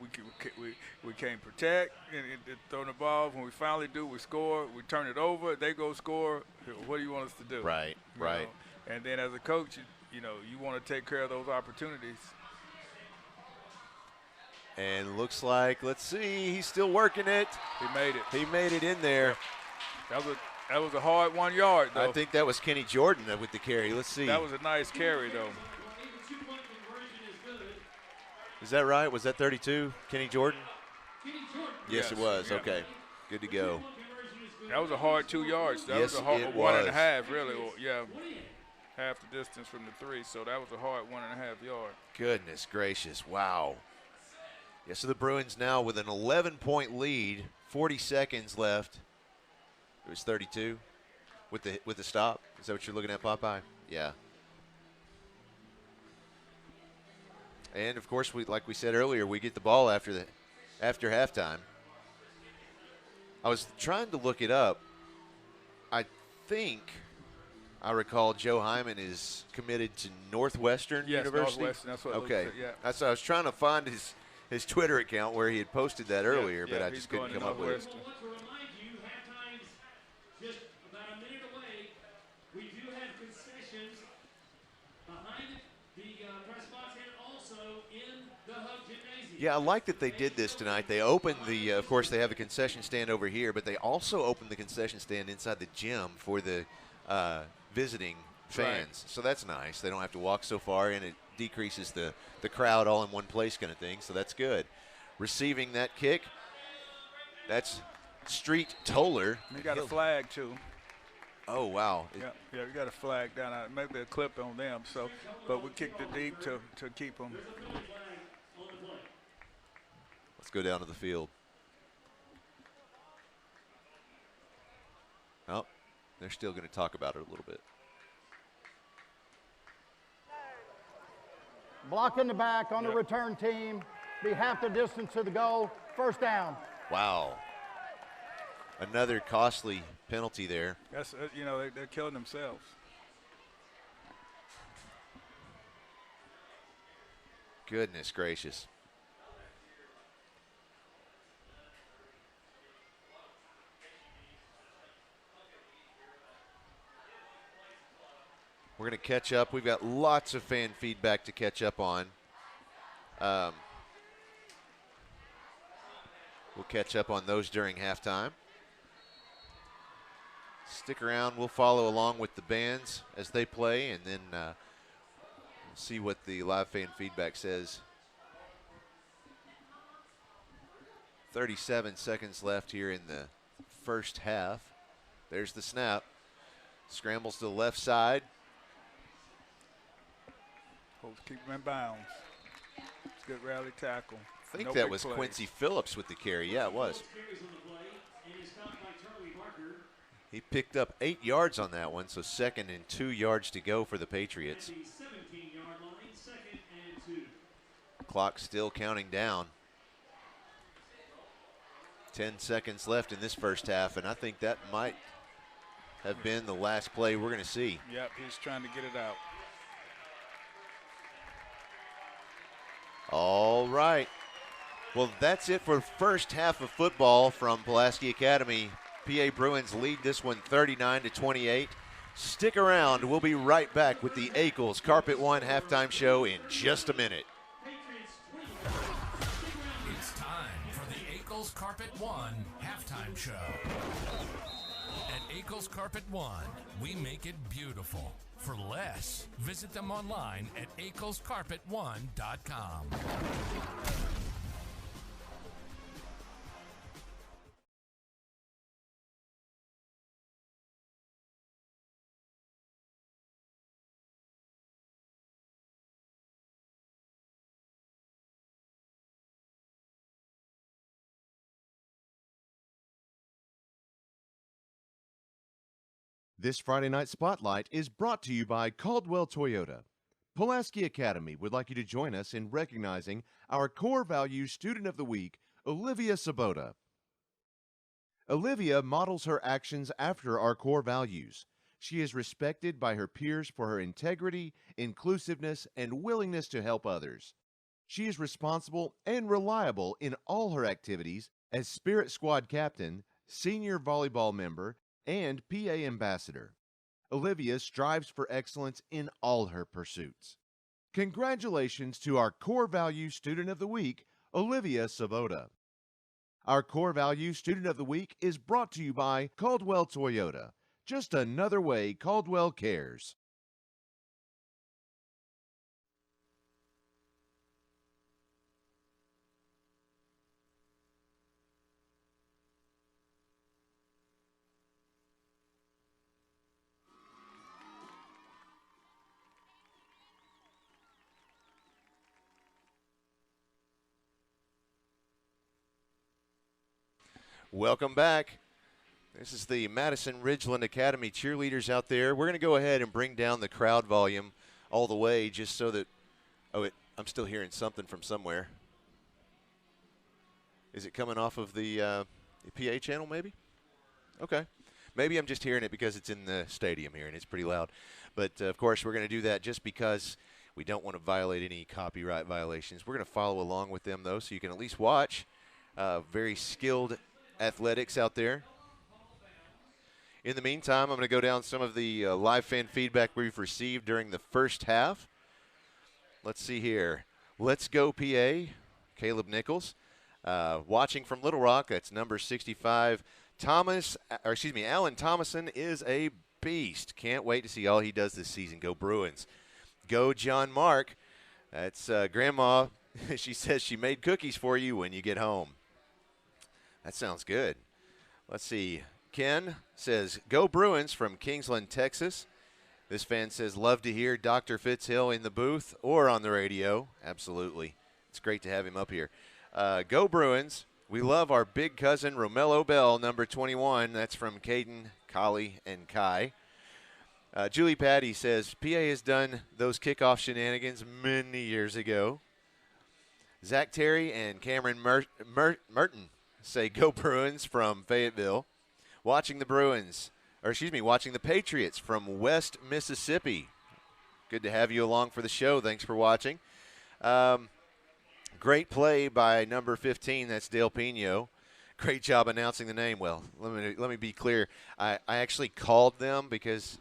Speaker 7: We can't protect and throw the ball. When we finally do, we score. We turn it over. They go score. What do you want us to do?
Speaker 10: Right.
Speaker 7: And then as a coach, you want to take care of those opportunities.
Speaker 10: And looks like, let's see, he's still working it.
Speaker 7: He made it.
Speaker 10: He made it in there.
Speaker 7: That was a hard 1 yard, though.
Speaker 10: I think that was Kenny Jordan with the carry. Let's see.
Speaker 7: That was a nice carry, though.
Speaker 10: Is that right? Was that 32, Kenny Jordan? Yes, it was.
Speaker 7: Yeah.
Speaker 10: Okay, good to go.
Speaker 7: That was a hard 2 yards. That was a hard 1.5, really. Yeah, half the distance from the 3, so that was a hard 1.5 yards.
Speaker 10: Goodness gracious, wow. Yeah, so the Bruins now with an 11-point lead, 40 seconds left. It was 32 with the stop. Is that what you're looking at, Popeye? Yeah. And of course, like we said earlier, we get the ball after halftime. I was trying to look it up. I think I recall Joe Hyman is committed to Northwestern University.
Speaker 7: Northwestern, that's what
Speaker 10: okay.
Speaker 7: Yeah.
Speaker 10: That's what I was trying to find his Twitter account where he had posted that earlier, but I just
Speaker 7: he's
Speaker 10: couldn't
Speaker 7: going
Speaker 10: come
Speaker 7: to
Speaker 10: up with it.
Speaker 7: Northwestern.
Speaker 8: I want to remind you, halftime's just about a minute away. We do have concessions behind the press box and also in the Hub Gymnasium.
Speaker 10: Yeah, I like that they did this tonight. They opened of course, they have a concession stand over here, but they also opened the concession stand inside the gym for the visiting fans.
Speaker 7: Right.
Speaker 10: So that's nice. They don't have to walk so far, and it decreases the crowd all in one place kind of thing, so that's good. Receiving that kick, that's Street Toller.
Speaker 7: We got a flag, too.
Speaker 10: Oh, wow.
Speaker 7: Yeah, we got a flag down there. Maybe a clip on them, but we kicked it deep to keep them.
Speaker 10: Let's go down to the field. Oh, they're still going to talk about it a little bit.
Speaker 9: Block in the back on the return team. Be half the distance to the goal. First down.
Speaker 10: Wow. Another costly penalty there.
Speaker 7: That's they're killing themselves.
Speaker 10: Goodness gracious. We're going to catch up. We've got lots of fan feedback to catch up on. We'll catch up on those during halftime. Stick around. We'll follow along with the bands as they play, and then we'll see what the live fan feedback says. 37 seconds left here in the first half. There's the snap. Scrambles to the left side.
Speaker 7: Holds keep them in bounds. It's a good rally tackle.
Speaker 10: I think that was Quincy Phillips with the carry. Yeah, it was. He picked up 8 yards on that one, so 2nd and 2 yards to go for the Patriots. Clock still counting down. 10 seconds left in this first half, and I think that might have been the last play we're going to see.
Speaker 7: Yep, he's trying to get it out.
Speaker 10: All right. Well, that's it for the first half of football from Pulaski Academy. PA Bruins lead this one 39-28. Stick around. We'll be right back with the Ackles Carpet One halftime show in just a minute.
Speaker 6: It's time for the Ackles Carpet One halftime show. At Ackles Carpet One, we make it beautiful. For less, visit them online at aclescarpet1.com.
Speaker 3: This Friday Night Spotlight is brought to you by Caldwell Toyota. Pulaski Academy would like you to join us in recognizing our Core Values Student of the Week, Olivia Sabota. Olivia models her actions after our core values. She is respected by her peers for her integrity, inclusiveness, and willingness to help others. She is responsible and reliable in all her activities as Spirit Squad Captain, Senior Volleyball Member, and PA Ambassador. Olivia strives for excellence in all her pursuits. Congratulations to our Core Values Student of the Week, Olivia Sabota. Our Core Values Student of the Week is brought to you by Caldwell Toyota. Just another way Caldwell cares.
Speaker 10: Welcome back. This is the Madison-Ridgeland Academy cheerleaders out there. We're going to go ahead and bring down the crowd volume all the way just so that – I'm still hearing something from somewhere. Is it coming off of the PA channel maybe? Okay. Maybe I'm just hearing it because it's in the stadium here and it's pretty loud. But, of course, we're going to do that just because we don't want to violate any copyright violations. We're going to follow along with them, though, so you can at least watch. Very skilled athletics out there. In the meantime, I'm going to go down some of the live fan feedback we've received during the first half. Let's see here. Let's go PA, Caleb Nichols. Watching from Little Rock, that's number 65. Alan Thomason is a beast. Can't wait to see all he does this season. Go Bruins. Go John Mark. That's Grandma. She says she made cookies for you when you get home. That sounds good. Let's see. Ken says, go Bruins from Kingsland, Texas. This fan says, love to hear Dr. Fitz Hill in the booth or on the radio. Absolutely. It's great to have him up here. Go Bruins. We love our big cousin, Romello Bell, number 21. That's from Caden, Collie, and Kai. Julie Patty says, PA has done those kickoff shenanigans many years ago. Zach Terry and Cameron Merton say, go Bruins from Fayetteville. Watching the Patriots from West Mississippi. Good to have you along for the show. Thanks for watching. Great play by number 15. That's Dale Pino. Great job announcing the name. Well, let me be clear. I actually called them because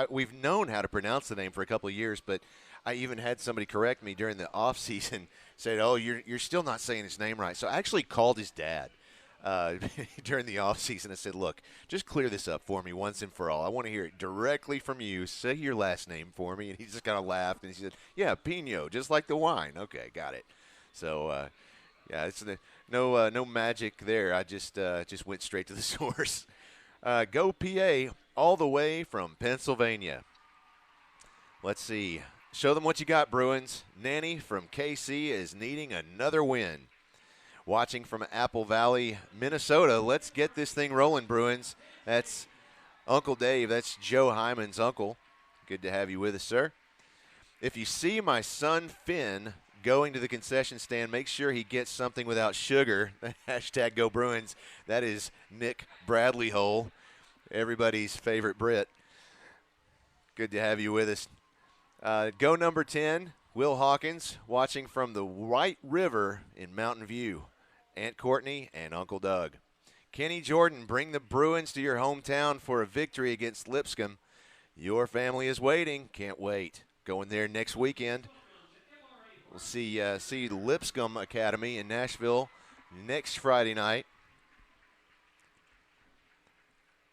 Speaker 10: we've known how to pronounce the name for a couple of years, but I even had somebody correct me during the off season. Said, "Oh, you're still not saying his name right." So I actually called his dad during the off season. I said, "Look, just clear this up for me once and for all. I want to hear it directly from you. Say your last name for me." And he just kind of laughed and he said, "Yeah, Pino, just like the wine." Okay, got it. So, yeah, it's no magic there. I just went straight to the source. Go PA all the way from Pennsylvania. Let's see. Show them what you got, Bruins. Nanny from KC is needing another win. Watching from Apple Valley, Minnesota. Let's get this thing rolling, Bruins. That's Uncle Dave. That's Joe Hyman's uncle. Good to have you with us, sir. If you see my son Finn going to the concession stand, make sure he gets something without sugar. Hashtag Go Bruins. That is Nick Bradley Hole, everybody's favorite Brit. Good to have you with us. Go number 10, Will Hawkins, watching from the White River in Mountain View. Aunt Courtney and Uncle Doug. Kenny Jordan, bring the Bruins to your hometown for a victory against Lipscomb. Your family is waiting. Can't wait. Going there next weekend. We'll see Lipscomb Academy in Nashville next Friday night.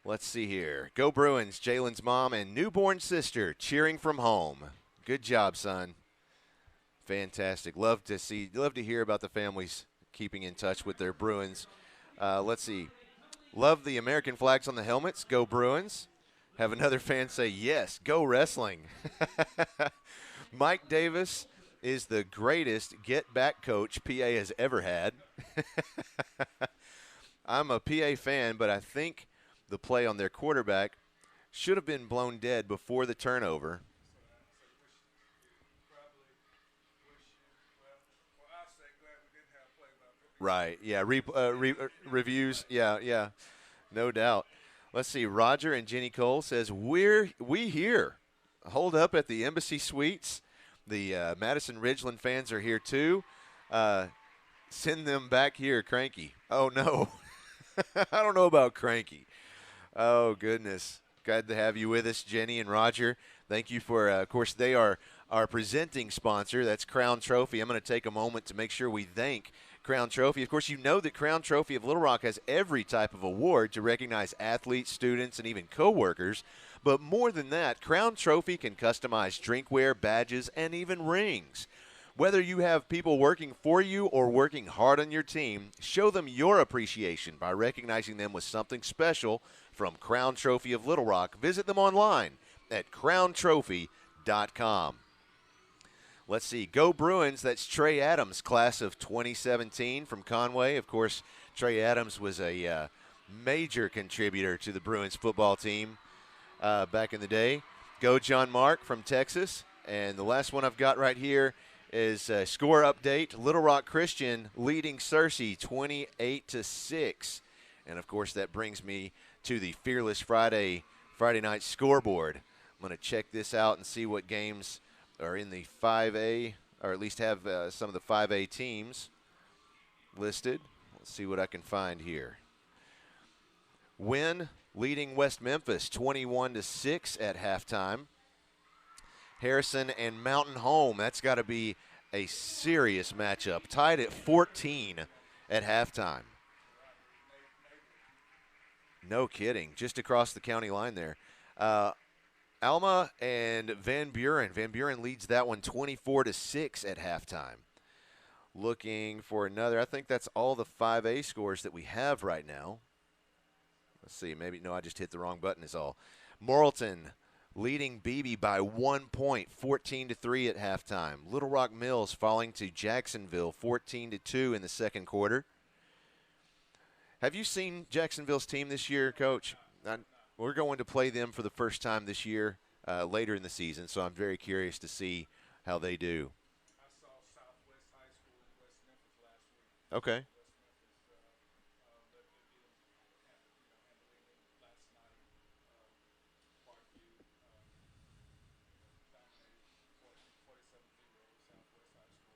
Speaker 10: Let's see here. Go Bruins, Jalen's mom and newborn sister cheering from home. Good job, son. Fantastic. Love to hear about the families keeping in touch with their Bruins. Let's see. Love the American flags on the helmets. Go Bruins. Have another fan say, yes, go wrestling. Mike Davis is the greatest get-back coach PA has ever had. I'm a PA fan, but I think the play on their quarterback should have been blown dead before the turnover. Right, yeah, reviews, yeah, no doubt. Let's see, Roger and Jenny Cole says, we here. Hold up at the Embassy Suites. The Madison-Ridgeland fans are here too. Send them back here, Cranky. Oh, no. I don't know about Cranky. Oh, goodness. Glad to have you with us, Jenny and Roger. Thank you for, of course, they are our presenting sponsor. That's Crown Trophy. I'm going to take a moment to make sure we thank Crown Trophy. Of course, you know that Crown Trophy of Little Rock has every type of award to recognize athletes, students, and even co-workers. But more than that, Crown Trophy can customize drinkware, badges, and even rings. Whether you have people working for you or working hard on your team, show them your appreciation by recognizing them with something special from Crown Trophy of Little Rock. Visit them online at crowntrophy.com. Let's see. Go Bruins. That's Trey Adams, class of 2017 from Conway. Of course, Trey Adams was a major contributor to the Bruins football team back in the day. Go John Mark from Texas. And the last one I've got right here is a score update. Little Rock Christian leading Searcy 28-6. And, of course, that brings me to the Fearless Friday night scoreboard. I'm going to check this out and see what games are in the 5A, or at least have some of the 5A teams listed. Let's see what I can find here. Wynn leading West Memphis 21-6 at halftime. Harrison and Mountain Home, that's got to be a serious matchup. Tied at 14 at halftime. No kidding, just across the county line there. Alma and Van Buren. Van Buren leads that one 24-6 at halftime. Looking for another. I think that's all the 5A scores that we have right now. Let's see. Maybe, no, I just hit the wrong button is all. Morrilton leading Beebe by 1 point, 14-3 at halftime. Little Rock Mills falling to Jacksonville 14-2 in the second quarter. Have you seen Jacksonville's team this year, Coach? We're going to play them for the first time this year later in the season, so I'm very curious to see how they do.
Speaker 7: I saw Southwest High School in West Memphis last week.
Speaker 10: Okay.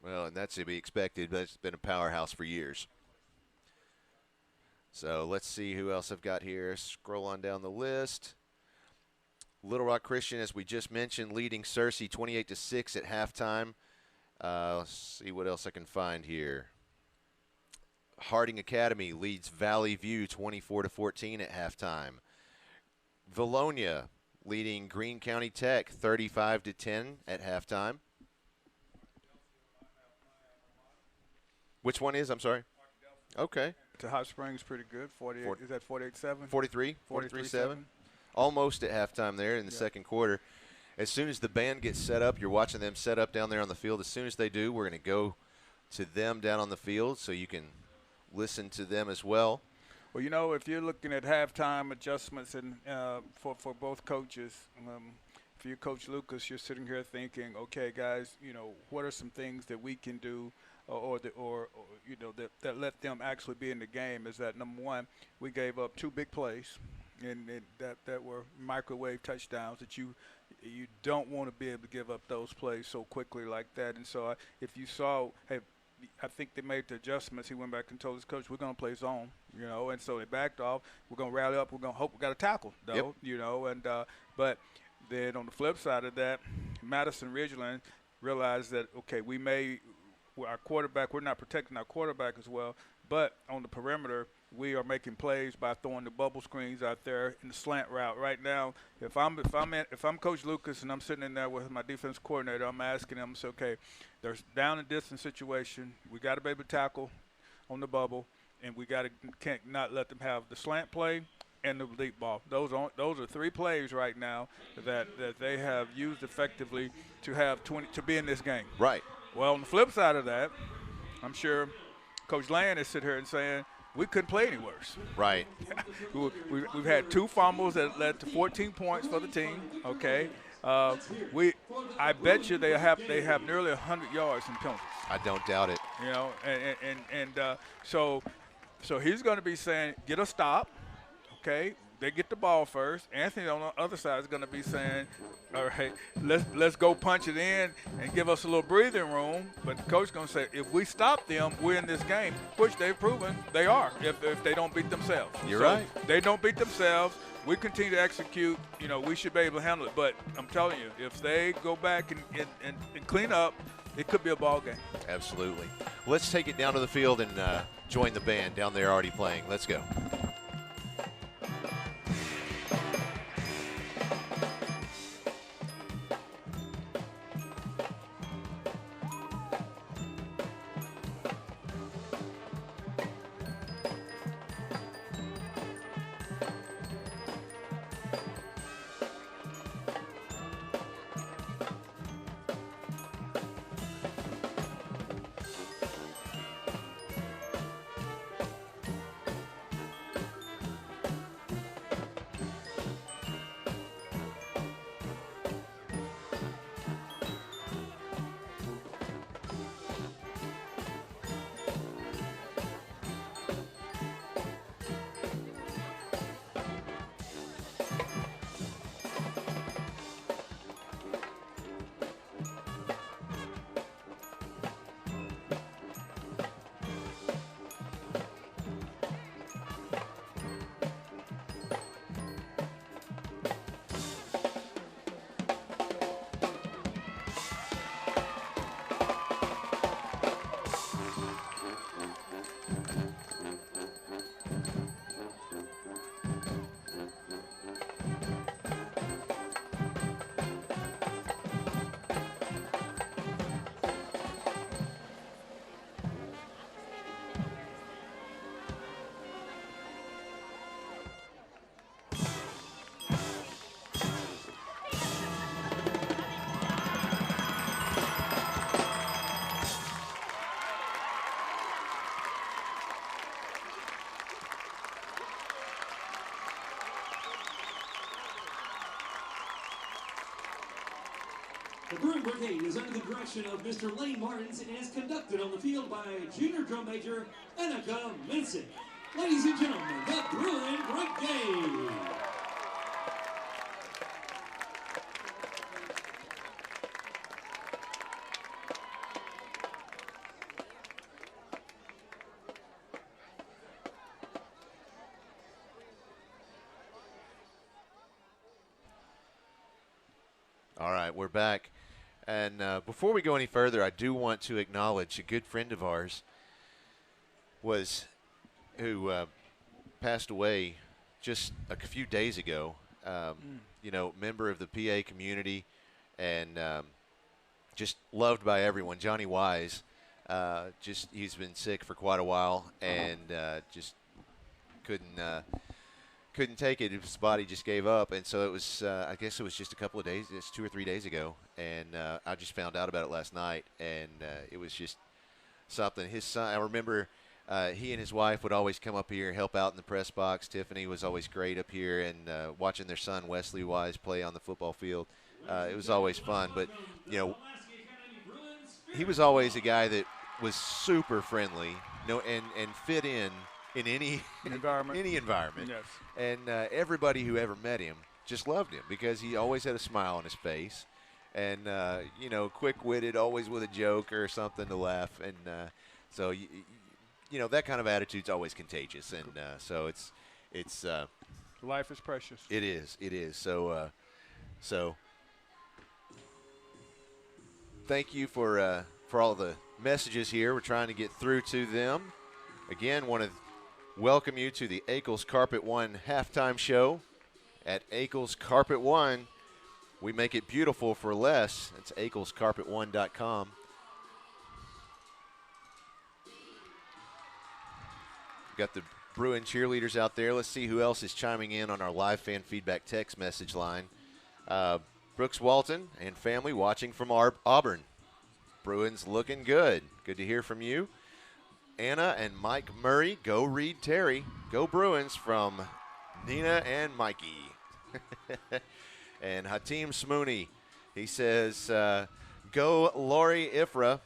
Speaker 10: Well, and that's to be expected, but it's been a powerhouse for years. So let's see who else I've got here. Scroll on down the list. Little Rock Christian, as we just mentioned, leading Searcy 28-6 at halftime. Let's see what else I can find here. Harding Academy leads Valley View 24-14 at halftime. Vilonia leading Greene County Tech 35-10 at halftime. Which one is? I'm sorry. Okay.
Speaker 7: To Hot Springs, pretty good. 48. Is that 48-7?
Speaker 10: 43-7. Almost at halftime there in the second quarter. As soon as the band gets set up, you're watching them set up down there on the field. As soon as they do, we're going to go to them down on the field so you can listen to them as well.
Speaker 7: Well, you know, if you're looking at halftime adjustments and for both coaches, if you're Coach Lucas, you're sitting here thinking, okay, guys, you know, what are some things that we can do or you know, that let them actually be in the game? Is that, number one, we gave up 2 big plays and that were microwave touchdowns that you don't want to be able to give up those plays so quickly like that. And so if you saw, hey, I think they made the adjustments. He went back and told his coach, we're going to play zone, you know, and so they backed off. We're going to rally up. We're going to hope we got a tackle, though, you know. And but then on the flip side of that, Madison-Ridgeland realized that, okay, our quarterback, we're not protecting our quarterback as well, but on the perimeter, we are making plays by throwing the bubble screens out there in the slant route. Right now, if I'm Coach Lucas and I'm sitting in there with my defense coordinator, I'm asking him, so, okay, there's down and distance situation. We got to be able to tackle on the bubble, and we can't not let them have the slant play and the deep ball. Those are 3 plays right now that they have used effectively to have 20 to be in this game.
Speaker 10: Right.
Speaker 7: Well, on the flip side of that, I'm sure Coach Land is sitting here and saying, we couldn't play any worse.
Speaker 10: Right.
Speaker 7: We've had 2 fumbles that led to 14 points for the team. Okay. I bet you they have nearly 100 yards in penalties.
Speaker 10: I don't doubt it.
Speaker 7: You know, so he's going to be saying, get a stop. Okay. They get the ball first. Anthony on the other side is going to be saying, all right, let's go punch it in and give us a little breathing room. But the coach is going to say, if we stop them, we're in this game, which they've proven they are if they don't beat themselves.
Speaker 10: You're right.
Speaker 7: They don't beat themselves. We continue to execute. You know, we should be able to handle it. But I'm telling you, if they go back and clean up, it could be a ball game.
Speaker 10: Absolutely. Let's take it down to the field and join the band down there already playing. Let's go.
Speaker 8: The Bruin Brigade is under the direction of Mr. Lane Martins and is conducted on the field by junior drum major Annika Minsick. Ladies and gentlemen, the Bruin Brigade.
Speaker 10: All right, we're back. And before we go any further, I do want to acknowledge a good friend of ours who passed away just a few days ago. You know, member of the PA community and just loved by everyone. Johnny Wise, he's been sick for quite a while and just couldn't take it. His body just gave up, and so it was. I guess it was just a couple of days, just 2 or 3 days ago, and I just found out about it last night, and it was just something. His son, I remember, he and his wife would always come up here, help out in the press box. Tiffany was always great up here, and watching their son Wesley Wise play on the football field, it was always fun. But you know, he was always a guy that was super friendly, and fit in any environment.
Speaker 7: Yes.
Speaker 10: And everybody who ever met him just loved him because he always had a smile on his face, and you know, quick-witted, always with a joke or something to laugh, and so you know, that kind of attitude's always contagious, and so it's
Speaker 7: life is precious.
Speaker 10: It is. So thank you for all the messages here. We're trying to get through to them. Again, want to welcome you to the Ackles Carpet One halftime show. At Ackles Carpet One, we make it beautiful for less. That's AcklesCarpet1.com. Got the Bruin cheerleaders out there. Let's see who else is chiming in on our live fan feedback text message line. Brooks Walton and family watching from Auburn. Bruins looking good. Good to hear from you. Anna and Mike Murray, go Reed Terry. Go Bruins from Nina and Mikey. And Hatim Smooney, he says, go Lori Ifra,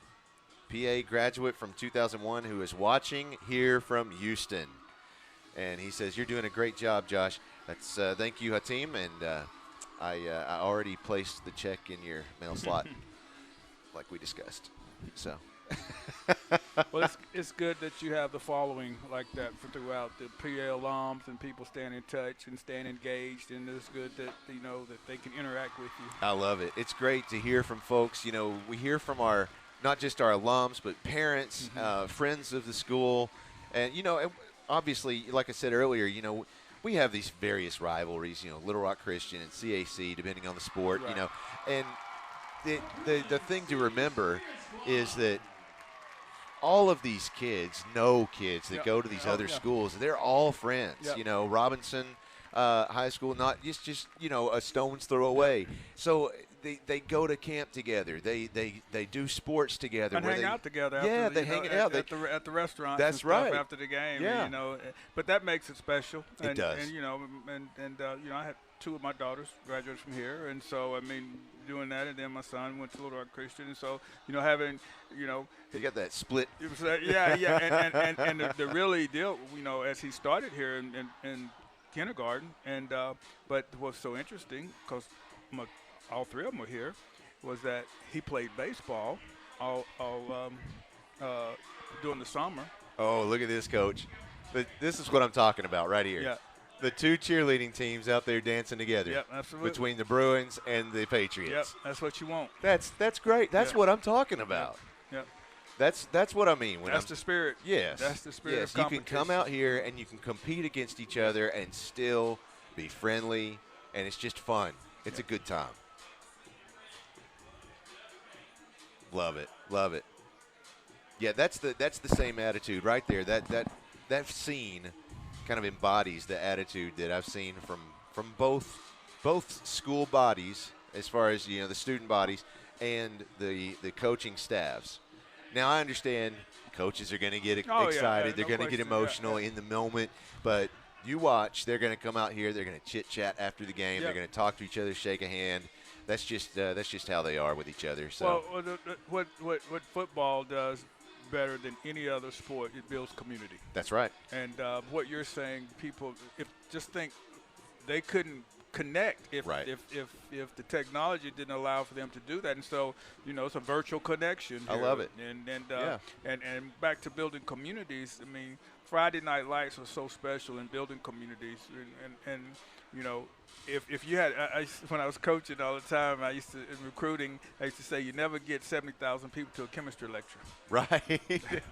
Speaker 10: PA graduate from 2001 who is watching here from Houston. And he says, you're doing a great job, Josh. That's thank you, Hatim. And I already placed the check in your mail slot like we discussed. So.
Speaker 7: Well, it's good that you have the following like that throughout the PA alums and people staying in touch and staying engaged, and it's good that you know that they can interact with you.
Speaker 10: I love it. It's great to hear from folks. You know, we hear from not just our alums, but parents, friends of the school, and you know, obviously, like I said earlier, you know, we have these various rivalries. You know, Little Rock Christian and CAC, depending on the sport. Right. You know, and the thing to remember is that all of these kids know kids that go to these other schools. They're all friends. Yep. You know, Robinson High School, not just you know, a stone's throw away. So they go to camp together. They do sports together.
Speaker 7: And hang out together.
Speaker 10: Yeah,
Speaker 7: after,
Speaker 10: they hang out
Speaker 7: at the restaurant.
Speaker 10: That's right.
Speaker 7: After the game.
Speaker 10: Yeah.
Speaker 7: And, you know, but that makes it special.
Speaker 10: It does.
Speaker 7: And you know, you know, I had 2 of my daughters graduated from here, and so I mean, doing that, and then my son went to Little Rock Christian, and so you know, having you know,
Speaker 10: you got that split.
Speaker 7: Yeah, and the really deal, you know, as he started here in kindergarten, and but what's so interesting, because all 3 of them were here, was that he played baseball all during the summer.
Speaker 10: Oh, look at this, Coach. But this is what I'm talking about right here.
Speaker 7: Yeah.
Speaker 10: The 2 cheerleading teams out there dancing together.
Speaker 7: Yep, absolutely.
Speaker 10: Between the Bruins and the Patriots.
Speaker 7: Yep, that's what you want.
Speaker 10: That's great. That's what I'm talking about.
Speaker 7: Yep.
Speaker 10: That's what I mean.
Speaker 7: That's the spirit.
Speaker 10: Yes.
Speaker 7: That's the spirit of
Speaker 10: competition. You can come out here and you can compete against each other and still be friendly, and it's just fun. It's a good time. Love it. Love it. Yeah, that's the same attitude right there. That scene kind of embodies the attitude that I've seen from both school bodies, as far as you know, the student bodies and the coaching staffs. Now I understand coaches are going to get excited, they're going to get emotional in the moment, but you watch, they're going to come out here, they're going to chit chat after the game, they're going to talk to each other, shake a hand. that's just how they are with each other. So
Speaker 7: Well, what football does better than any other sport, it builds community.
Speaker 10: that's right.
Speaker 7: And what you're saying, people, just think they couldn't connect if the technology didn't allow for them to do that. And so, it's a virtual connection here.
Speaker 10: I love it.
Speaker 7: And back to building communities. I mean, Friday Night Lights are so special in building communities. And if you had, when I was coaching all the time, in recruiting, I used to say you never get 70,000 people to a chemistry lecture.
Speaker 10: Right.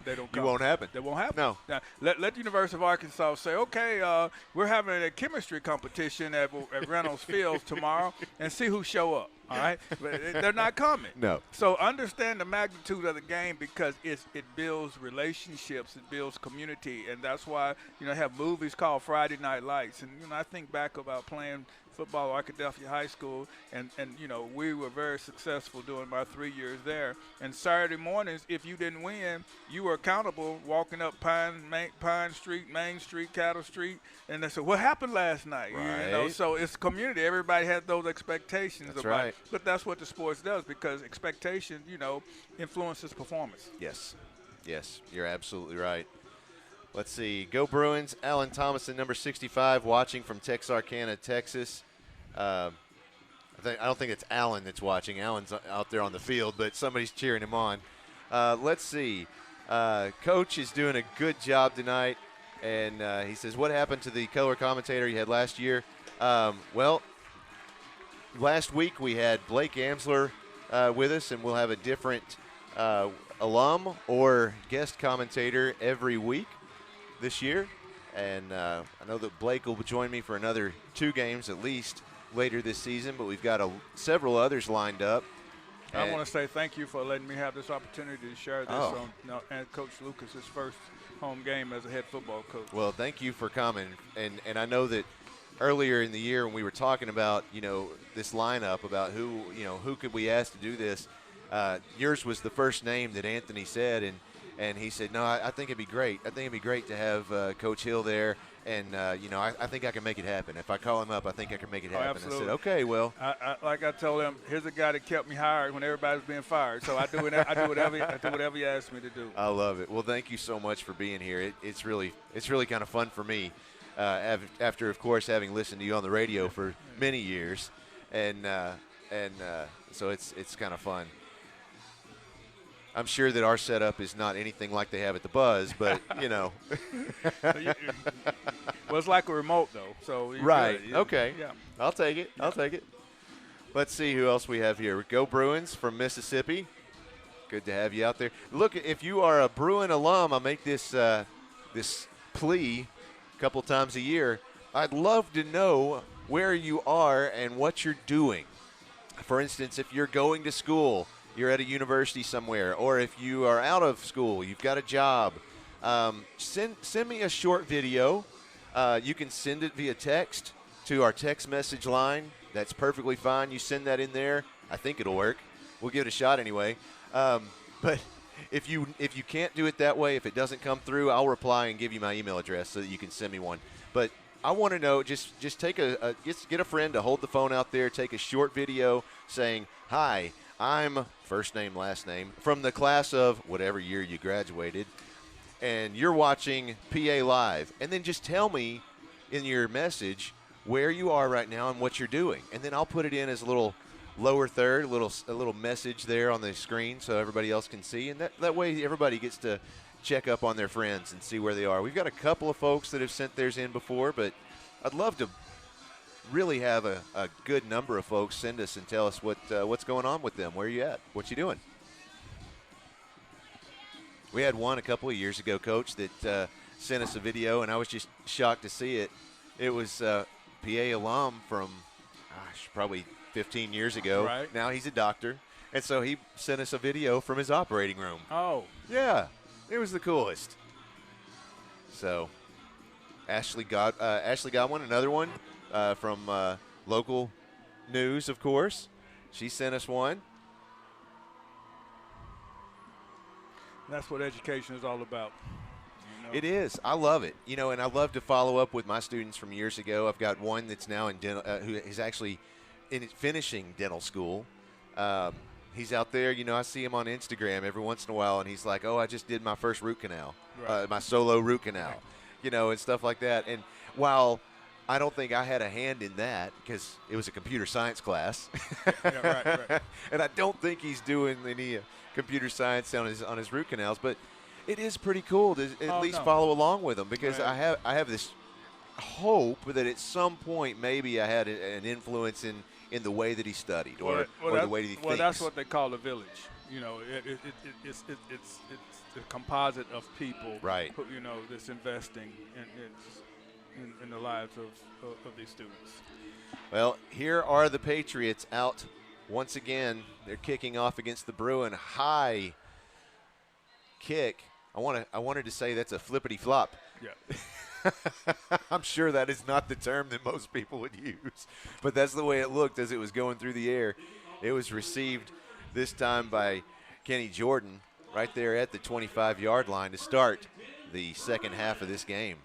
Speaker 7: They don't come.
Speaker 10: You won't happen.
Speaker 7: That won't happen.
Speaker 10: No.
Speaker 7: Now, let the University of Arkansas say, okay, we're having a chemistry competition at Reynolds Field tomorrow, and see who show up. All right, but they're not coming.
Speaker 10: No.
Speaker 7: So understand the magnitude of the game, because it builds relationships, it builds community, and that's why have movies called Friday Night Lights. And I think back about playing football at Arkadelphia High School, and we were very successful during my 3 years there. And Saturday mornings, if you didn't win, you were accountable walking up Pine Street, Main Street, Cattle Street, and they said, "What happened last night?"
Speaker 10: Right.
Speaker 7: So it's community. Everybody had those expectations.
Speaker 10: That's
Speaker 7: about
Speaker 10: right.
Speaker 7: it. But that's what the sports does, because expectation, influences performance.
Speaker 10: Yes, you're absolutely right. Let's see. Go Bruins. Alan Thomason, number 65, watching from Texarkana, Texas. I don't think it's Alan that's watching. Alan's out there on the field, but somebody's cheering him on. Let's see. Coach is doing a good job tonight, and he says, what happened to the color commentator you had last year? Well, last week we had Blake Amsler with us, and we'll have a different alum or guest commentator every week this year. And I know that Blake will join me for another 2 games at least later this season, but we've got several others lined up.
Speaker 7: I want to say thank you for letting me have this opportunity to share this on Coach Lucas's first home game as a head football coach.
Speaker 10: Well, thank you for coming. And I know that earlier in the year when we were talking about, this lineup, about who could we ask to do this, yours was the first name that Anthony said, and he said, no, I think it'd be great. I think it'd be great to have Coach Hill there, and, I think I can make it happen. If I call him up, I think I can make it happen.
Speaker 7: Absolutely.
Speaker 10: I said, okay, well.
Speaker 7: Like I told him, here's a guy that kept me hired when everybody was being fired. So I do whatever he asked me to do.
Speaker 10: I love it. Well, thank you so much for being here. It's really kind of fun for me, after, of course, having listened to you on the radio for many years. And so it's kind of fun. I'm sure that our setup is not anything like they have at the Buzz, but,
Speaker 7: Well, it's like a remote, though. So
Speaker 10: right.
Speaker 7: Good.
Speaker 10: Okay.
Speaker 7: Yeah.
Speaker 10: I'll take it. I'll take it. Let's see who else we have here. Go Bruins from Mississippi. Good to have you out there. Look, if you are a Bruin alum, I make this plea a couple times a year. I'd love to know where you are and what you're doing. For instance, if you're going to school, you're at a university somewhere, or if you are out of school, you've got a job, send me a short video. You can send it via text to our text message line. That's perfectly fine. You send that in there. I think it'll work. We'll give it a shot anyway. But if you can't do it that way, if it doesn't come through, I'll reply and give you my email address so that you can send me one. But I want to know, just take get a friend to hold the phone out there, take a short video saying, hi, I'm first name, last name, from the class of whatever year you graduated, and you're watching PA Live. And then just tell me in your message where you are right now and what you're doing. And then I'll put it in as a little lower third, a little message there on the screen so everybody else can see. And that way everybody gets to check up on their friends and see where they are. We've got a couple of folks that have sent theirs in before, but I'd love to really have a good number of folks send us and tell us what's going on with them. Where are you at? What you doing? We had one a couple of years ago, Coach, that sent us a video, and I was just shocked to see it. It was PA alum from, probably 15 years ago.
Speaker 7: Right.
Speaker 10: Now he's a doctor, and so he sent us a video from his operating room.
Speaker 7: Oh.
Speaker 10: Yeah, it was the coolest. So Ashley Godwin, another one from local news, of course. She sent us one.
Speaker 7: That's what education is all about.
Speaker 10: It is. I love it. And I love to follow up with my students from years ago. I've got one that's now in dental, who is actually finishing dental school. He's out there, I see him on Instagram every once in a while, and he's like, oh, I just did my first root canal, my solo root canal, and stuff like that. And while I don't think I had a hand in that because it was a computer science class,
Speaker 7: right.
Speaker 10: And I don't think he's doing any computer science on his root canals, but it is pretty cool to at least follow along with him because I have this hope that at some point maybe I had an influence in the way that he studied or the way that he thinks.
Speaker 7: Well, that's what they call a village. It's a composite of people,
Speaker 10: right?
Speaker 7: Who, that's investing in the lives of these students.
Speaker 10: Well, here are the Patriots out once again. They're kicking off against the Bruin. High kick. I wanted to say that's a flippity flop.
Speaker 7: Yeah.
Speaker 10: I'm sure that is not the term that most people would use, but that's the way it looked as it was going through the air. It was received this time by Kenny Jordan right there at the 25-yard line to start the second half of this game.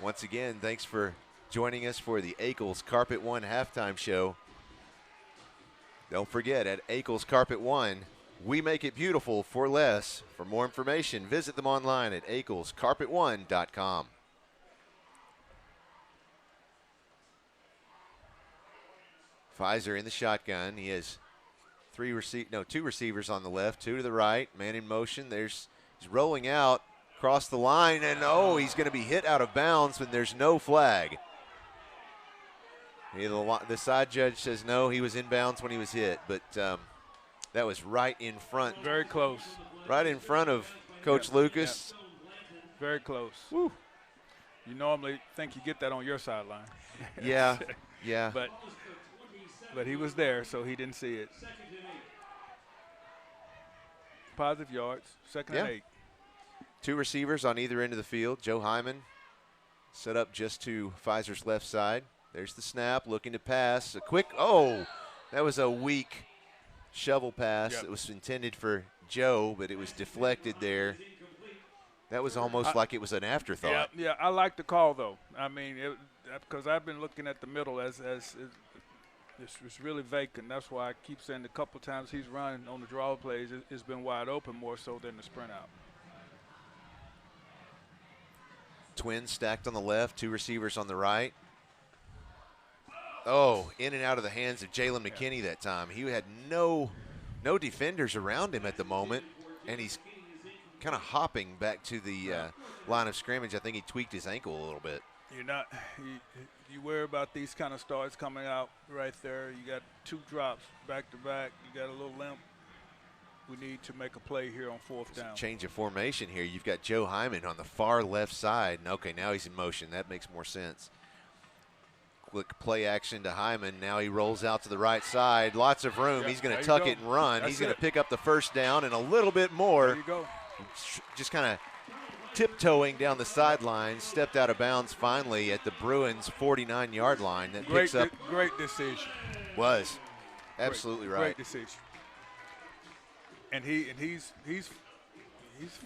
Speaker 10: Once again, thanks for joining us for the Ackles Carpet One halftime show. Don't forget, at Ackles Carpet One, we make it beautiful for less. For more information, visit them online at acklescarpet1.com. Pfizer in the shotgun. He has two receivers on the left, two to the right. Man in motion. He's rolling out across the line, and he's going to be hit out of bounds when there's no flag. The side judge says no, he was in bounds when he was hit, but that was right in front.
Speaker 7: Very close.
Speaker 10: Right in front of Coach Lucas.
Speaker 7: Yeah. Very close. Woo. You normally think you get that on your sideline.
Speaker 10: Yeah.
Speaker 7: But he was there, so he didn't see it. Positive yards, second and 8.
Speaker 10: Two receivers on either end of the field. Joe Hyman set up just to Pfizer's left side. There's the snap, looking to pass. A quick, that was a weak shovel pass. It was intended for Joe, but it was deflected there. That was almost like it was an afterthought.
Speaker 7: Yeah, I like the call, though. I mean, because I've been looking at the middle as it's really vacant. That's why I keep saying the couple times he's run on the draw plays, it's been wide open more so than the sprint out.
Speaker 10: Twins stacked on the left, two receivers on the right. In and out of the hands of Jalen McKinney that time. He had no defenders around him at the moment, and he's kind of hopping back to the line of scrimmage. I think he tweaked his ankle a little bit.
Speaker 7: You worry about these kind of starts coming out right there. You got two drops back to back. You got a little limp. We need to make a play here on fourth down.
Speaker 10: Change of formation here. You've got Joe Hyman on the far left side. And okay, now he's in motion. That makes more sense. Quick play action to Hyman. Now he rolls out to the right side. Lots of room. He's going to tuck it and run. He's going to pick up the first down and a little bit more.
Speaker 7: There you go.
Speaker 10: Just kind of tiptoeing down the sideline. Stepped out of bounds finally at the Bruins' 49-yard line. That picks up.
Speaker 7: Great decision.
Speaker 10: Was. Absolutely right.
Speaker 7: Great decision. And he's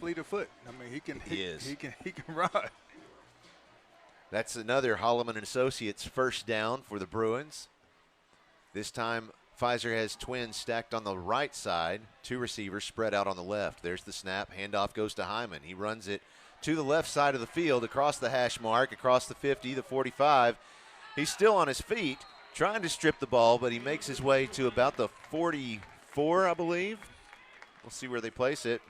Speaker 7: fleet of foot. I mean, he can run.
Speaker 10: That's another Holloman and Associates first down for the Bruins. This time, Pfizer has Twins stacked on the right side. Two receivers spread out on the left. There's the snap. Handoff goes to Hyman. He runs it to the left side of the field, across the hash mark, across the 50, the 45. He's still on his feet, trying to strip the ball, but he makes his way to about the 44, I believe. We'll see where they place it.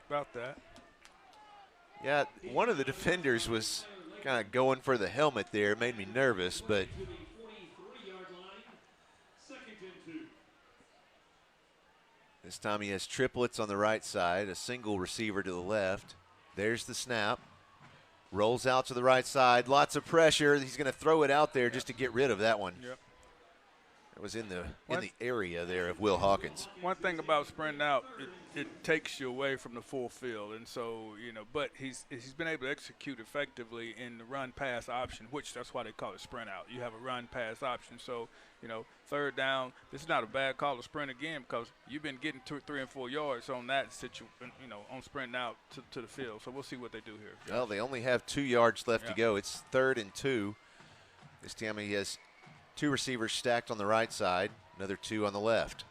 Speaker 7: About that.
Speaker 10: Yeah, one of the defenders was kind of going for the helmet there. It made me nervous, but this time he has triplets on the right side, a single receiver to the left. There's the snap. Rolls out to the right side. Lots of pressure. He's going to throw it out there just to get rid of that one.
Speaker 7: Yep.
Speaker 10: It was in the area there of Will Hawkins.
Speaker 7: One thing about sprinting out, it takes you away from the full field, and so but he's been able to execute effectively in the run-pass option, which that's why they call it sprint out. You have a run-pass option, so third down. This is not a bad call to sprint again because you've been getting 2, 3, and 4 yards on that on sprinting out to the field. So we'll see what they do here.
Speaker 10: Well, they only have 2 yards left to go. It's 3rd and 2. This time he has 2 receivers stacked on the right side, another 2 on the left.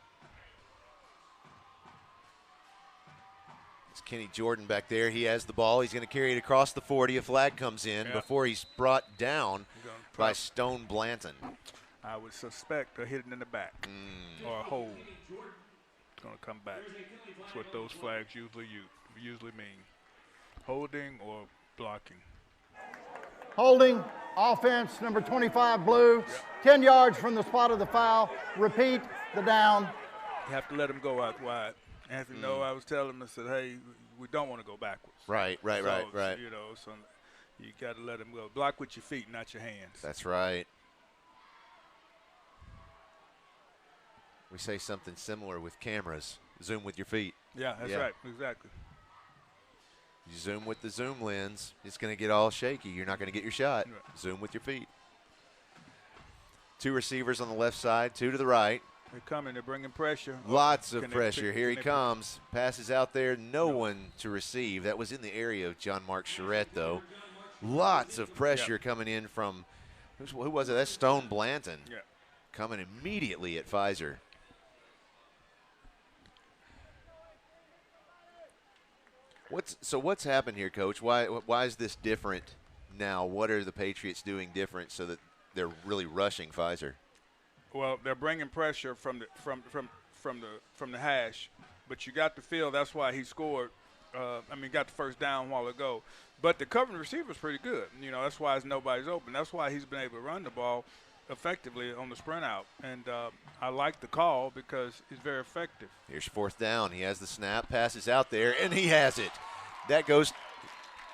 Speaker 10: It's Kenny Jordan back there. He has the ball. He's going to carry it across the 40. A flag comes in before he's brought down by Stone Blanton.
Speaker 7: I would suspect a hit in the back or a hold. It's going to come back. That's what those flags usually mean. Holding or blocking.
Speaker 9: Holding, offense, number 25, blue. 10 yards from the spot of the foul. Repeat the down.
Speaker 7: You have to let him go out wide. Anthony, I was telling him, I said, hey, we don't want to go backwards.
Speaker 10: Right.
Speaker 7: You know, so you got to let him go. Block with your feet, not your hands.
Speaker 10: That's right. We say something similar with cameras. Zoom with your feet.
Speaker 7: Yeah, that's right. Exactly.
Speaker 10: You zoom with the zoom lens, it's going to get all shaky. You're not going to get your shot.
Speaker 7: Right.
Speaker 10: Zoom with your feet. 2 receivers on the left side, 2 to the right.
Speaker 7: They're coming. They're bringing pressure.
Speaker 10: Lots of pressure. Here he comes. Passes out there. No one to receive. That was in the area of John Mark Charette, though. Lots of pressure coming in from, who was it? That's Stone Blanton.
Speaker 7: Yeah.
Speaker 10: Coming immediately at Pfizer. What's happened here, Coach? Why is this different now? What are the Patriots doing different so that they're really rushing Pfizer?
Speaker 7: Well, they're bringing pressure from the hash, but you got to feel that's why he scored. Got the first down a while ago. But the covering receiver is pretty good. You know, that's why nobody's open. That's why he's been able to run the ball effectively on the sprint out. And I like the call because it's very effective.
Speaker 10: Here's 4th down. He has the snap, passes out there, and he has it.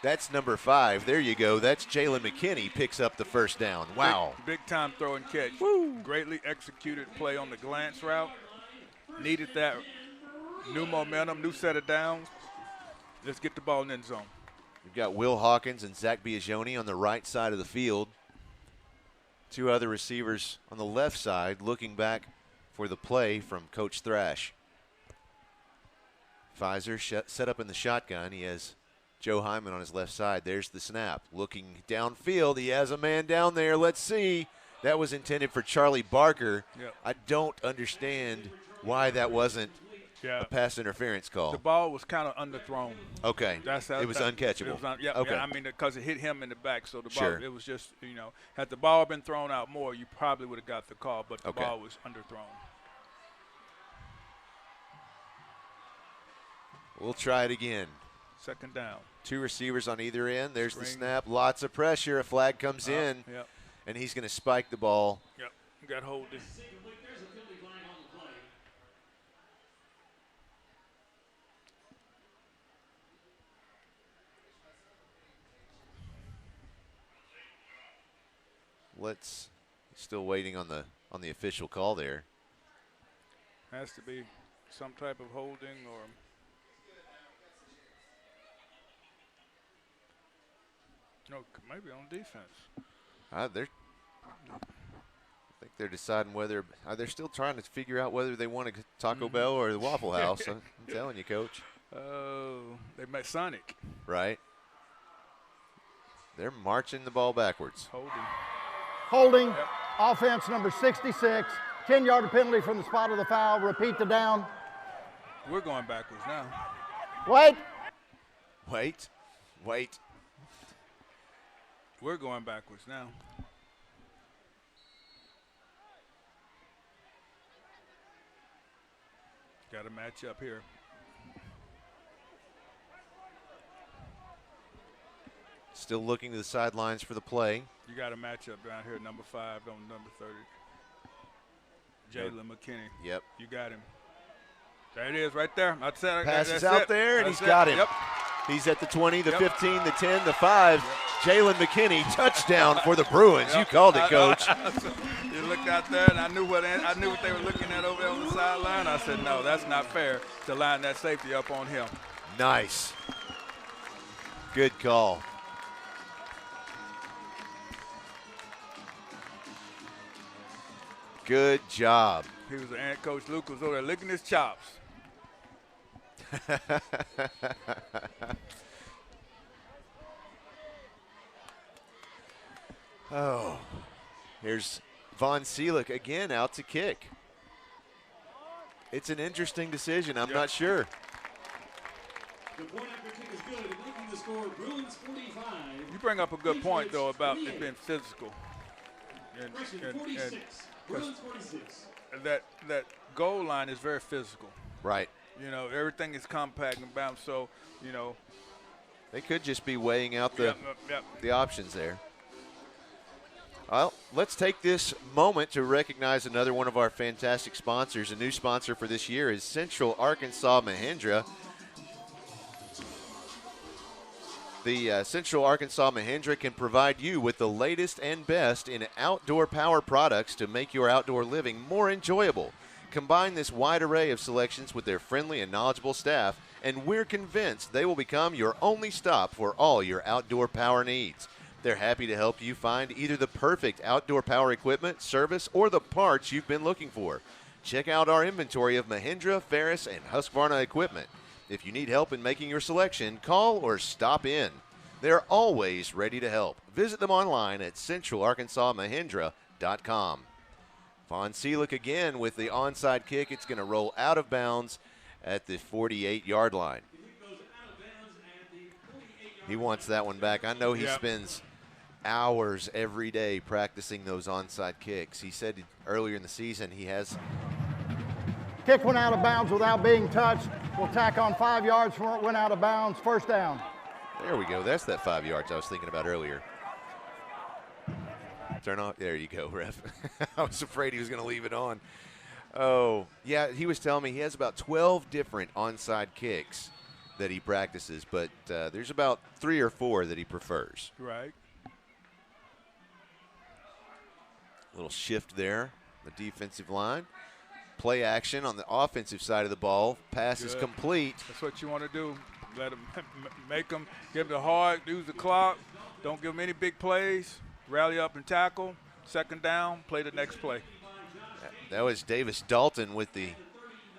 Speaker 10: That's number 5. There you go. That's Jalen McKinney picks up the first down. Wow.
Speaker 7: Big time throw and catch.
Speaker 10: Woo.
Speaker 7: Greatly executed play on the glance route. Needed that new momentum, new set of downs. Let's get the ball in the end zone.
Speaker 10: We've got Will Hawkins and Zach Biagioni on the right side of the field. 2 other receivers on the left side looking back for the play from Coach Thrash. Pfizer set up in the shotgun. He has Joe Hyman on his left side. There's the snap. Looking downfield. He has a man down there. Let's see. That was intended for Charlie Barker.
Speaker 7: Yep.
Speaker 10: I don't understand why that wasn't a pass interference call.
Speaker 7: The ball was kind of underthrown.
Speaker 10: Okay.
Speaker 7: It
Speaker 10: was uncatchable.
Speaker 7: Okay. Because it hit him in the back. So the ball, it was just, had the ball been thrown out more, you probably would have got the call, but the ball was underthrown.
Speaker 10: We'll try it again.
Speaker 7: 2nd down.
Speaker 10: 2 receivers on either end. There's the snap. Lots of pressure. A flag comes in, and he's going to spike the ball.
Speaker 7: Yep. Got hold of it.
Speaker 10: Still waiting on the official call there.
Speaker 7: Has to be some type of holding or. No, maybe on defense.
Speaker 10: I think they're deciding whether they're still trying to figure out whether they want a Taco Bell or the Waffle House. I'm telling you, Coach.
Speaker 7: Oh, they met Sonic.
Speaker 10: Right. They're marching the ball backwards.
Speaker 9: Holding. Offense number 66. 10-yard penalty from the spot of the foul. Repeat the down.
Speaker 7: We're going backwards now.
Speaker 10: Wait.
Speaker 7: We're going backwards now. Got to match up here.
Speaker 10: Still looking to the sidelines for the play.
Speaker 7: You got a matchup down here, number 5 on number 30. Jalen McKinney.
Speaker 10: Yep.
Speaker 7: You got him. There it is right there.
Speaker 10: Passes out there, and he's got him.
Speaker 7: Yep.
Speaker 10: He's at the 20, the 15, the 10, the 5. Jalen McKinney, touchdown for the Bruins. You called it, Coach.
Speaker 7: You looked out there, and I knew what they were looking at over there on the sideline. I said, no, that's not fair to line that safety up on him.
Speaker 10: Nice. Good call. Good job.
Speaker 7: He was Coach Luke was over there licking his chops.
Speaker 10: Here's Von Seelig again out to kick. It's an interesting decision. I'm not sure.
Speaker 8: The point after kick is good, making the score Bruins 45.
Speaker 7: You bring up a good point, though, about it being physical. And
Speaker 8: 46. Bruins 46.
Speaker 7: That goal line is very physical.
Speaker 10: Right.
Speaker 7: You know, everything is compact and balanced, so, you know.
Speaker 10: They could just be weighing out the options there. Well, let's take this moment to recognize another one of our fantastic sponsors. A new sponsor for this year is Central Arkansas Mahindra. The Central Arkansas Mahindra can provide you with the latest and best in outdoor power products to make your outdoor living more enjoyable. Combine this wide array of selections with their friendly and knowledgeable staff, and we're convinced they will become your only stop for all your outdoor power needs. They're happy to help you find either the perfect outdoor power equipment, service, or the parts you've been looking for. Check out our inventory of Mahindra, Ferris, and Husqvarna equipment. If you need help in making your selection, call or stop in. They're always ready to help. Visit them online at centralarkansasmahindra.com. Von Seelig again with the onside kick. It's going to roll out of bounds at the 48-yard line. He wants that one back. I know he spends hours every day practicing those onside kicks. He said earlier in the season he has.
Speaker 9: Kick went out of bounds without being touched. We'll tack on 5 yards from where it went out of bounds. First down.
Speaker 10: There we go. That's that 5 yards I was thinking about earlier. Turn off. There you go, ref. I was afraid he was going to leave it on. Oh, yeah, he was telling me he has about 12 different onside kicks that he practices, but there's about 3 or 4 that he prefers.
Speaker 7: Right.
Speaker 10: Little shift there, the defensive line. Play action on the offensive side of the ball. Pass is complete.
Speaker 7: That's what you want to do. Let them make them, give them the hard, use the clock. Don't give them any big plays. Rally up and tackle. Second down, play the next play.
Speaker 10: That was Davis Dalton with the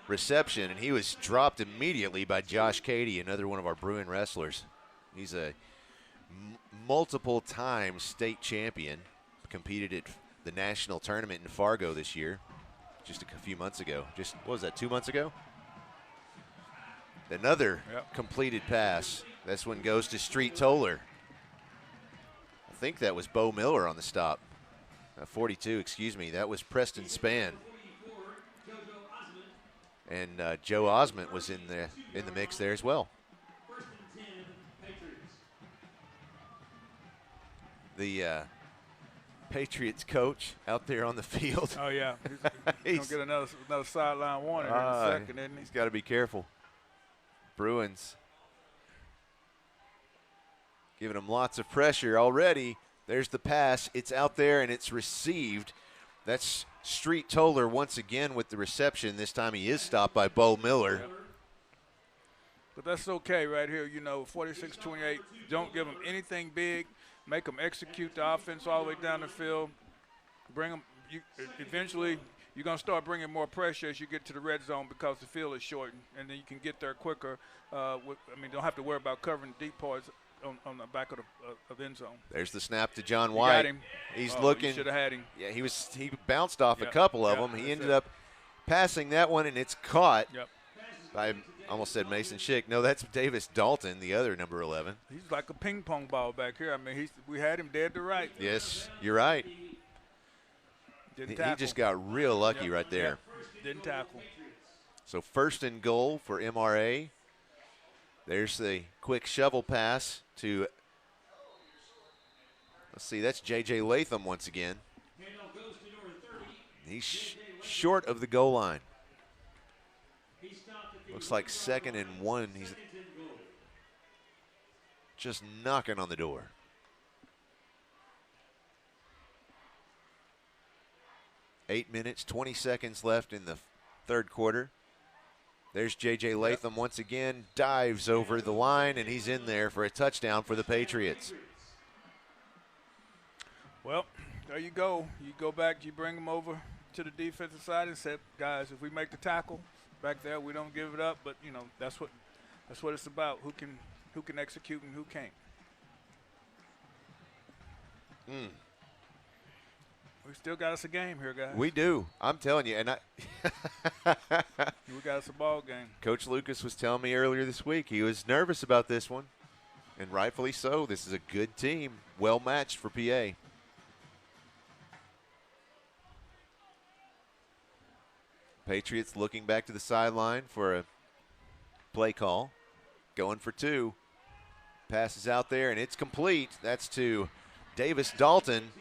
Speaker 10: reception, and he was dropped immediately by Josh Cady, another one of our Bruin wrestlers. He's a multiple-time state champion, competed at the national tournament in Fargo this year, just a few months ago. Just, what was that, 2 months ago? Another completed pass. This one goes to Street Toller. I think that was Bo Miller on the stop. 42, excuse me. That was Preston Spann. And Joe Osment was in the mix there as well. The Patriots coach out there on the field.
Speaker 7: Oh, yeah. He's going to get another sideline warning in a second, isn't he?
Speaker 10: He's got to be careful. Bruins giving them lots of pressure already. There's the pass. It's out there, and it's received. That's Street Toller once again with the reception. This time he is stopped by Bo Miller.
Speaker 7: But that's okay right here. You know, 46-28, don't give them anything big. Make them execute the offense all the way down the field. Bring them. Eventually, you're going to start bringing more pressure as you get to the red zone because the field is shortened, and then you can get there quicker. Don't have to worry about covering deep parts on the back of the end zone.
Speaker 10: There's the snap to John White.
Speaker 7: Got him.
Speaker 10: He's looking.
Speaker 7: Should have had him.
Speaker 10: Yeah, he bounced off a couple of them. He ended up passing that one, and it's caught by, almost said Mason Schick. No, that's Davis Dalton, the other number 11.
Speaker 7: He's like a ping pong ball back here. I mean, we had him dead to right.
Speaker 10: Yes, you're right. He just got real lucky right there.
Speaker 7: Didn't tackle.
Speaker 10: So first and goal for MRA. There's the quick shovel pass to, let's see, that's J.J. Latham once again. He's short of the goal line. Looks like 2nd and 1. He's just knocking on the door. 8 minutes, 20 seconds left in the third quarter. There's J.J. Latham once again, dives over the line, and he's in there for a touchdown for the Patriots.
Speaker 7: Well, there you go. You go back, you bring them over to the defensive side and say, guys, if we make the tackle back there, we don't give it up. But, you know, that's what it's about, who can execute and who can't. We still got us a game here, guys.
Speaker 10: We do. I'm telling you. And
Speaker 7: We got us a ball game.
Speaker 10: Coach Lucas was telling me earlier this week he was nervous about this one, and rightfully so. This is a good team, well matched for PA. Patriots looking back to the sideline for a play call. Going for 2. Passes out there, and it's complete. That's to Davis Dalton.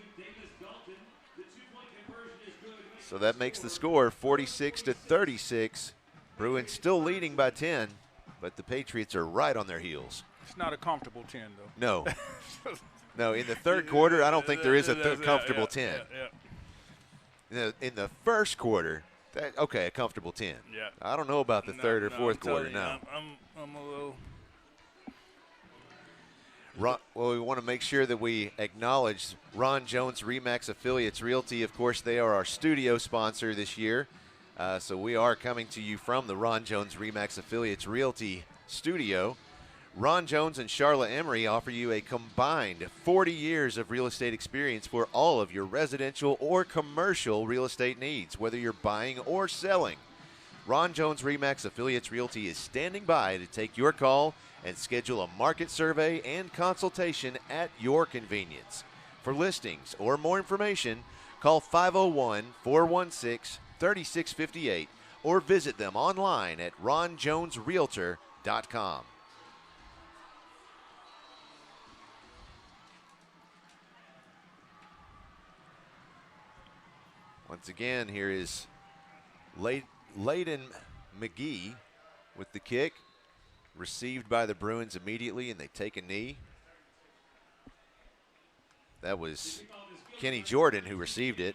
Speaker 10: So that makes the score 46-36. Bruins still leading by 10, but the Patriots are right on their heels.
Speaker 7: It's not a comfortable 10, though.
Speaker 10: No. No, in the third quarter, I don't think there is a comfortable 10. In the first quarter, a comfortable 10.
Speaker 7: Yeah.
Speaker 10: I don't know about the third or fourth quarter now.
Speaker 7: I'm a little.
Speaker 10: Well, we want to make sure that we acknowledge Ron Jones Remax Affiliates Realty. Of course, they are our studio sponsor this year. So we are coming to you from the Ron Jones Remax Affiliates Realty studio. Ron Jones and Charlotte Emery offer you a combined 40 years of real estate experience for all of your residential or commercial real estate needs, whether you're buying or selling. Ron Jones Remax Affiliates Realty is standing by to take your call and schedule a market survey and consultation at your convenience. For listings or more information, call 501-416-3658 or visit them online at ronjonesrealtor.com. Once again, here is Layden McGee with the kick. Received by the Bruins immediately, and they take a knee. That was Kenny Jordan who received it.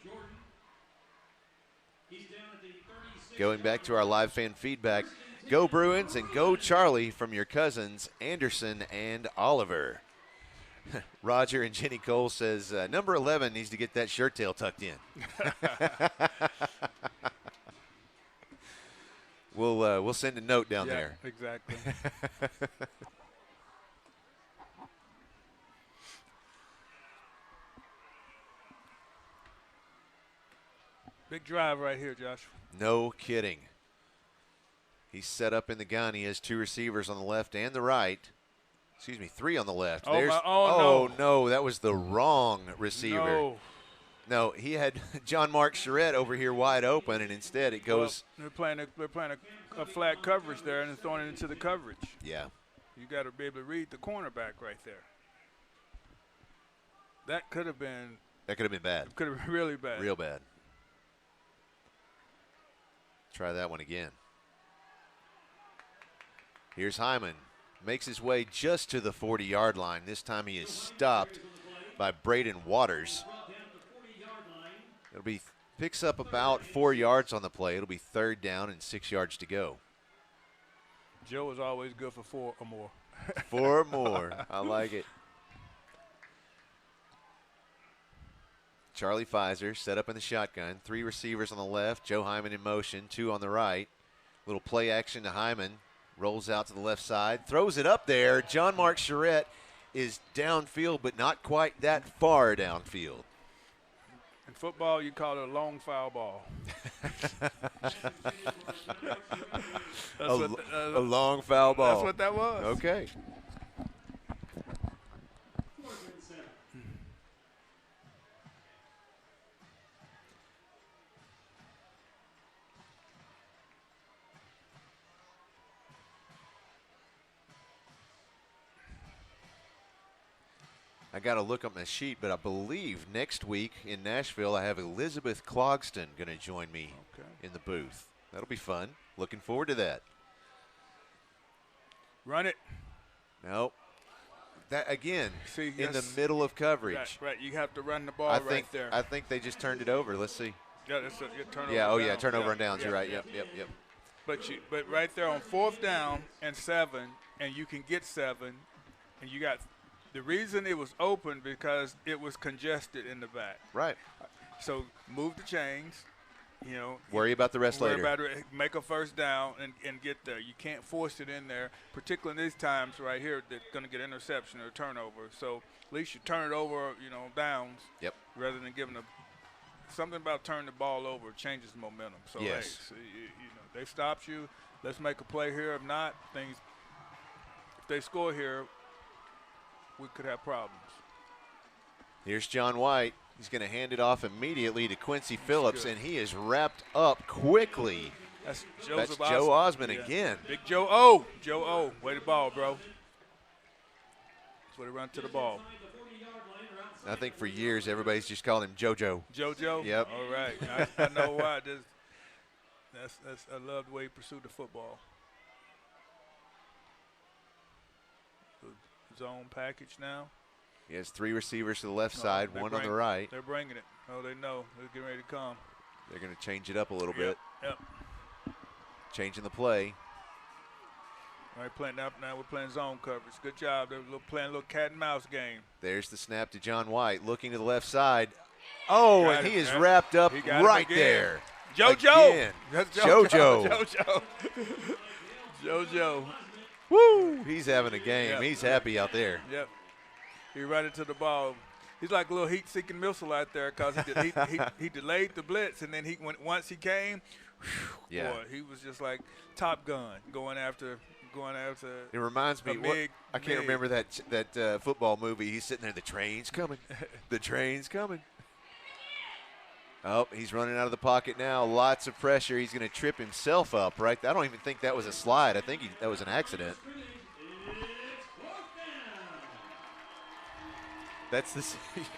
Speaker 10: Going back to our live fan feedback, go Bruins and go Charlie from your cousins Anderson and Oliver. Roger and Jenny Cole says, number 11 needs to get that shirt tail tucked in. We'll send a note down there.
Speaker 7: Exactly. Big drive right here, Joshua.
Speaker 10: No kidding. He's set up in the gun. He has 2 receivers on the left and the right. Excuse me, 3 on the left.
Speaker 7: No,
Speaker 10: that was the wrong receiver. No, he had John Mark Charette over here wide open, and instead it goes.
Speaker 7: Well, they're playing a flat coverage there, and they're throwing it into the coverage.
Speaker 10: Yeah.
Speaker 7: You got to be able to read the cornerback right there. That could have been.
Speaker 10: That could have been bad.
Speaker 7: Could have been really bad.
Speaker 10: Real bad. Try that one again. Here's Hyman. Makes his way just to the 40-yard line. This time he is stopped by Braden Waters. Picks up about 4 yards on the play. It'll be 3rd down and 6 yards to go.
Speaker 7: Joe is always good for 4 or more.
Speaker 10: 4 or more. I like it. Charlie Pfizer set up in the shotgun. 3 receivers on the left. Joe Hyman in motion. 2 on the right. Little play action to Hyman. Rolls out to the left side. Throws it up there. John Mark Charette is downfield, but not quite that far downfield.
Speaker 7: In football, you call it a long foul ball.
Speaker 10: A long foul ball.
Speaker 7: That's what that was.
Speaker 10: Okay. I got to look up my sheet, but I believe next week in Nashville I have Elizabeth Clogston going to join me in the booth. That'll be fun. Looking forward to that.
Speaker 7: Run it.
Speaker 10: Nope. That again,
Speaker 7: See,
Speaker 10: in the middle of coverage.
Speaker 7: Right. You have to run the ball right there.
Speaker 10: I think they just turned it over. Let's see.
Speaker 7: Yeah, that's a turnover.
Speaker 10: Yeah,
Speaker 7: and downs.
Speaker 10: turnover and downs. You're right. Yep.
Speaker 7: But right there on 4th down and 7, and you can get 7, and you got. The reason it was open because it was congested in the back.
Speaker 10: Right.
Speaker 7: So move the chains,
Speaker 10: Worry about the rest later.
Speaker 7: Make a 1st down and get there. You can't force it in there, particularly in these times right here that's going to get interception or turnover. So at least you turn it over, downs.
Speaker 10: Yep.
Speaker 7: Rather than giving a something about turning the ball over changes momentum. So,
Speaker 10: yes.
Speaker 7: hey, so they stopped you. Let's make a play here. If not, if they score here, we could have problems.
Speaker 10: Here's John White. He's going to hand it off immediately to Quincy Phillips, and he is wrapped up quickly.
Speaker 7: That's
Speaker 10: Joe Osmond again.
Speaker 7: Big Joe O. Joe O. Way the ball, bro. That's where they run to the ball.
Speaker 10: I think for years everybody's just called him JoJo.
Speaker 7: JoJo?
Speaker 10: Yep.
Speaker 7: All right. I know why. I love the way he pursued the football. Zone package now.
Speaker 10: He has 3 receivers to the left side, 1 on the right.
Speaker 7: They're bringing it. Oh, they know. They're getting ready to come.
Speaker 10: They're going to change it up a little bit.
Speaker 7: Yep.
Speaker 10: Changing the play.
Speaker 7: All right, now we're playing zone coverage. Good job. They're playing a little cat and mouse game.
Speaker 10: There's the snap to John White, looking to the left side. Oh, and he is wrapped up right there.
Speaker 7: JoJo.
Speaker 10: That's JoJo.
Speaker 7: JoJo. JoJo.
Speaker 10: Woo! He's having a game.
Speaker 7: Yep.
Speaker 10: He's happy out there.
Speaker 7: Yep. He ran into the ball. He's like a little heat-seeking missile out there because he delayed the blitz, and then once he came, whew, boy, he was just like Top Gun going after.
Speaker 10: It reminds me. I can't remember that football movie. He's sitting there. The train's coming. The train's coming. Oh, he's running out of the pocket now. Lots of pressure. He's going to trip himself up. Right. I don't even think that was a slide. I think that was an accident.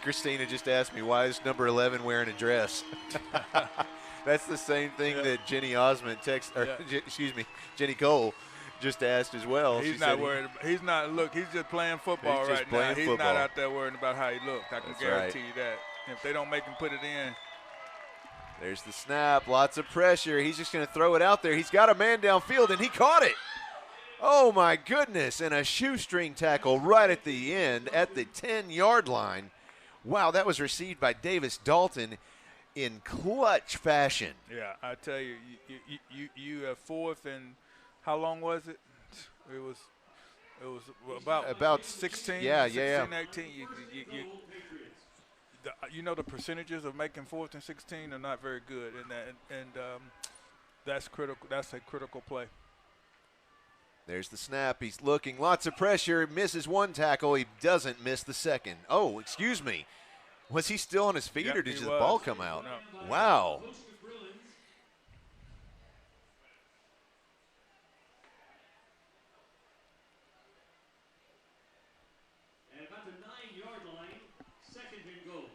Speaker 10: Christina just asked me, why is number 11 wearing a dress? That's the same thing that Jenny Osmond Jenny Cole just asked as well.
Speaker 7: He's not worried. He's not. Look, he's just playing football right now. He's not out there worrying about how he looked. I can guarantee you that. If they don't make him put it in.
Speaker 10: There's the snap. Lots of pressure. He's just going to throw it out there. He's got a man downfield, and he caught it. Oh, my goodness, and a shoestring tackle right at the end at the 10-yard line. Wow, that was received by Davis Dalton in clutch fashion.
Speaker 7: Yeah, I tell you, you have 4th and how long was it? It was about 16, 16, 18. You know the percentages of making 4th and 16 are not very good, and that's critical. That's a critical play.
Speaker 10: There's the snap. He's looking. Lots of pressure. Misses one tackle. He doesn't miss the second. Oh, excuse me. Was he still on his feet, or did the ball come out?
Speaker 7: No.
Speaker 10: Wow.
Speaker 8: And about the 9-yard line, 2nd and goal.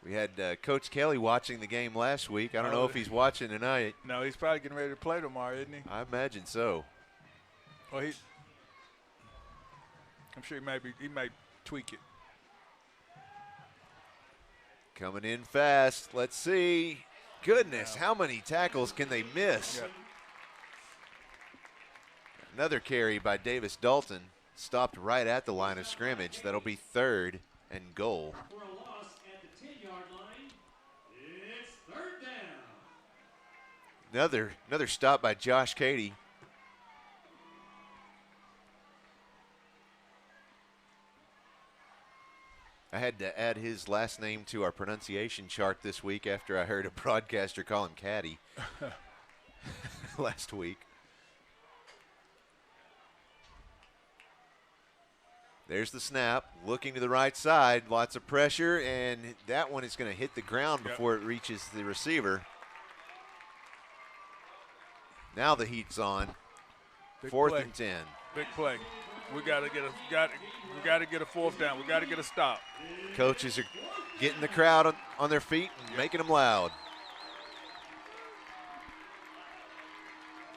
Speaker 10: We had Coach Kelly watching the game last week. I don't know if he's watching tonight.
Speaker 7: No, he's probably getting ready to play tomorrow, isn't he?
Speaker 10: I imagine so.
Speaker 7: Well, I'm sure he might tweak it.
Speaker 10: Coming in fast. Let's see. Goodness, how many tackles can they miss?
Speaker 7: Yep.
Speaker 10: Another carry by Davis Dalton. Stopped right at the line of scrimmage. That'll be 3rd and goal.
Speaker 8: For a loss at the 10-yard line, it's 3rd down.
Speaker 10: Another stop by Josh Cady. I had to add his last name to our pronunciation chart this week after I heard a broadcaster call him Caddy last week. There's the snap, looking to the right side, lots of pressure, and that one is going to hit the ground before it reaches the receiver. Now the heat's on.
Speaker 7: Big
Speaker 10: 4th
Speaker 7: play.
Speaker 10: and 10.
Speaker 7: Big play. We got to get a 4th down. We got to get a stop.
Speaker 10: Coaches are getting the crowd on their feet and making them loud.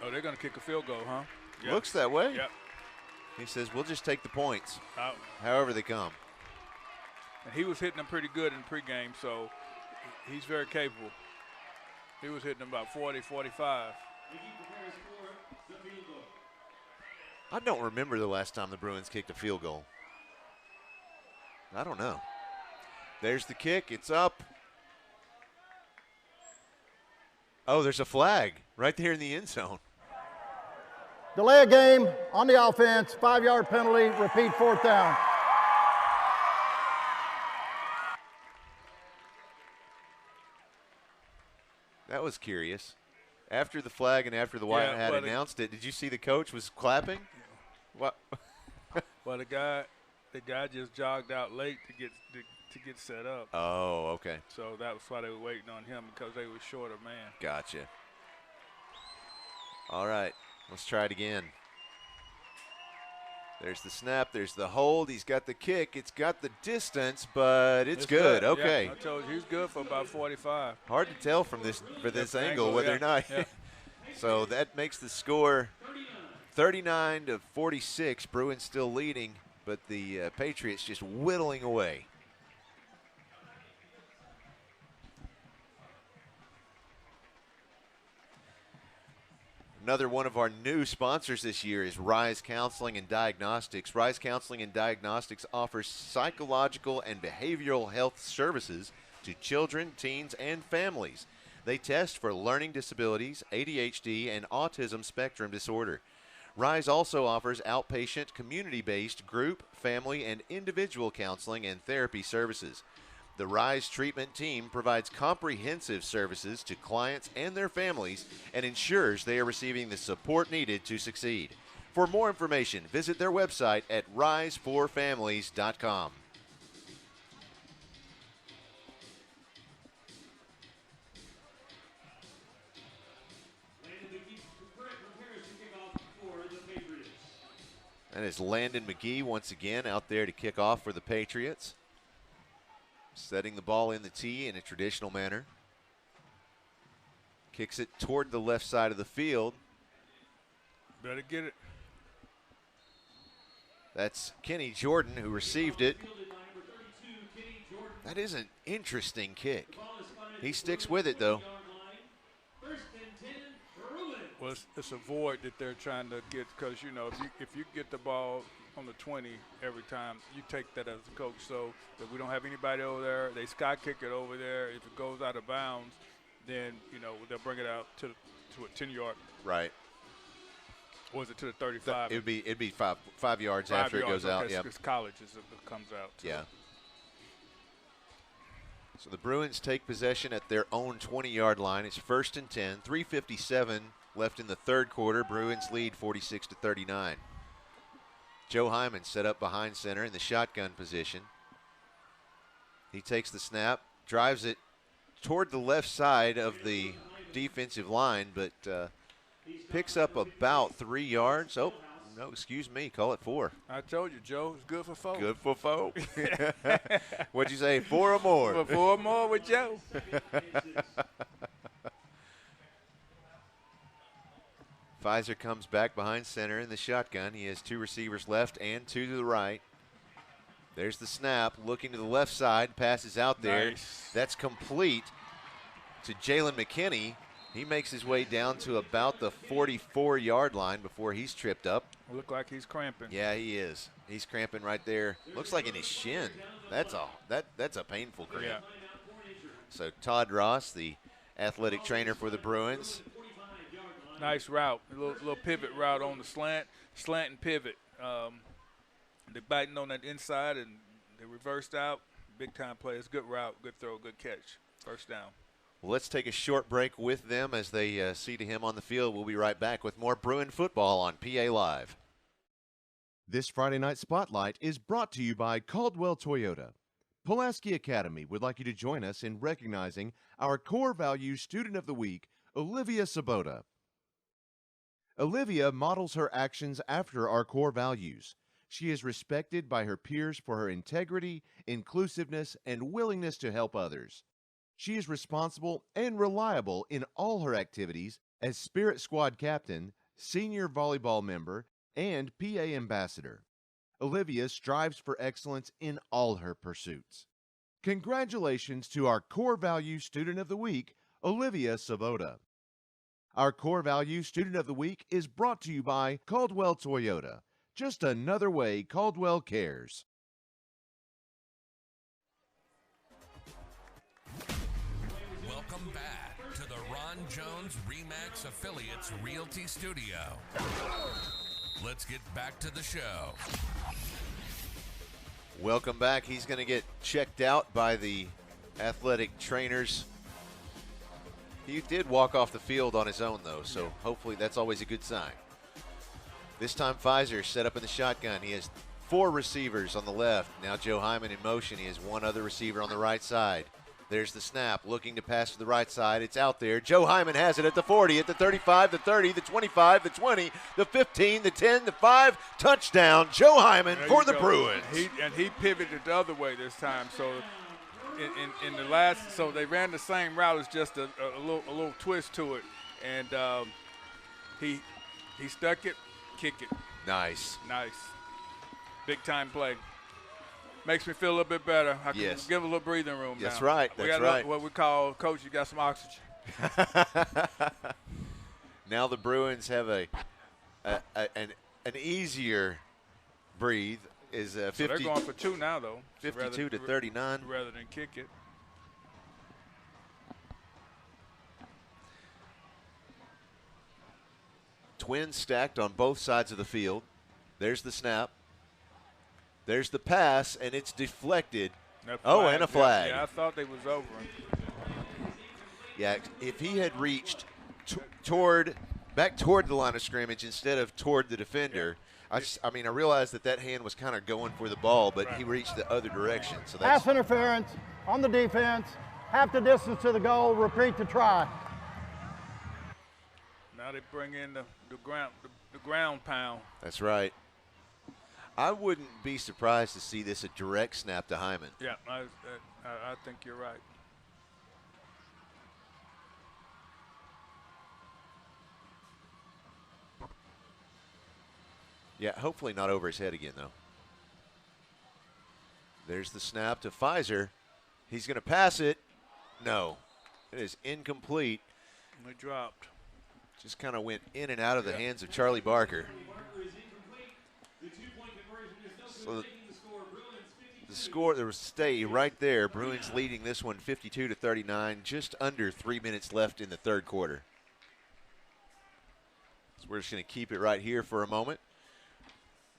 Speaker 7: Oh, they're going to kick a field goal, huh? Yep.
Speaker 10: Looks that way.
Speaker 7: Yep.
Speaker 10: He says, we'll just take the points,
Speaker 7: Out.
Speaker 10: however they come.
Speaker 7: And he was hitting them pretty good in pregame, so he's very capable. He was hitting them about 40, 45.
Speaker 10: I don't remember the last time the Bruins kicked a field goal. I don't know. There's the kick. It's up. Oh, there's a flag right there in the end zone.
Speaker 9: Delay a game on the offense, 5-yard penalty, repeat 4th down.
Speaker 10: That was curious. After the flag and after the white hat announced it, did you see the coach was clapping? What?
Speaker 7: Well, the guy just jogged out late to get set up.
Speaker 10: Oh, okay.
Speaker 7: So that was why they were waiting on him, because they were short a man.
Speaker 10: Gotcha. All right, let's try it again. There's the snap. There's the hold. He's got the kick. It's got the distance, but it's good. Okay.
Speaker 7: Yeah, I told you he's good for about 45.
Speaker 10: Hard to tell from this angle whether or not.
Speaker 7: Yeah.
Speaker 10: So that makes the score 39-46. Bruins still leading, but the Patriots just whittling away. Another one of our new sponsors this year is Rise Counseling and Diagnostics. Rise Counseling and Diagnostics offers psychological and behavioral health services to children, teens, and families. They test for learning disabilities, ADHD, and autism spectrum disorder. Rise also offers outpatient, community-based group, family, and individual counseling and therapy services. The Rise treatment team provides comprehensive services to clients and their families and ensures they are receiving the support needed to succeed. For more information, visit their website at riseforfamilies.com. That is Landon McGee once again out there to kick off for the Patriots. Setting the ball in the tee in a traditional manner. Kicks it toward the left side of the field.
Speaker 7: Better get it.
Speaker 10: That's Kenny Jordan who received it. That is an interesting kick. He sticks with it, though.
Speaker 7: Well, it's a void that they're trying to get, because, you know, if you get the ball on the 20 every time, you take that as a coach. So if we don't have anybody over there, they sky kick it over there. If it goes out of bounds, then, you know, they'll bring it out to a 10-yard.
Speaker 10: Right.
Speaker 7: Or is it to the 35?
Speaker 10: It'd be five yards after it goes out. Yeah.
Speaker 7: It's college as it comes out. So.
Speaker 10: Yeah. So the Bruins take possession at their own 20-yard line. It's 1st and 10, 3:57 left in the third quarter. Bruins lead 46-39. Joe Hyman set up behind center in the shotgun position. He takes the snap, drives it toward the left side of the defensive line, but picks up about 3 yards. Oh, no, excuse me, call it 4.
Speaker 7: I told you, Joe, it's good for 4.
Speaker 10: Good for 4. What'd you say, 4 or more?
Speaker 7: For 4 or more with Joe.
Speaker 10: Pfizer comes back behind center in the shotgun. He has 2 receivers left and 2 to the right. There's the snap, looking to the left side, passes out there.
Speaker 7: Nice.
Speaker 10: That's complete to Jalen McKinney. He makes his way down to about the 44-yard line before he's tripped up.
Speaker 7: Look like he's cramping.
Speaker 10: Yeah, he is. He's cramping right there. Looks like in his shin. That's a painful cramp.
Speaker 7: Yeah.
Speaker 10: So Todd Ross, the athletic trainer for the Bruins.
Speaker 7: Nice route, a little pivot route on the slant and pivot. They're biting on that inside and they reversed out. Big time play. It's a good route, good throw, good catch. First down.
Speaker 10: Well, let's take a short break with them as they see to him on the field. We'll be right back with more Bruin football on PA Live.
Speaker 3: This Friday Night Spotlight is brought to you by Caldwell Toyota. Pulaski Academy would like you to join us in recognizing our core value student of the week, Olivia Sabota. Olivia models her actions after our core values. She is respected by her peers for her integrity, inclusiveness, and willingness to help others. She is responsible and reliable in all her activities as Spirit Squad Captain, Senior Volleyball Member, and PA Ambassador. Olivia strives for excellence in all her pursuits. Congratulations to our Core Value Student of the Week, Olivia Sabota. Our Core Value Student of the Week is brought to you by Caldwell Toyota. Just another way Caldwell cares.
Speaker 6: Welcome back to the Ron Jones RE/MAX Affiliates Realty Studio. Let's get back to the show.
Speaker 10: Welcome back. He's going to get checked out by the athletic trainers He did walk off the field on his own, though, so hopefully that's always a good sign. This time Pfizer set up in the shotgun. He has 4 receivers on the left. Now Joe Hyman in motion. He has 1 other receiver on the right side. There's the snap, looking to pass to the right side. It's out there. Joe Hyman has it at the 40, at the 35, the 30, the 25, the 20, the 15, the 10, the 5. Touchdown, Joe Hyman for the Bruins.
Speaker 7: He pivoted the other way this time. So in the last, so they ran the same route. It's just a little twist to it, and he stuck it, kick it.
Speaker 10: Nice.
Speaker 7: Big time play. Makes me feel a little bit better. I can give a little breathing room now.
Speaker 10: That's right.
Speaker 7: We got what we call, Coach, you got some oxygen.
Speaker 10: Now the Bruins have an easier breathe. Is 50.
Speaker 7: So they're going for 2 now, though.
Speaker 10: 52 to 39.
Speaker 7: Rather than kick it.
Speaker 10: Twins stacked on both sides of the field. There's the snap. There's the pass, and it's deflected. Oh, and a flag.
Speaker 7: Yeah, I thought they was over him.
Speaker 10: Yeah, if he had reached back toward the line of scrimmage instead of toward the defender, I realized that hand was kind of going for the ball, but he reached the other direction. So that's
Speaker 9: pass interference on the defense, half the distance to the goal, repeat the try.
Speaker 7: Now they bring in the ground pound.
Speaker 10: That's right. I wouldn't be surprised to see this a direct snap to Hyman.
Speaker 7: Yeah, I think you're right.
Speaker 10: Yeah, hopefully not over his head again, though. There's the snap to Pfizer. He's going to pass it. No, it is incomplete.
Speaker 7: They dropped.
Speaker 10: Just kind of went in and out of the hands of Charlie Barker. So the score, there was stay right there. Bruins leading this one 52 to 39. Just under 3 minutes left in the third quarter. So we're just going to keep it right here for a moment.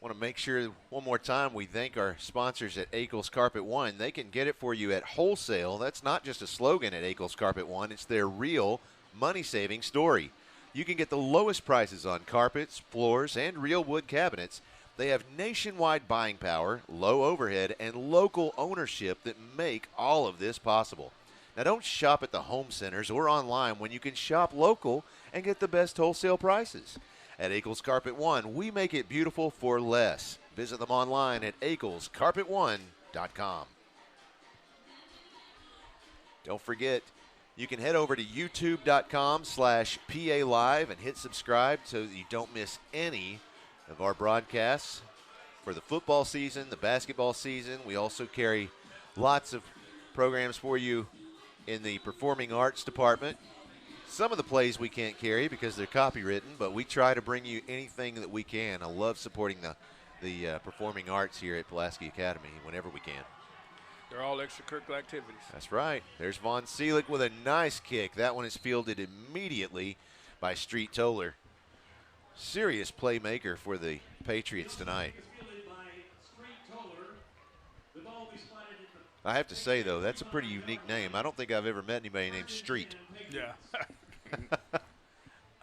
Speaker 10: Want to make sure one more time we thank our sponsors at Akel's Carpet One. They can get it for you at wholesale. That's not just a slogan at Akel's Carpet One. It's their real money-saving story. You can get the lowest prices on carpets, floors, and real wood cabinets. They have nationwide buying power, low overhead, and local ownership that make all of this possible. Now, don't shop at the home centers or online when you can shop local and get the best wholesale prices. At Akel's Carpet One, we make it beautiful for less. Visit them online at akelscarpetone.com. Don't forget, you can head over to youtube.com/PA Live and hit subscribe so that you don't miss any of our broadcasts for the football season, the basketball season. We also carry lots of programs for you in the performing arts department. Some of the plays we can't carry because they're copywritten, but we try to bring you anything that we can. I love supporting the performing arts here at Pulaski Academy whenever we can.
Speaker 7: They're all extracurricular activities.
Speaker 10: That's right. There's Von Seelig with a nice kick. That one is fielded immediately by Street Toller. Serious playmaker for the Patriots tonight. I have to say, though, that's a pretty unique name. I don't think I've ever met anybody named Street.
Speaker 7: Yeah.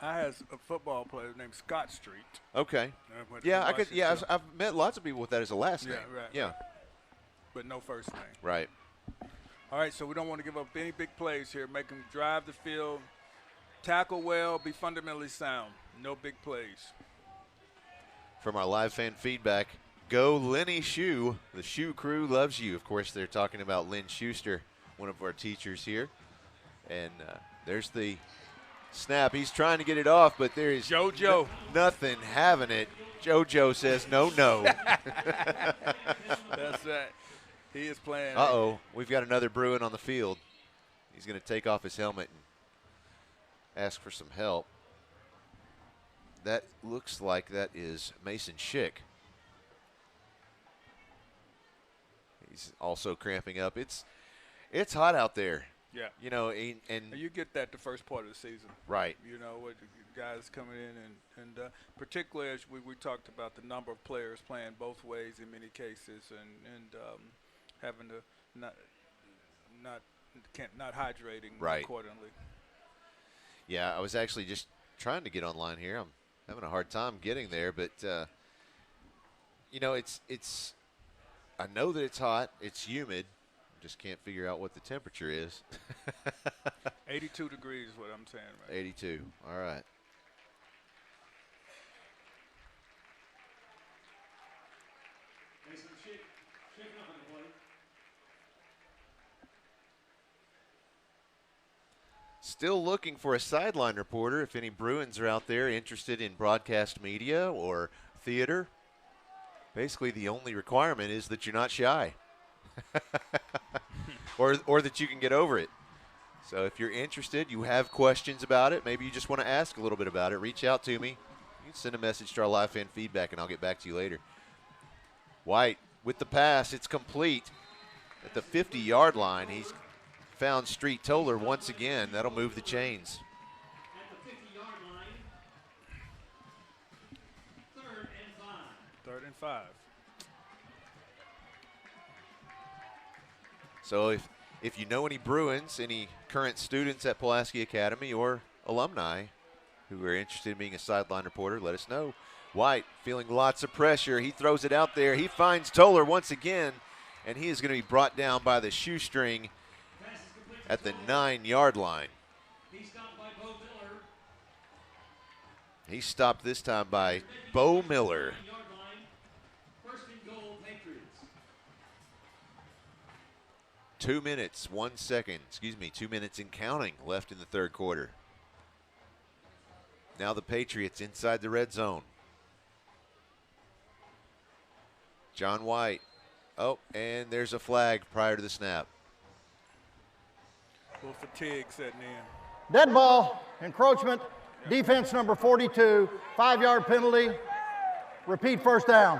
Speaker 7: I had a football player named Scott Street.
Speaker 10: Okay. Yeah, I've met lots of people with that as a last name.
Speaker 7: Right.
Speaker 10: Yeah.
Speaker 7: But no first name.
Speaker 10: Right.
Speaker 7: All right, so we don't want to give up any big plays here. Make them drive the field, tackle well, be fundamentally sound. No big plays.
Speaker 10: From our live fan feedback, go Lenny Shoe. The Shoe Crew loves you. Of course, they're talking about Lynn Schuster, one of our teachers here. And there's the snap. He's trying to get it off, but there is
Speaker 7: JoJo.
Speaker 10: Nothing having it. JoJo says no.
Speaker 7: That's right. He is playing.
Speaker 10: Uh-oh. We've got another Bruin on the field. He's going to take off his helmet and ask for some help. That looks like that is Mason Schick. He's also cramping up. It's hot out there.
Speaker 7: Yeah.
Speaker 10: You know, and
Speaker 7: you get that the first part of the season.
Speaker 10: Right.
Speaker 7: You know, with the guys coming in and particularly as we talked about the number of players playing both ways in many cases and having to not hydrating
Speaker 10: right.
Speaker 7: accordingly.
Speaker 10: Yeah, I was actually just trying to get online here. I'm having a hard time getting there, but you know, it's. I know that it's hot. It's humid. Just can't figure out what the temperature is.
Speaker 7: 82 degrees is what I'm saying, right?
Speaker 10: 82. All right. Still looking for a sideline reporter. If any Bruins are out there interested in broadcast media or theater, basically the only requirement is that you're not shy. or that you can get over it. So if you're interested, you have questions about it, maybe you just want to ask a little bit about it, reach out to me. You can send a message to our live fan feedback, and I'll get back to you later. White with the pass. It's complete at the 50-yard line. He's found Street Toller once again. That'll move the chains.
Speaker 8: At the 50-yard line, 3rd and 5.
Speaker 7: 3rd and 5.
Speaker 10: So if you know any Bruins, any current students at Pulaski Academy or alumni who are interested in being a sideline reporter, let us know. White feeling lots of pressure. He throws it out there. He finds Toller once again, and he is going to be brought down by the shoestring at the 9-yard line.
Speaker 8: He's stopped by Bo Miller.
Speaker 10: He's stopped this time by Bo Miller.
Speaker 8: 9-yard line. 1st and goal, Patriots.
Speaker 10: 2 minutes, 1 second, 2 minutes and counting left in the third quarter. Now the Patriots inside the red zone. John White. Oh, and there's a flag prior to the snap.
Speaker 7: A little fatigue setting in.
Speaker 9: Dead ball, encroachment, defense number 42, 5-yard penalty, repeat first down.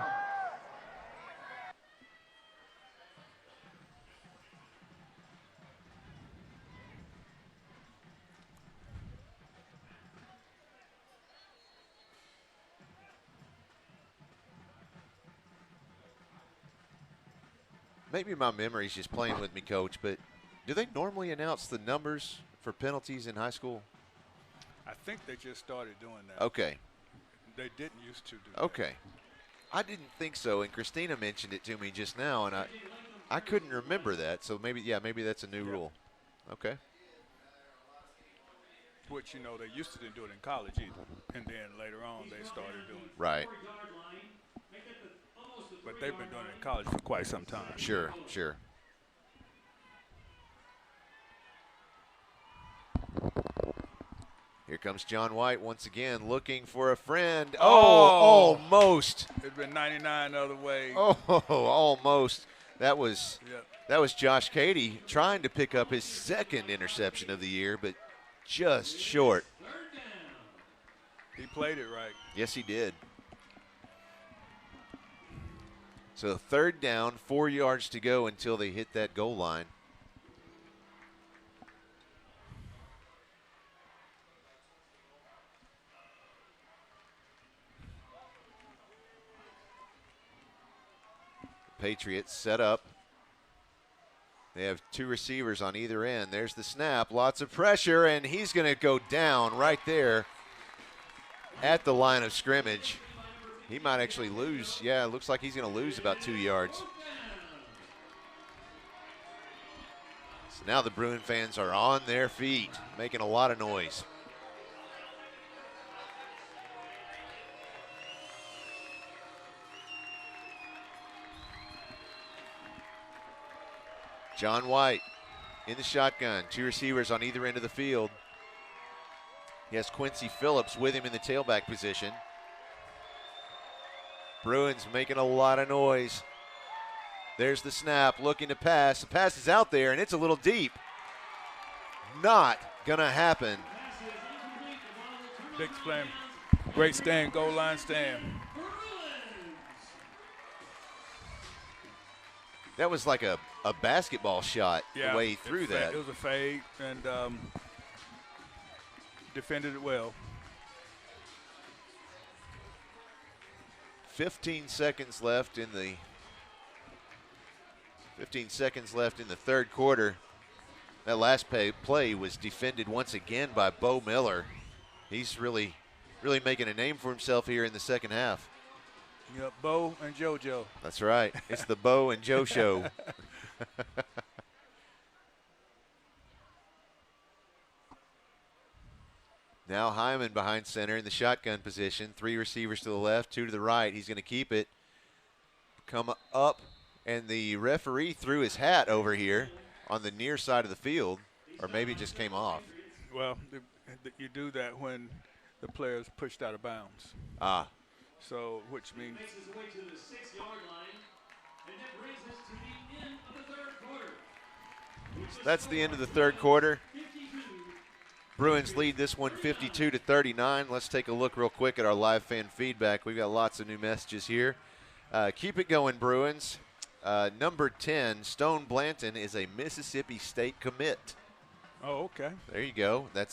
Speaker 10: Maybe my memory's just playing with me, Coach, but do they normally announce the numbers for penalties in high school?
Speaker 7: I think they just started doing that.
Speaker 10: Okay.
Speaker 7: They didn't used to do that.
Speaker 10: Okay. I didn't think so, and Christina mentioned it to me just now, and I couldn't remember that. So maybe that's a new rule. Okay.
Speaker 7: Which, you know, they used to didn't do it in college either. And then later on they started doing it.
Speaker 10: Right.
Speaker 7: But they've been doing it in college for quite some time.
Speaker 10: Sure. Here comes John White once again looking for a friend. Oh, almost.
Speaker 7: It'd been 99 the other way.
Speaker 10: Oh, almost. That was Josh Cady trying to pick up his 2nd interception of the year, but just short.
Speaker 7: He played it right.
Speaker 10: Yes, he did. So 3rd down, 4 yards to go until they hit that goal line. Patriots set up. They have 2 receivers on either end. There's the snap. Lots of pressure, and he's going to go down right there at the line of scrimmage. He might actually lose. Yeah, it looks like he's going to lose about 2 yards. So now the Bruin fans are on their feet, making a lot of noise. John White in the shotgun. 2 receivers on either end of the field. He has Quincy Phillips with him in the tailback position. Bruins making a lot of noise. There's the snap, looking to pass. The pass is out there, and it's a little deep. Not going to happen.
Speaker 7: Big slam. Great stand, goal line stand.
Speaker 10: That was like a basketball shot the way he threw that.
Speaker 7: It was a fade, and defended it well.
Speaker 10: 15 seconds left in the third quarter. That last play was defended once again by Bo Miller. He's really making a name for himself here in the second half.
Speaker 7: Yep, Bo and JoJo.
Speaker 10: That's right. It's the Bo and Joe show. Now Hyman behind center in the shotgun position. 3 receivers to the left, 2 to the right. He's going to keep it. Come up, and the referee threw his hat over here on the near side of the field, or maybe it just came off.
Speaker 7: Well, you do that when the player is pushed out of bounds.
Speaker 10: Ah.
Speaker 7: So, which means
Speaker 8: Makes his way to the 6-yard line, and that brings us to the end of the third quarter.
Speaker 10: That's the end of the third quarter. Bruins lead this one 52-39. Let's take a look real quick at our live fan feedback. We've got lots of new messages here. Keep it going, Bruins. Number 10, Stone Blanton, is a Mississippi State commit.
Speaker 7: Oh, okay.
Speaker 10: There you go. That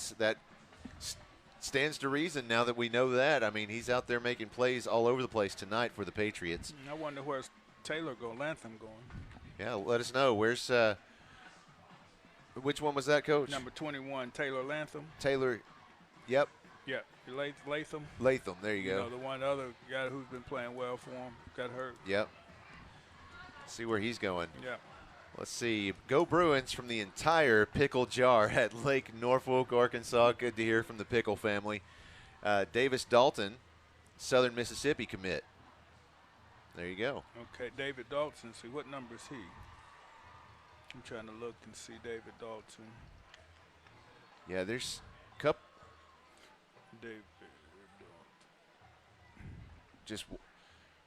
Speaker 10: stands to reason now that we know that. I mean, he's out there making plays all over the place tonight for the Patriots.
Speaker 7: I wonder where's Taylor going, Latham going.
Speaker 10: Yeah, let us know. Where's which one was that, Coach?
Speaker 7: Number 21, Taylor Latham.
Speaker 10: Taylor, yep.
Speaker 7: Yeah, Latham.
Speaker 10: Latham, there you go.
Speaker 7: The other guy who's been playing well for him got hurt.
Speaker 10: Yep. See where he's going.
Speaker 7: Yeah.
Speaker 10: Let's see. Go Bruins from the entire pickle jar at Lake Norfolk, Arkansas. Good to hear from the Pickle family. Davis Dalton, Southern Mississippi commit. There you go.
Speaker 7: Okay, David Dalton. See, what number is he? I'm trying to look and see David Dalton.
Speaker 10: Yeah, there's a couple.
Speaker 7: David Dalton.
Speaker 10: Just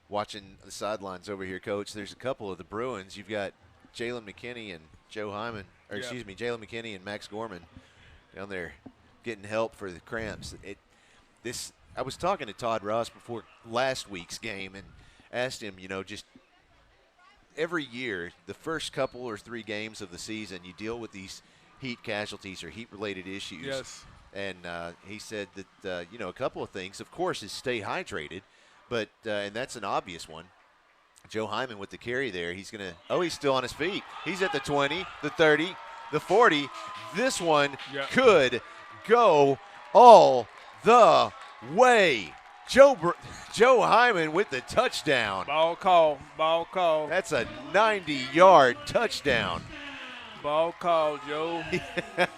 Speaker 10: watching the sidelines over here, Coach. There's a couple of the Bruins. You've got Jalen McKinney and Joe Hyman, or excuse me, Jalen McKinney and Max Gorman down there getting help for the cramps. I was talking to Todd Ross before last week's game and asked him, just every year, the first couple or 3 games of the season, you deal with these heat casualties or heat-related issues.
Speaker 7: Yes.
Speaker 10: And he said that, a couple of things, of course, is stay hydrated, but and that's an obvious one. Joe Hyman with the carry there. He's going to – he's still on his feet. He's at the 20, the 30, the 40. This one could go all the way. Joe Hyman with the touchdown.
Speaker 7: Ball call.
Speaker 10: That's a 90-yard touchdown.
Speaker 7: Ball call, Joe.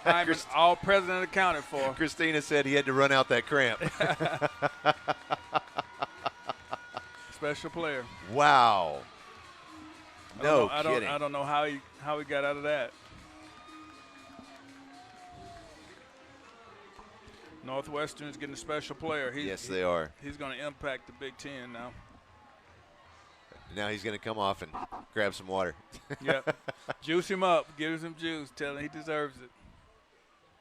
Speaker 7: Hyman, all president accounted for.
Speaker 10: Christina said he had to run out that cramp.
Speaker 7: Special player.
Speaker 10: Wow. No kidding.
Speaker 7: I don't know how he got out of that. Northwestern is getting a special player.
Speaker 10: Yes, they are.
Speaker 7: He's going to impact the Big Ten now.
Speaker 10: Now he's going to come off and grab some water.
Speaker 7: Yep. Juice him up. Give him some juice. Tell him he deserves it.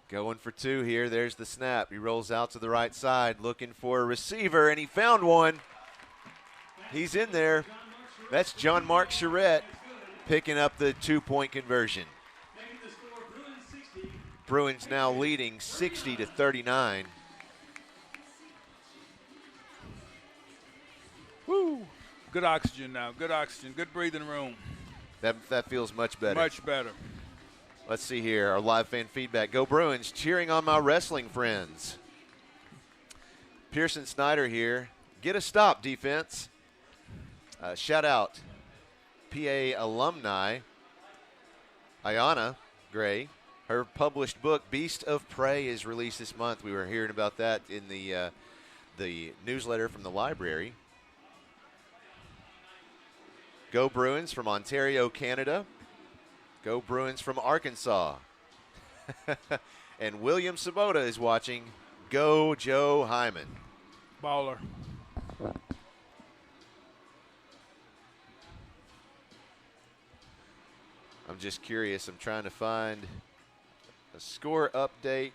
Speaker 10: Going for 2 here. There's the snap. He rolls out to the right side looking for a receiver, and he found one. He's in there. That's John Mark Charette picking up the 2-point conversion. Bruins now leading 60-39.
Speaker 7: Woo! Good oxygen now. Good oxygen. Good breathing room.
Speaker 10: That feels much better.
Speaker 7: Much better.
Speaker 10: Let's see here. Our live fan feedback. Go Bruins. Cheering on my wrestling friends. Pearson Snyder here. Get a stop, defense. Shout out PA alumni Ayana Gray. Her published book, Beast of Prey, is released this month. We were hearing about that in the newsletter from the library. Go Bruins from Ontario, Canada. Go Bruins from Arkansas. And William Sabota is watching. Go Joe Hyman.
Speaker 7: Baller.
Speaker 10: I'm just curious. I'm trying to find a score update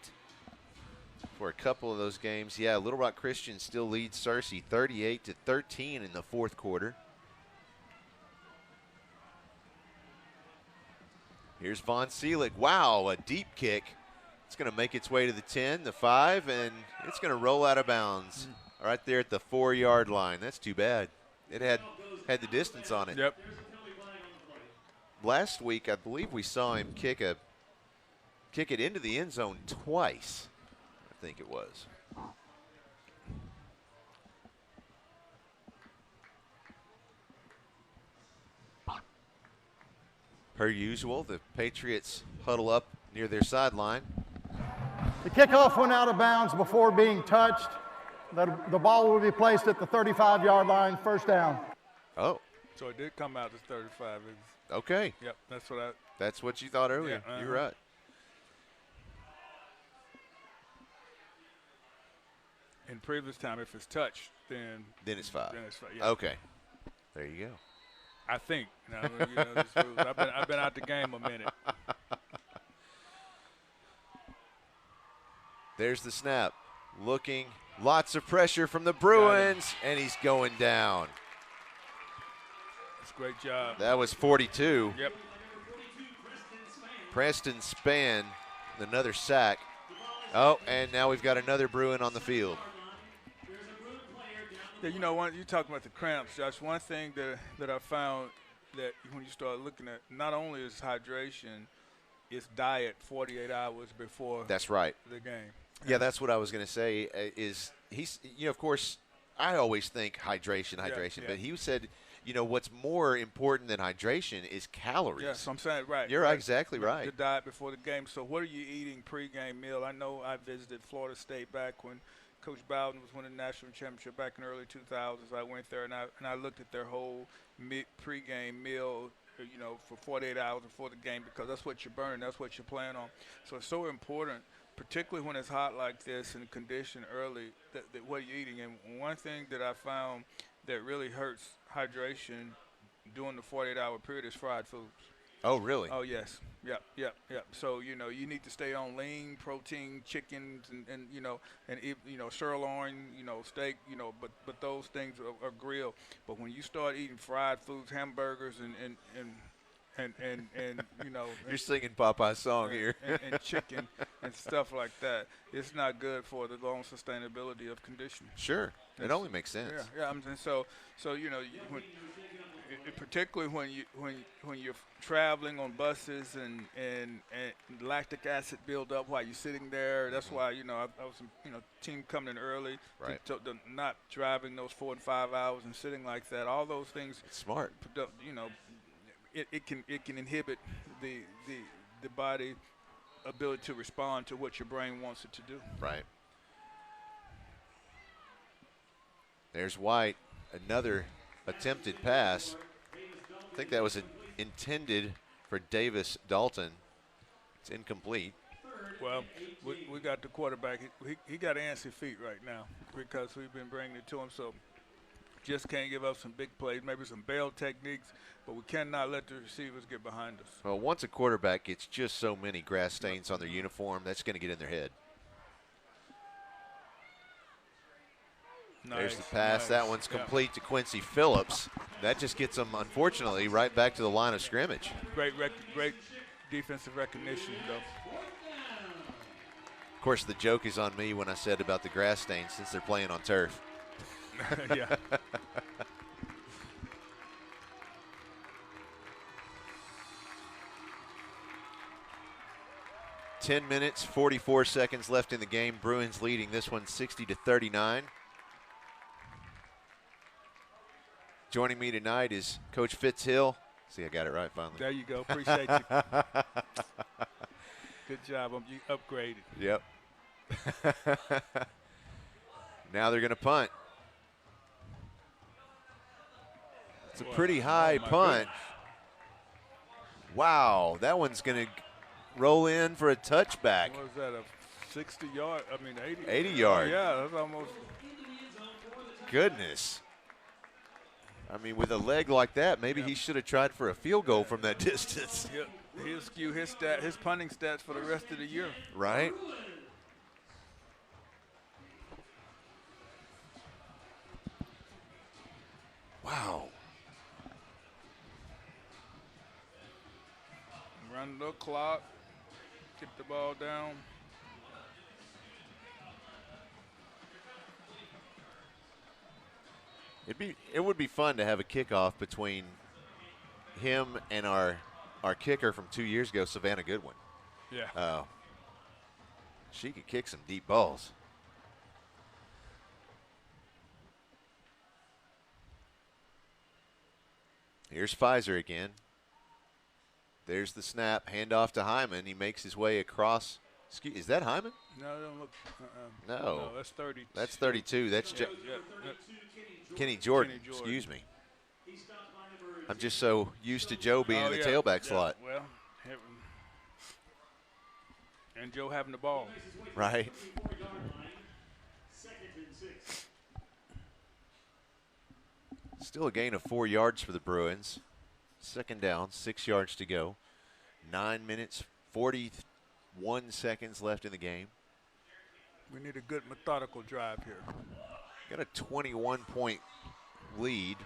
Speaker 10: for a couple of those games. Yeah, Little Rock Christian still leads Searcy 38-13 in the fourth quarter. Here's Von Seelig. Wow, a deep kick. It's going to make its way to the 10, the 5, and it's going to roll out of bounds right there at the 4-yard line. That's too bad. It had the distance on it.
Speaker 7: Yep.
Speaker 10: Last week, I believe we saw him kick a kick it into the end zone twice, I think it was. Per usual, the Patriots huddle up near their sideline.
Speaker 9: The kickoff went out of bounds before being touched. The ball will be placed at the 35-yard line, first down.
Speaker 10: Oh.
Speaker 7: So it did come out as 35.
Speaker 10: Okay.
Speaker 7: Yep,
Speaker 10: that's what you thought earlier.
Speaker 7: Yeah,
Speaker 10: You're right.
Speaker 7: In previous time, if it's touched, then
Speaker 10: it's 5.
Speaker 7: Then it's 5. Yeah.
Speaker 10: Okay. There you go.
Speaker 7: I think. I've been out the game a minute.
Speaker 10: There's the snap. Looking, lots of pressure from the Bruins, and he's going down.
Speaker 7: That's a great job.
Speaker 10: That was 42.
Speaker 7: Yep.
Speaker 10: Preston Spann, another sack. Oh, and now we've got another Bruin on the field.
Speaker 7: Yeah, you talking about the cramps, Josh. One thing that I found that when you start looking at, not only is hydration, it's diet 48 hours before
Speaker 10: That's right.
Speaker 7: the game.
Speaker 10: Yeah, that's what I was going to say. Of course, I always think hydration, but he said, what's more important than hydration is calories.
Speaker 7: Yes, I'm saying, right.
Speaker 10: You're exactly right.
Speaker 7: The diet before the game. So what are you eating pregame meal? I know I visited Florida State back when Coach Bowden was winning the national championship back in the early 2000s. I went there and I looked at their whole pregame meal, for 48 hours before the game, because that's what you're burning, that's what you're planning on. So it's so important, particularly when it's hot like this and conditioned early, that what you're eating. And one thing that I found that really hurts hydration during the 48-hour period is fried foods.
Speaker 10: Oh, really?
Speaker 7: Oh, yes. Yep. So, you need to stay on lean protein, chickens, and sirloin, steak, but those things are grilled. But when you start eating fried foods, hamburgers, and
Speaker 10: you're singing Popeye's song here.
Speaker 7: and chicken and stuff like that, it's not good for the long sustainability of conditioning.
Speaker 10: Sure. It only makes sense.
Speaker 7: Yeah. So particularly when you're traveling on buses and lactic acid build up while you're sitting there. That's why I was team coming in early,
Speaker 10: right?
Speaker 7: To not driving those 4 and 5 hours and sitting like that. All those things.
Speaker 10: It's smart.
Speaker 7: It can inhibit the body ability to respond to what your brain wants it to do.
Speaker 10: Right. There's White, another attempted pass. I think that was intended for Davis Dalton. It's incomplete.
Speaker 7: Well, we got the quarterback. He got antsy feet right now because we've been bringing it to him. So just can't give up some big plays, maybe some bail techniques, but we cannot let the receivers get behind us.
Speaker 10: Well, once a quarterback gets just so many grass stains on their uniform, that's going to get in their head.
Speaker 7: Nice,
Speaker 10: there's the pass.
Speaker 7: Nice.
Speaker 10: That one's complete to Quincy Phillips. That just gets them, unfortunately, right back to the line of scrimmage.
Speaker 7: Great defensive recognition, though.
Speaker 10: Of course, the joke is on me when I said about the grass stains since they're playing on turf.
Speaker 7: Yeah.
Speaker 10: 10 minutes, 44 seconds left in the game. Bruins leading this one 60-39. Joining me tonight is Coach Fitz Hill. See, I got it right finally.
Speaker 7: There you go. Appreciate you. Good job. You upgraded.
Speaker 10: Yep. Now they're going to punt. It's a pretty high punt.
Speaker 7: Goodness.
Speaker 10: Wow, that one's going to roll in for a touchback.
Speaker 7: What was that, a 60-yard? I mean, 80.
Speaker 10: 80 yard.
Speaker 7: Oh, yeah, that's almost.
Speaker 10: Goodness. I mean, with a leg like that, maybe he should have tried for a field goal from that distance.
Speaker 7: Yep. He'll skew his punting stats for the rest of the year.
Speaker 10: Right? Wow.
Speaker 7: Run the clock. Get the ball down.
Speaker 10: It would be fun to have a kickoff between him and our kicker from 2 years ago, Savannah Goodwin.
Speaker 7: Yeah.
Speaker 10: She could kick some deep balls. Here's Pfizer again. There's the snap. Handoff to Hyman. He makes his way across. Is that Hyman?
Speaker 7: No, don't look.
Speaker 10: No.
Speaker 7: That's 30.
Speaker 10: That's 32. That's Kenny Jordan. Excuse me. I'm just so used to Joe being in the tailback slot.
Speaker 7: Well, and Joe having the ball.
Speaker 10: Right. Still a gain of 4 yards for the Bruins. Second down, 6 yards to go. 9 minutes, 41 seconds left in the game.
Speaker 7: We need a good methodical drive here.
Speaker 10: Got a 21-point lead.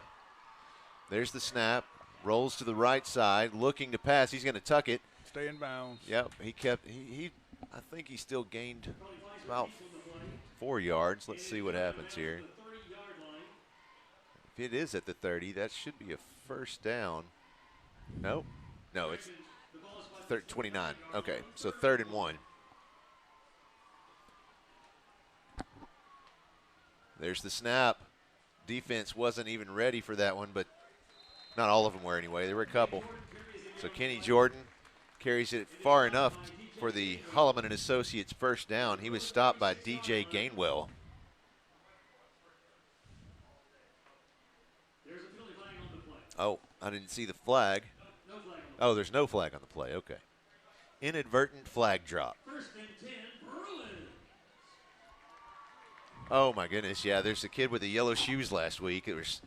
Speaker 10: There's the snap. Rolls to the right side, looking to pass. He's going to tuck it.
Speaker 7: Stay in bounds.
Speaker 10: Yep, I think he still gained about 4 yards. Let's see what happens here. If it is at the 30, that should be a first down. No, it's 29. Okay, so 3rd and 1. There's the snap. Defense wasn't even ready for that one, but not all of them were anyway. There were a couple. So Kenny Jordan carries it far enough for the Holloman and Associates first down. He was stopped by DJ Gainwell. Oh, I didn't see the flag. Oh, there's no flag on the play. Okay. Inadvertent flag drop. Oh, my goodness. Yeah, there's a kid with the yellow shoes last week. It was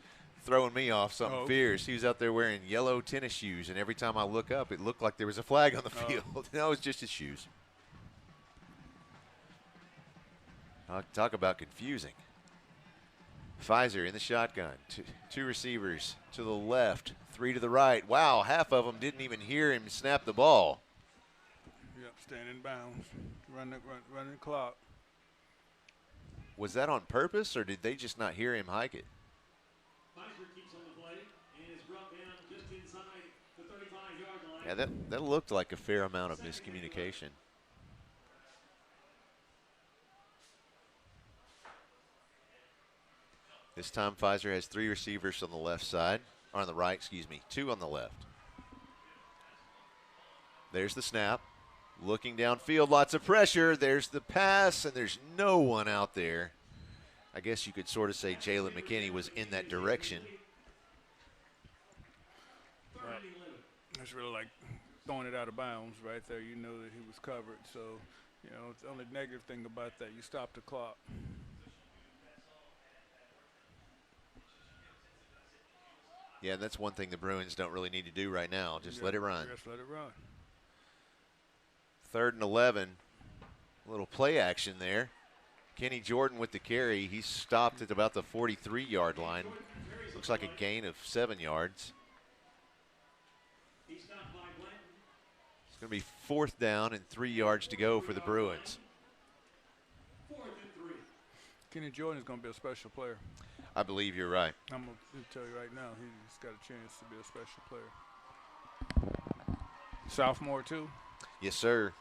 Speaker 10: throwing me off something fierce. He was out there wearing yellow tennis shoes, and every time I look up, it looked like there was a flag on the field. No, it was just his shoes. Talk about confusing. Pfizer in the shotgun. Two receivers to the left, 3 to the right. Wow, half of them didn't even hear him snap the ball.
Speaker 7: Yep, stand in bounds. Run the clock.
Speaker 10: Was that on purpose, or did they just not hear him hike it?
Speaker 8: Pfizer keeps on the play and is brought down just inside the 35-yard line.
Speaker 10: Yeah, that looked like a fair amount of miscommunication. This time Pfizer has 3 receivers on the left side, or on the right, excuse me, 2 on the left. There's the snap. Looking downfield, lots of pressure. There's the pass, and there's no one out there. I guess you could sort of say Jalen McKinney was in that direction.
Speaker 7: It's really like throwing it out of bounds right there. You know that he was covered. So, you know, it's the only negative thing about that. You stop the clock.
Speaker 10: Yeah, that's one thing the Bruins don't really need to do right now. Just let it run.
Speaker 7: Just let it run.
Speaker 10: 3rd and 11. A little play action there. Kenny Jordan with the carry. He's stopped at about the 43-yard line. Looks like a gain of 7 yards. It's going to be 4th down and 3 yards to go for the Bruins.
Speaker 7: Kenny Jordan is going to be a special player.
Speaker 10: I believe you're right.
Speaker 7: I'm going to tell you right now, he's got a chance to be a special player. Sophomore, too?
Speaker 10: Yes, sir.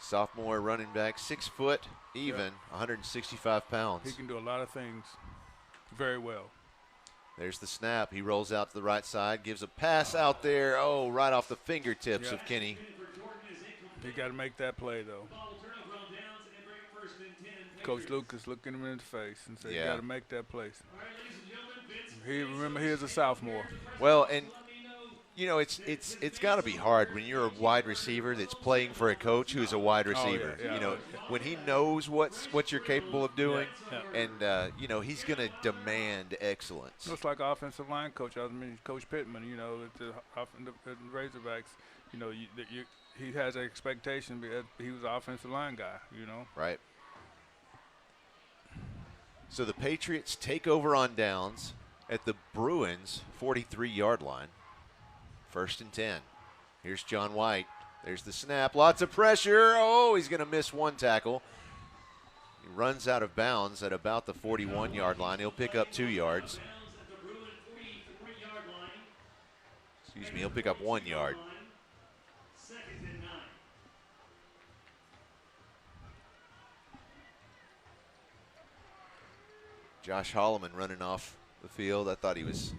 Speaker 10: Sophomore running back, 6 foot, even, 165 pounds.
Speaker 7: He can do a lot of things very well.
Speaker 10: There's the snap. He rolls out to the right side, gives a pass out there. Oh, right off the fingertips of Kenny.
Speaker 7: You got to make that play, though. Coach Lucas looking him in the face and said, you got to make that play. Remember, he is a sophomore.
Speaker 10: Well, and you know, it's got to be hard when you're a wide receiver that's playing for a coach who's a wide receiver.
Speaker 7: Yeah,
Speaker 10: you know, when he knows what you're capable of doing, and you know, he's going to demand excellence.
Speaker 7: Looks like offensive line coach. I mean, Coach Pittman. You know, the Razorbacks. You know, he has an expectation because he was an offensive line guy. You know,
Speaker 10: right. So the Patriots take over on downs at the Bruins' 43-yard line. 1st and 10. Here's John White. There's the snap. Lots of pressure. Oh, he's going to miss one tackle. He runs out of bounds at about the 41-yard line. He'll pick up 2 yards. Excuse me, he'll pick up 1 yard. Josh Holloman running off the field. I thought he was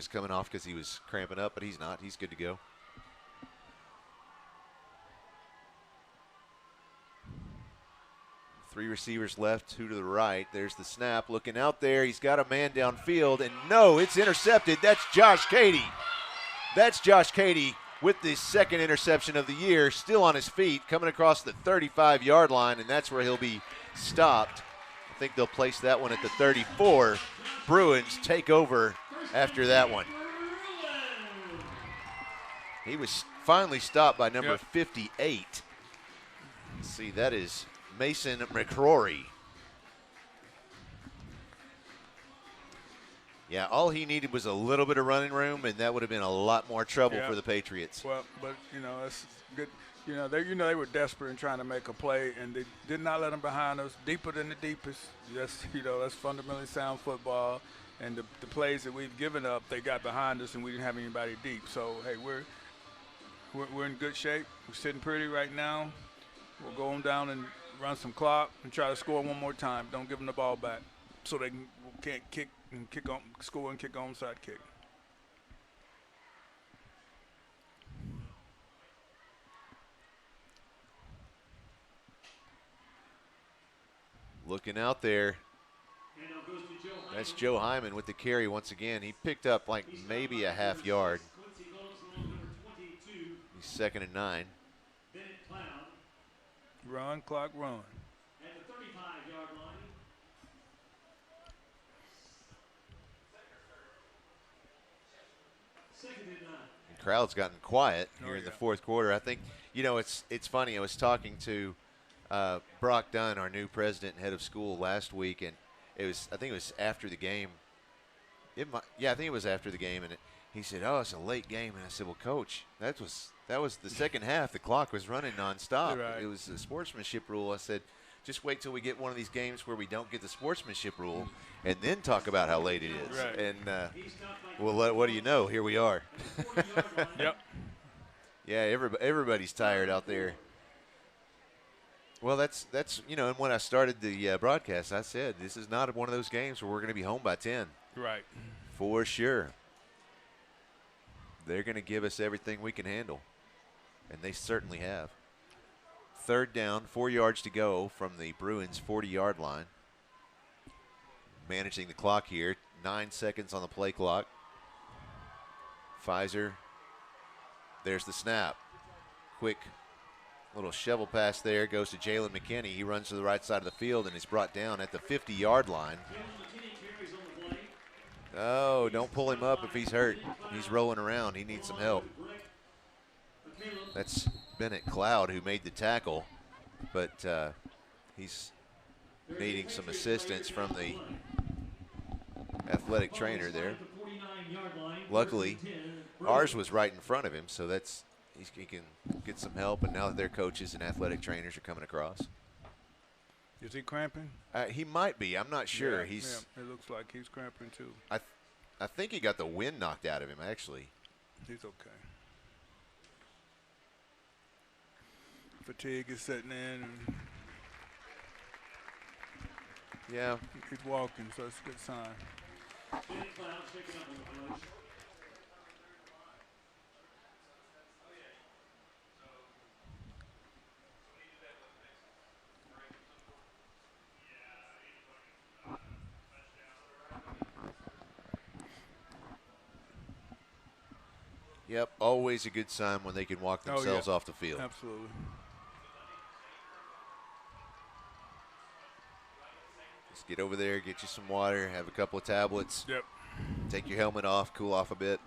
Speaker 10: coming off because he was cramping up, but he's not. He's good to go. Three receivers left, two to the right. There's the snap. Looking out there. He's got a man downfield, and no, it's intercepted. That's Josh Cady. That's Josh Cady with the second interception of the year, still on his feet, coming across the 35-yard line, and that's where he'll be stopped. I think they'll place that one at the 34. Bruins take over after that one. He was finally stopped by number 58. Let's see, that is Mason McCrory. Yeah, all he needed was a little bit of running room, and that would have been a lot more trouble for the Patriots.
Speaker 7: Well, but that's good. They were desperate in trying to make a play, and they did not let them behind us. Deeper than the deepest. That's fundamentally sound football. And the plays that we've given up, they got behind us, and we didn't have anybody deep. So hey, we're in good shape. We're sitting pretty right now. We'll go on down and run some clock and try to score one more time. Don't give them the ball back, so they can't kick and score and kick onside kick.
Speaker 10: Looking out there. That's Joe Hyman with the carry once again. He picked up like maybe a half yard. He's 2nd and 9.
Speaker 7: Run, clock, run.
Speaker 8: At the 35-yard line.
Speaker 10: The crowd's gotten quiet here in the fourth quarter. I think, it's funny. I was talking to Brock Dunn, our new president and head of school, last week, and I think it was after the game. I think it was after the game, and he said, "Oh, it's a late game." And I said, "Well, Coach, that was the second half. The clock was running nonstop.
Speaker 7: Right.
Speaker 10: It was the sportsmanship rule." I said, "Just wait till we get one of these games where we don't get the sportsmanship rule, and then talk about how late it is."
Speaker 7: Right.
Speaker 10: And well, what do you know? Here we are.
Speaker 7: Yep.
Speaker 10: Yeah, everybody's tired out there. Well, that's and when I started the broadcast, I said this is not one of those games where we're going to be home by 10.
Speaker 7: Right.
Speaker 10: For sure. They're going to give us everything we can handle, and they certainly have. 3rd down, 4 yards to go from the Bruins' 40-yard line. Managing the clock here, 9 seconds on the play clock. Pfizer, there's the snap. Quick little shovel pass there, goes to Jalen McKinney. He runs to the right side of the field and is brought down at the 50-yard line. Oh, don't pull him up if he's hurt. He's rolling around. He needs some help. That's Bennett Cloud who made the tackle, but he's needing some assistance from the athletic trainer there. Luckily, ours was right in front of him, so he can get some help, and now that their coaches and athletic trainers are coming across.
Speaker 7: Is he cramping?
Speaker 10: He might be. I'm not sure.
Speaker 7: Yeah, it looks like he's cramping too.
Speaker 10: I think he got the wind knocked out of him, actually.
Speaker 7: He's okay. Fatigue is setting in. And
Speaker 10: yeah.
Speaker 7: He's walking, so it's a good sign.
Speaker 10: Yep, always a good sign when they can walk themselves off the field.
Speaker 7: Absolutely.
Speaker 10: Just get over there, get you some water, have a couple of tablets.
Speaker 7: Yep.
Speaker 10: Take your helmet off, cool off a bit.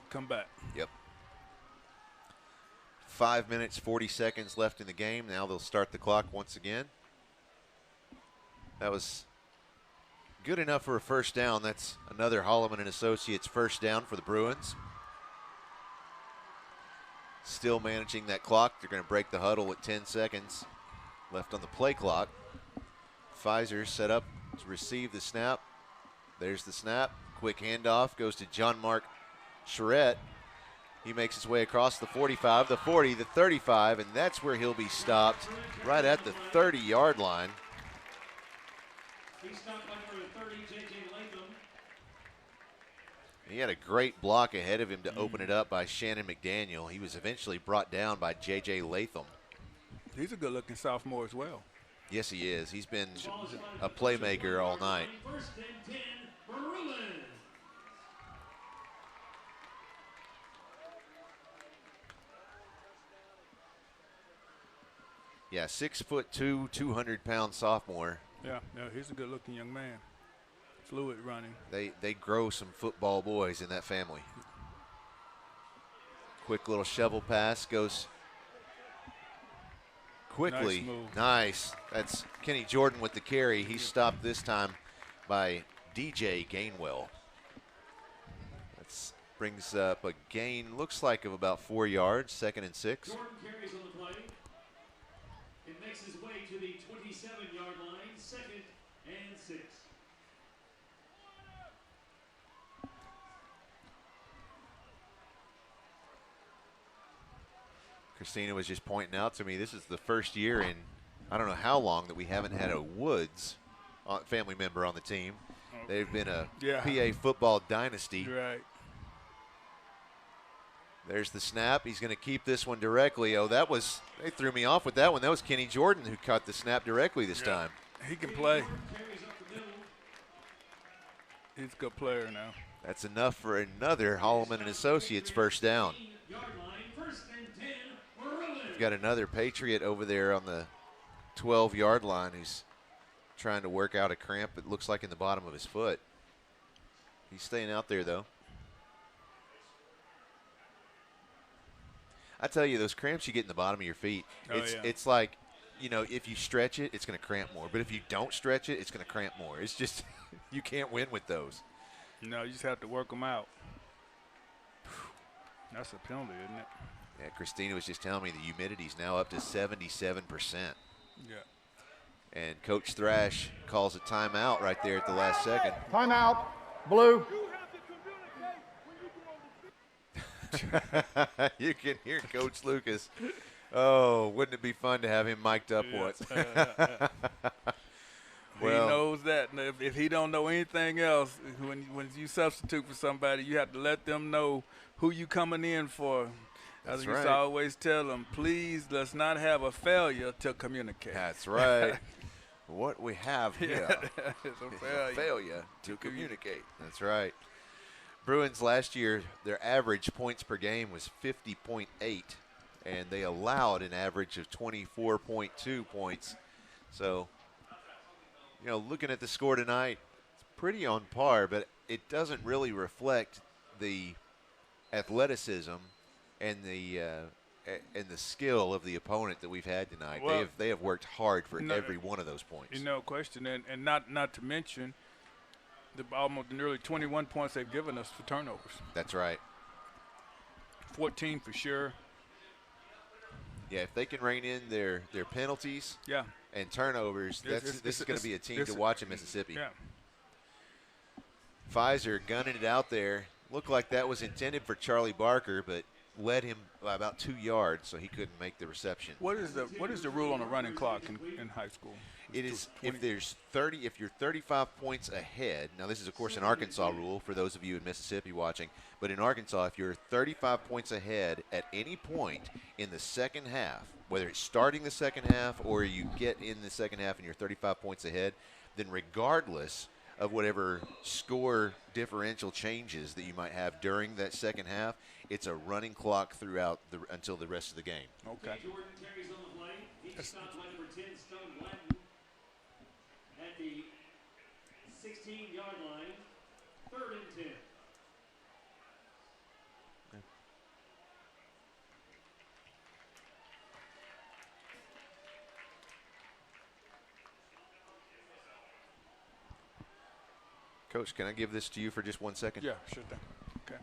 Speaker 7: Come back.
Speaker 10: Yep. 5 minutes, 40 seconds left in the game. Now they'll start the clock once again. That was good enough for a first down. That's another Holloman and Associates first down for the Bruins. Still managing that clock. They're going to break the huddle with 10 seconds left on the play clock. Pfizer set up to receive the snap. There's the snap. Quick handoff goes to John Mark Charette. He makes his way across the 45, the 40, the 35, and that's where he'll be stopped right at the 30-yard line.
Speaker 8: He stopped by number 30, J.J. Latham.
Speaker 10: He had a great block ahead of him to open it up by Shannon McDaniel. He was eventually brought down by J.J. Latham.
Speaker 7: He's a good-looking sophomore as well.
Speaker 10: Yes, he is. He's been a playmaker all night.
Speaker 8: First and 10, Bruins.
Speaker 10: Yeah, 6'2", 200-pound sophomore.
Speaker 7: Yeah, he's a good-looking young man. Fluid running.
Speaker 10: They grow some football boys in that family. Quick little shovel pass goes quickly.
Speaker 7: Nice move.
Speaker 10: Nice. That's Kenny Jordan with the carry. He's stopped this time by DJ Gainwell. That brings up a gain, looks like, of about 4 yards, 2nd and 6.
Speaker 8: Jordan carries on the play. It makes his way to the 27-yard line, 2nd and 6.
Speaker 10: Christina was just pointing out to me, this is the first year in I don't know how long that we haven't had a Woods family member on the team. They've been a PA football dynasty.
Speaker 7: Right.
Speaker 10: There's the snap. He's going to keep this one directly. Oh, they threw me off with that one. That was Kenny Jordan who caught the snap directly this time.
Speaker 7: He can play. He's a good player now.
Speaker 10: That's enough for another Holloman and Associates first down. We've got another Patriot over there on the 12-yard line who's trying to work out a cramp, it looks like, in the bottom of his foot. He's staying out there, though. I tell you, those cramps you get in the bottom of your feet, it's like, you know, if you stretch it, it's going to cramp more. But if you don't stretch it, it's going to cramp more. It's just, you can't win with those.
Speaker 7: No, you just have to work them out. That's a penalty, isn't it?
Speaker 10: Yeah, Christina was just telling me the humidity's now up to 77%.
Speaker 7: Yeah.
Speaker 10: And Coach Thrash calls a timeout right there at the last second.
Speaker 9: Timeout, blue.
Speaker 10: You can hear Coach Lucas. Oh, wouldn't it be fun to have him mic'd up once?
Speaker 7: Well, he knows that. And if he don't know anything else, when you substitute for somebody, you have to let them know who you coming in for. As I used to always tell them, please, let's not have a failure to communicate.
Speaker 10: That's right. What we have here
Speaker 7: is
Speaker 10: a failure to communicate. That's right. Bruins last year, their average points per game was 50.8, and they allowed an average of 24.2 points. So, you know, looking at the score tonight, it's pretty on par, but it doesn't really reflect the athleticism and the skill of the opponent that we've had tonight.
Speaker 7: Well,
Speaker 10: they have worked hard for every one of those points.
Speaker 7: No question, and not to mention the almost nearly 21 points they've given us for turnovers.
Speaker 10: That's right.
Speaker 7: 14 for sure.
Speaker 10: Yeah, if they can rein in their penalties and turnovers, this is going to be a team to watch in Mississippi.
Speaker 7: Yeah.
Speaker 10: Pfizer gunning it out there. Looked like that was intended for Charlie Barker, but led him by about 2 yards, so he couldn't make the reception.
Speaker 7: What is the rule on a running clock in high school?
Speaker 10: It is if you're 35 points ahead. Now this is of course an Arkansas rule for those of you in Mississippi watching, but in Arkansas, if you're 35 points ahead at any point in the second half, whether it's starting the second half or you get in the second half and you're 35 points ahead, then regardless of whatever score differential changes that you might have during that second half, it's a running clock throughout until the rest of the game.
Speaker 7: Okay.
Speaker 8: Jordan carries on the play. He stopped by number 10, Stone Latin, at the 16-yard line, 3rd and 10.
Speaker 10: Coach, can I give this to you for just 1 second?
Speaker 7: Yeah, sure thing. Okay.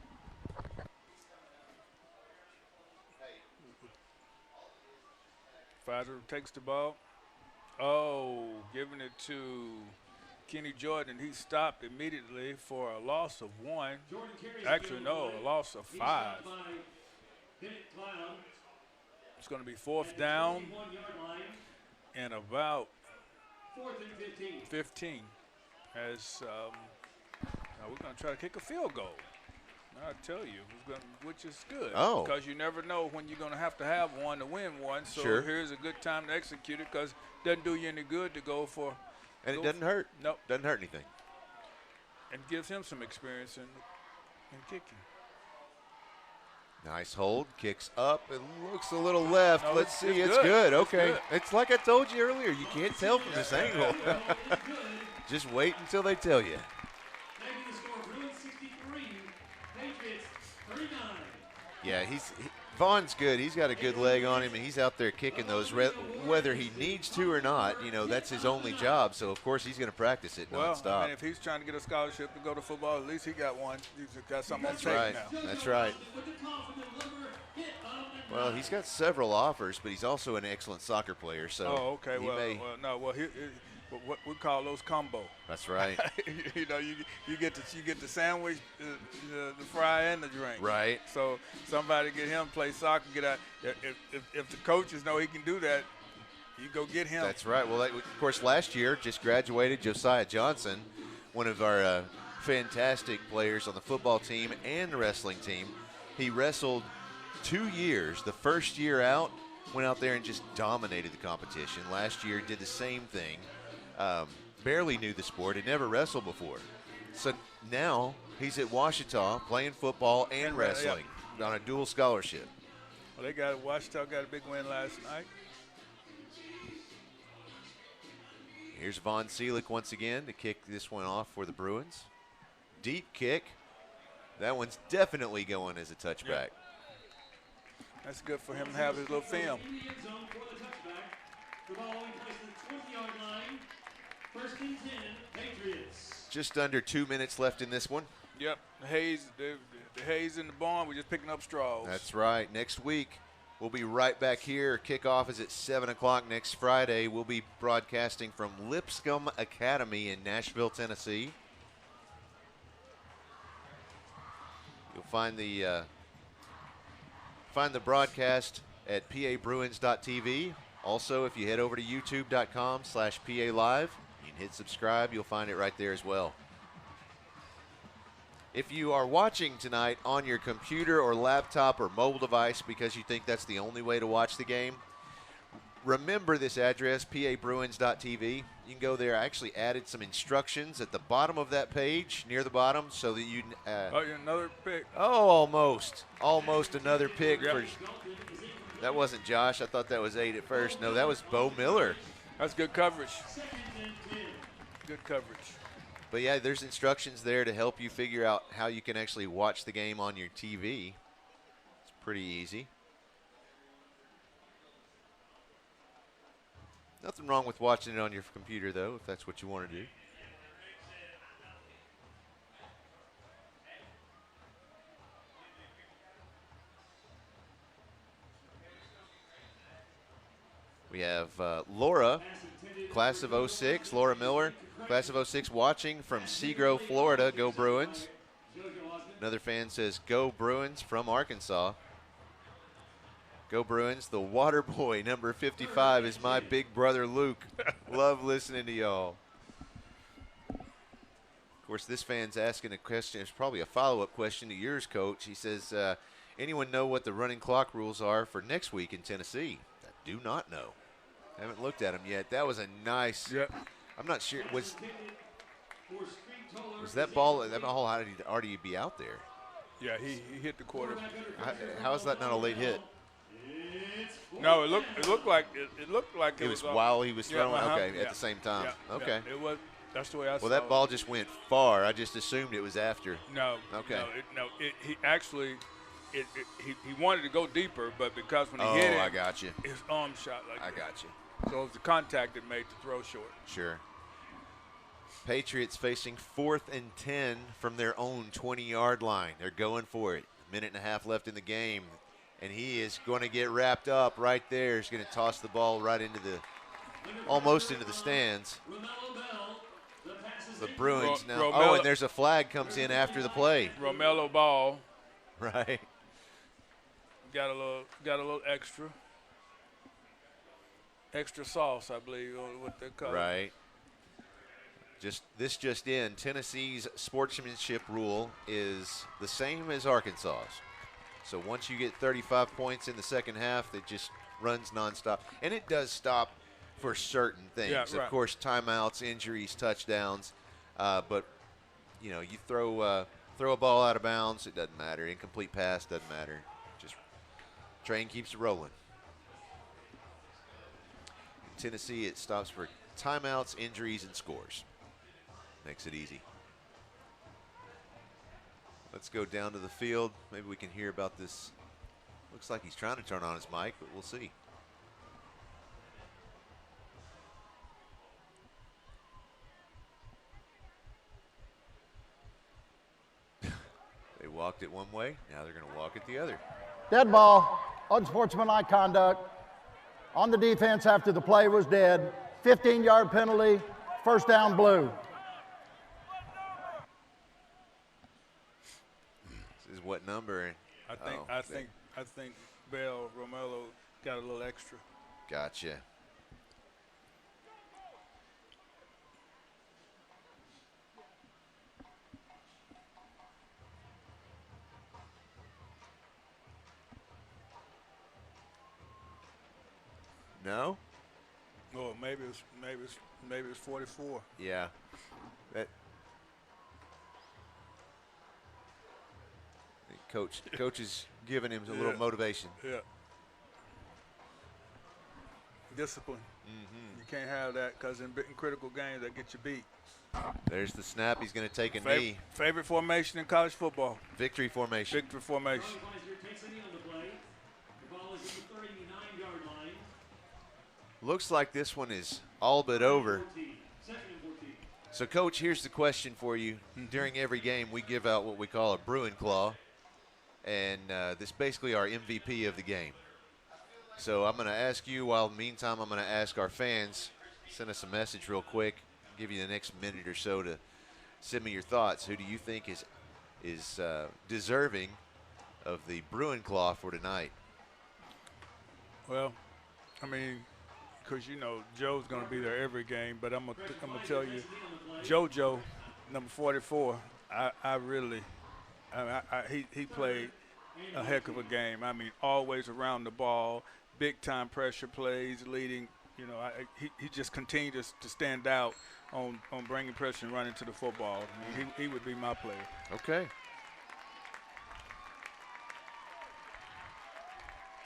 Speaker 7: Pfizer takes the ball. Oh, giving it to Kenny Jordan. He stopped immediately for a loss of 1. Actually, no, a loss of 5. It's going to be 4th down and about
Speaker 8: 4th and 15.
Speaker 7: 15. as now we're going to try to kick a field goal. I'll tell you, which is good.
Speaker 10: Oh.
Speaker 7: Because you never know when you're going to have one to win one. So
Speaker 10: Sure.
Speaker 7: here's a good time to execute it because it doesn't do you any good to go for.
Speaker 10: And it doesn't hurt.
Speaker 7: Nope.
Speaker 10: Doesn't hurt anything.
Speaker 7: And gives him some experience in kicking.
Speaker 10: Nice hold. Kicks up. It looks a little left.
Speaker 7: No,
Speaker 10: Let's see.
Speaker 7: it's
Speaker 10: It's
Speaker 7: good.
Speaker 10: good. Okay.
Speaker 7: It's good.
Speaker 10: It's like I told you earlier. You can't tell from this angle. Just wait until they tell you.
Speaker 8: Making the score, Bruins 63, Patriots 39.
Speaker 10: Yeah, Vaughn's good. He's got a good leg on him, and he's out there kicking those, whether he needs to or not. You know, that's his only job, so of course he's going to practice it
Speaker 7: Well,
Speaker 10: nonstop.
Speaker 7: I mean, if he's trying to get a scholarship to go to football, at least he got one. He's got something
Speaker 10: That's
Speaker 7: on tape
Speaker 10: right.
Speaker 7: now.
Speaker 10: That's right. Well, he's got several offers, but he's also an excellent soccer player. So
Speaker 7: Oh, okay.
Speaker 10: he
Speaker 7: Well,
Speaker 10: may,
Speaker 7: what we call those combo.
Speaker 10: That's right.
Speaker 7: You know, you get the sandwich, the fry, and the drink.
Speaker 10: Right.
Speaker 7: So somebody get him play soccer. Get out. If the coaches know he can do that, you go get him.
Speaker 10: That's right. Well, of course, last year just graduated Josiah Johnson, one of our fantastic players on the football team and the wrestling team. He wrestled 2 years. The first year out, went out there and just dominated the competition. Last year did the same thing. Barely knew the sport, had never wrestled before. So now he's at Ouachita playing football and wrestling on a dual scholarship.
Speaker 7: Well, Ouachita got a big win last night.
Speaker 10: Here's Von Seelig once again to kick this one off for the Bruins. Deep kick. That one's definitely going as a touchback.
Speaker 7: Yep. That's good for him to have his little film.
Speaker 8: In the end zone for the touchback. The ball in place at the 20-yard line. First and 10, Patriots.
Speaker 10: Just under 2 minutes left in this one.
Speaker 7: Yep. The haze in the barn. We're just picking up straws.
Speaker 10: That's right. Next week, we'll be right back here. Kickoff is at 7 o'clock next Friday. We'll be broadcasting from Lipscomb Academy in Nashville, Tennessee. You'll find the broadcast at pabruins.tv. Also, if you head over to youtube.com/PALive, you can hit subscribe. You'll find it right there as well. If you are watching tonight on your computer or laptop or mobile device because you think that's the only way to watch the game, remember this address, pabruins.tv. You can go there. I actually added some instructions at the bottom of that page, near the bottom, so that you
Speaker 7: another pick.
Speaker 10: Oh, almost another pick.
Speaker 7: Yep.
Speaker 10: That wasn't Josh. I thought that was 8 at first. No, that was Bo Miller.
Speaker 7: That's good coverage. Good coverage.
Speaker 10: But, yeah, there's instructions there to help you figure out how you can actually watch the game on your TV. It's pretty easy. Nothing wrong with watching it on your computer, though, if that's what you want to do. We have Laura, class of 06, Laura Miller, class of 06, watching from Seagrove, Florida. Go Bruins. Another fan says, go Bruins from Arkansas. Go Bruins. The water boy, number 55, is my big brother Luke. Love listening to y'all. Of course, this fan's asking a question. It's probably a follow-up question to yours, Coach. He says, anyone know what the running clock rules are for next week in Tennessee? I do not know. Haven't looked at them yet. That was a nice.
Speaker 7: Yep.
Speaker 10: I'm not sure. Was that ball had to already be out there?
Speaker 7: Yeah, he hit the quarter.
Speaker 10: How is that not a late hit?
Speaker 7: No, it looked like it was
Speaker 10: while he was throwing.
Speaker 7: Yeah,
Speaker 10: okay, at the same time.
Speaker 7: Yeah,
Speaker 10: okay.
Speaker 7: Yeah, it was. That's the way I saw it.
Speaker 10: Well, that ball just went far. I just assumed it was after.
Speaker 7: No.
Speaker 10: Okay.
Speaker 7: He actually. He wanted to go deeper, but because when he hit it,
Speaker 10: I got you.
Speaker 7: His arm shot like that.
Speaker 10: I got you.
Speaker 7: So it was the contact that made the throw short.
Speaker 10: Sure. Patriots facing 4th and 10 from their own 20-yard line. They're going for it. A minute and a half left in the game, and he is going to get wrapped up right there. He's going to toss the ball right into almost into the stands. The Bruins now. And there's a flag comes in after the play.
Speaker 7: Romello ball.
Speaker 10: Right.
Speaker 7: Got a little extra sauce, I believe, what they call it.
Speaker 10: Right. just in, Tennessee's sportsmanship rule is the same as Arkansas's. So once you get 35 points in the second half, it just runs nonstop. And it does stop for certain things.
Speaker 7: Yeah, right.
Speaker 10: Of course, timeouts, injuries, touchdowns. But, you know, you throw a ball out of bounds, it doesn't matter. Incomplete pass doesn't matter. Just train keeps it rolling. In Tennessee, it stops for timeouts, injuries, and scores. Makes it easy. Let's go down to the field. Maybe we can hear about this. Looks like he's trying to turn on his mic, but we'll see. They walked it one way. Now they're going to walk it the other.
Speaker 9: Dead ball, unsportsmanlike conduct on the defense after the play was dead. 15-yard penalty, first down blue.
Speaker 10: This is what number?
Speaker 7: I think Bell Romello got a little extra.
Speaker 10: Gotcha. No?
Speaker 7: Oh, maybe it's 44.
Speaker 10: Yeah. Coach is giving him a little motivation.
Speaker 7: Yeah. Discipline.
Speaker 10: Mm-hmm.
Speaker 7: You can't have that because in critical games that get you beat.
Speaker 10: There's the snap. He's going to take a knee.
Speaker 7: Favorite formation in college football.
Speaker 10: Victory formation.
Speaker 7: Victory formation.
Speaker 10: Looks like this one is all but over. So, Coach, here's the question for you. During every game, we give out what we call a Bruin Claw, and this is basically our MVP of the game. So I'm going to ask you, while in the meantime, I'm going to ask our fans, send us a message real quick, give you the next minute or so to send me your thoughts. Who do you think is deserving of the Bruin Claw for tonight?
Speaker 7: Well, I mean, because, you know, Joe's going to be there every game, but I'm gonna tell you, JoJo, number 44, he played a heck of a game. I mean, always around the ball, big-time pressure plays, leading. You know, he just continued to stand out on bringing pressure and running to the football. I mean, he would be my player.
Speaker 10: Okay.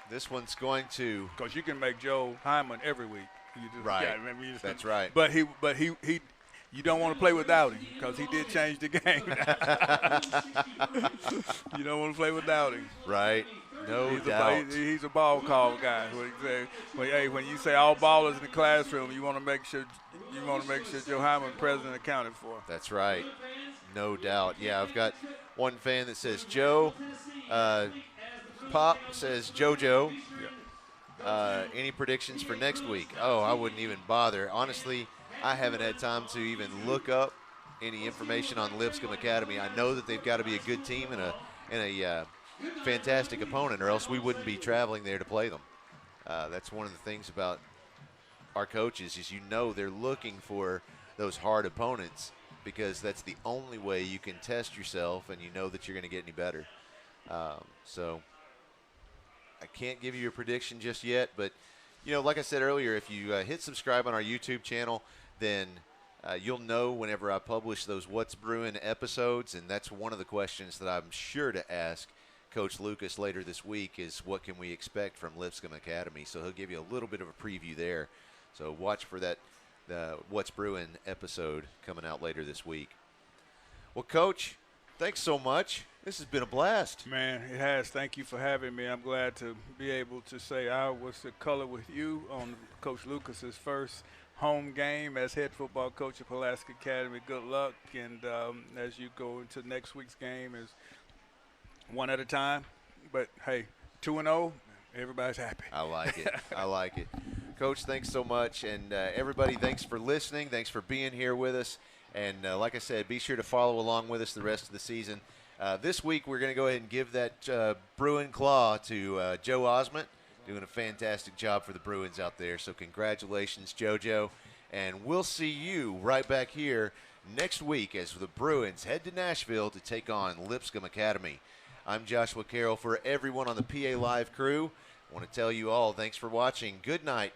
Speaker 10: This one's going to.
Speaker 7: Because you can make Joe Hyman every week.
Speaker 10: Right.
Speaker 7: Yeah, I mean,
Speaker 10: that's right.
Speaker 7: But he, you don't want to play without him because he did change the game. You don't want to play without him.
Speaker 10: Right. No doubt.
Speaker 7: He's a ball call guy. When you say all ballers in the classroom, you want to make sure Joe Hyman present and accounted for.
Speaker 10: That's right. No doubt. Yeah, I've got one fan that says Joe. Pop says JoJo. Any predictions for next week? Oh, I wouldn't even bother. Honestly, I haven't had time to even look up any information on Lipscomb Academy. I know that they've got to be a good team and a fantastic opponent, or else we wouldn't be traveling there to play them. That's one of the things about our coaches is they're looking for those hard opponents because that's the only way you can test yourself and you know that you're going to get any better. So I can't give you a prediction just yet, but, you know, like I said earlier, if you hit subscribe on our YouTube channel, then you'll know whenever I publish those What's Brewing episodes, and that's one of the questions that I'm sure to ask Coach Lucas later this week is what can we expect from Lipscomb Academy. So he'll give you a little bit of a preview there. So watch for that What's Brewing episode coming out later this week. Well, Coach, thanks so much. This has been a blast.
Speaker 7: Man, it has. Thank you for having me. I'm glad to be able to say I was the color with you on Coach Lucas's first home game as head football coach at Pulaski Academy. Good luck. And as you go into next week's game is one at a time. But, hey, 2-0, everybody's happy.
Speaker 10: I like it. I like it. Coach, thanks so much. And everybody, thanks for listening. Thanks for being here with us. And like I said, be sure to follow along with us the rest of the season. This week, we're going to go ahead and give that Bruin Claw to Joe Osment, doing a fantastic job for the Bruins out there. So congratulations, JoJo. And we'll see you right back here next week as the Bruins head to Nashville to take on Lipscomb Academy. I'm Joshua Carroll. For everyone on the PA Live crew, I want to tell you all thanks for watching. Good night.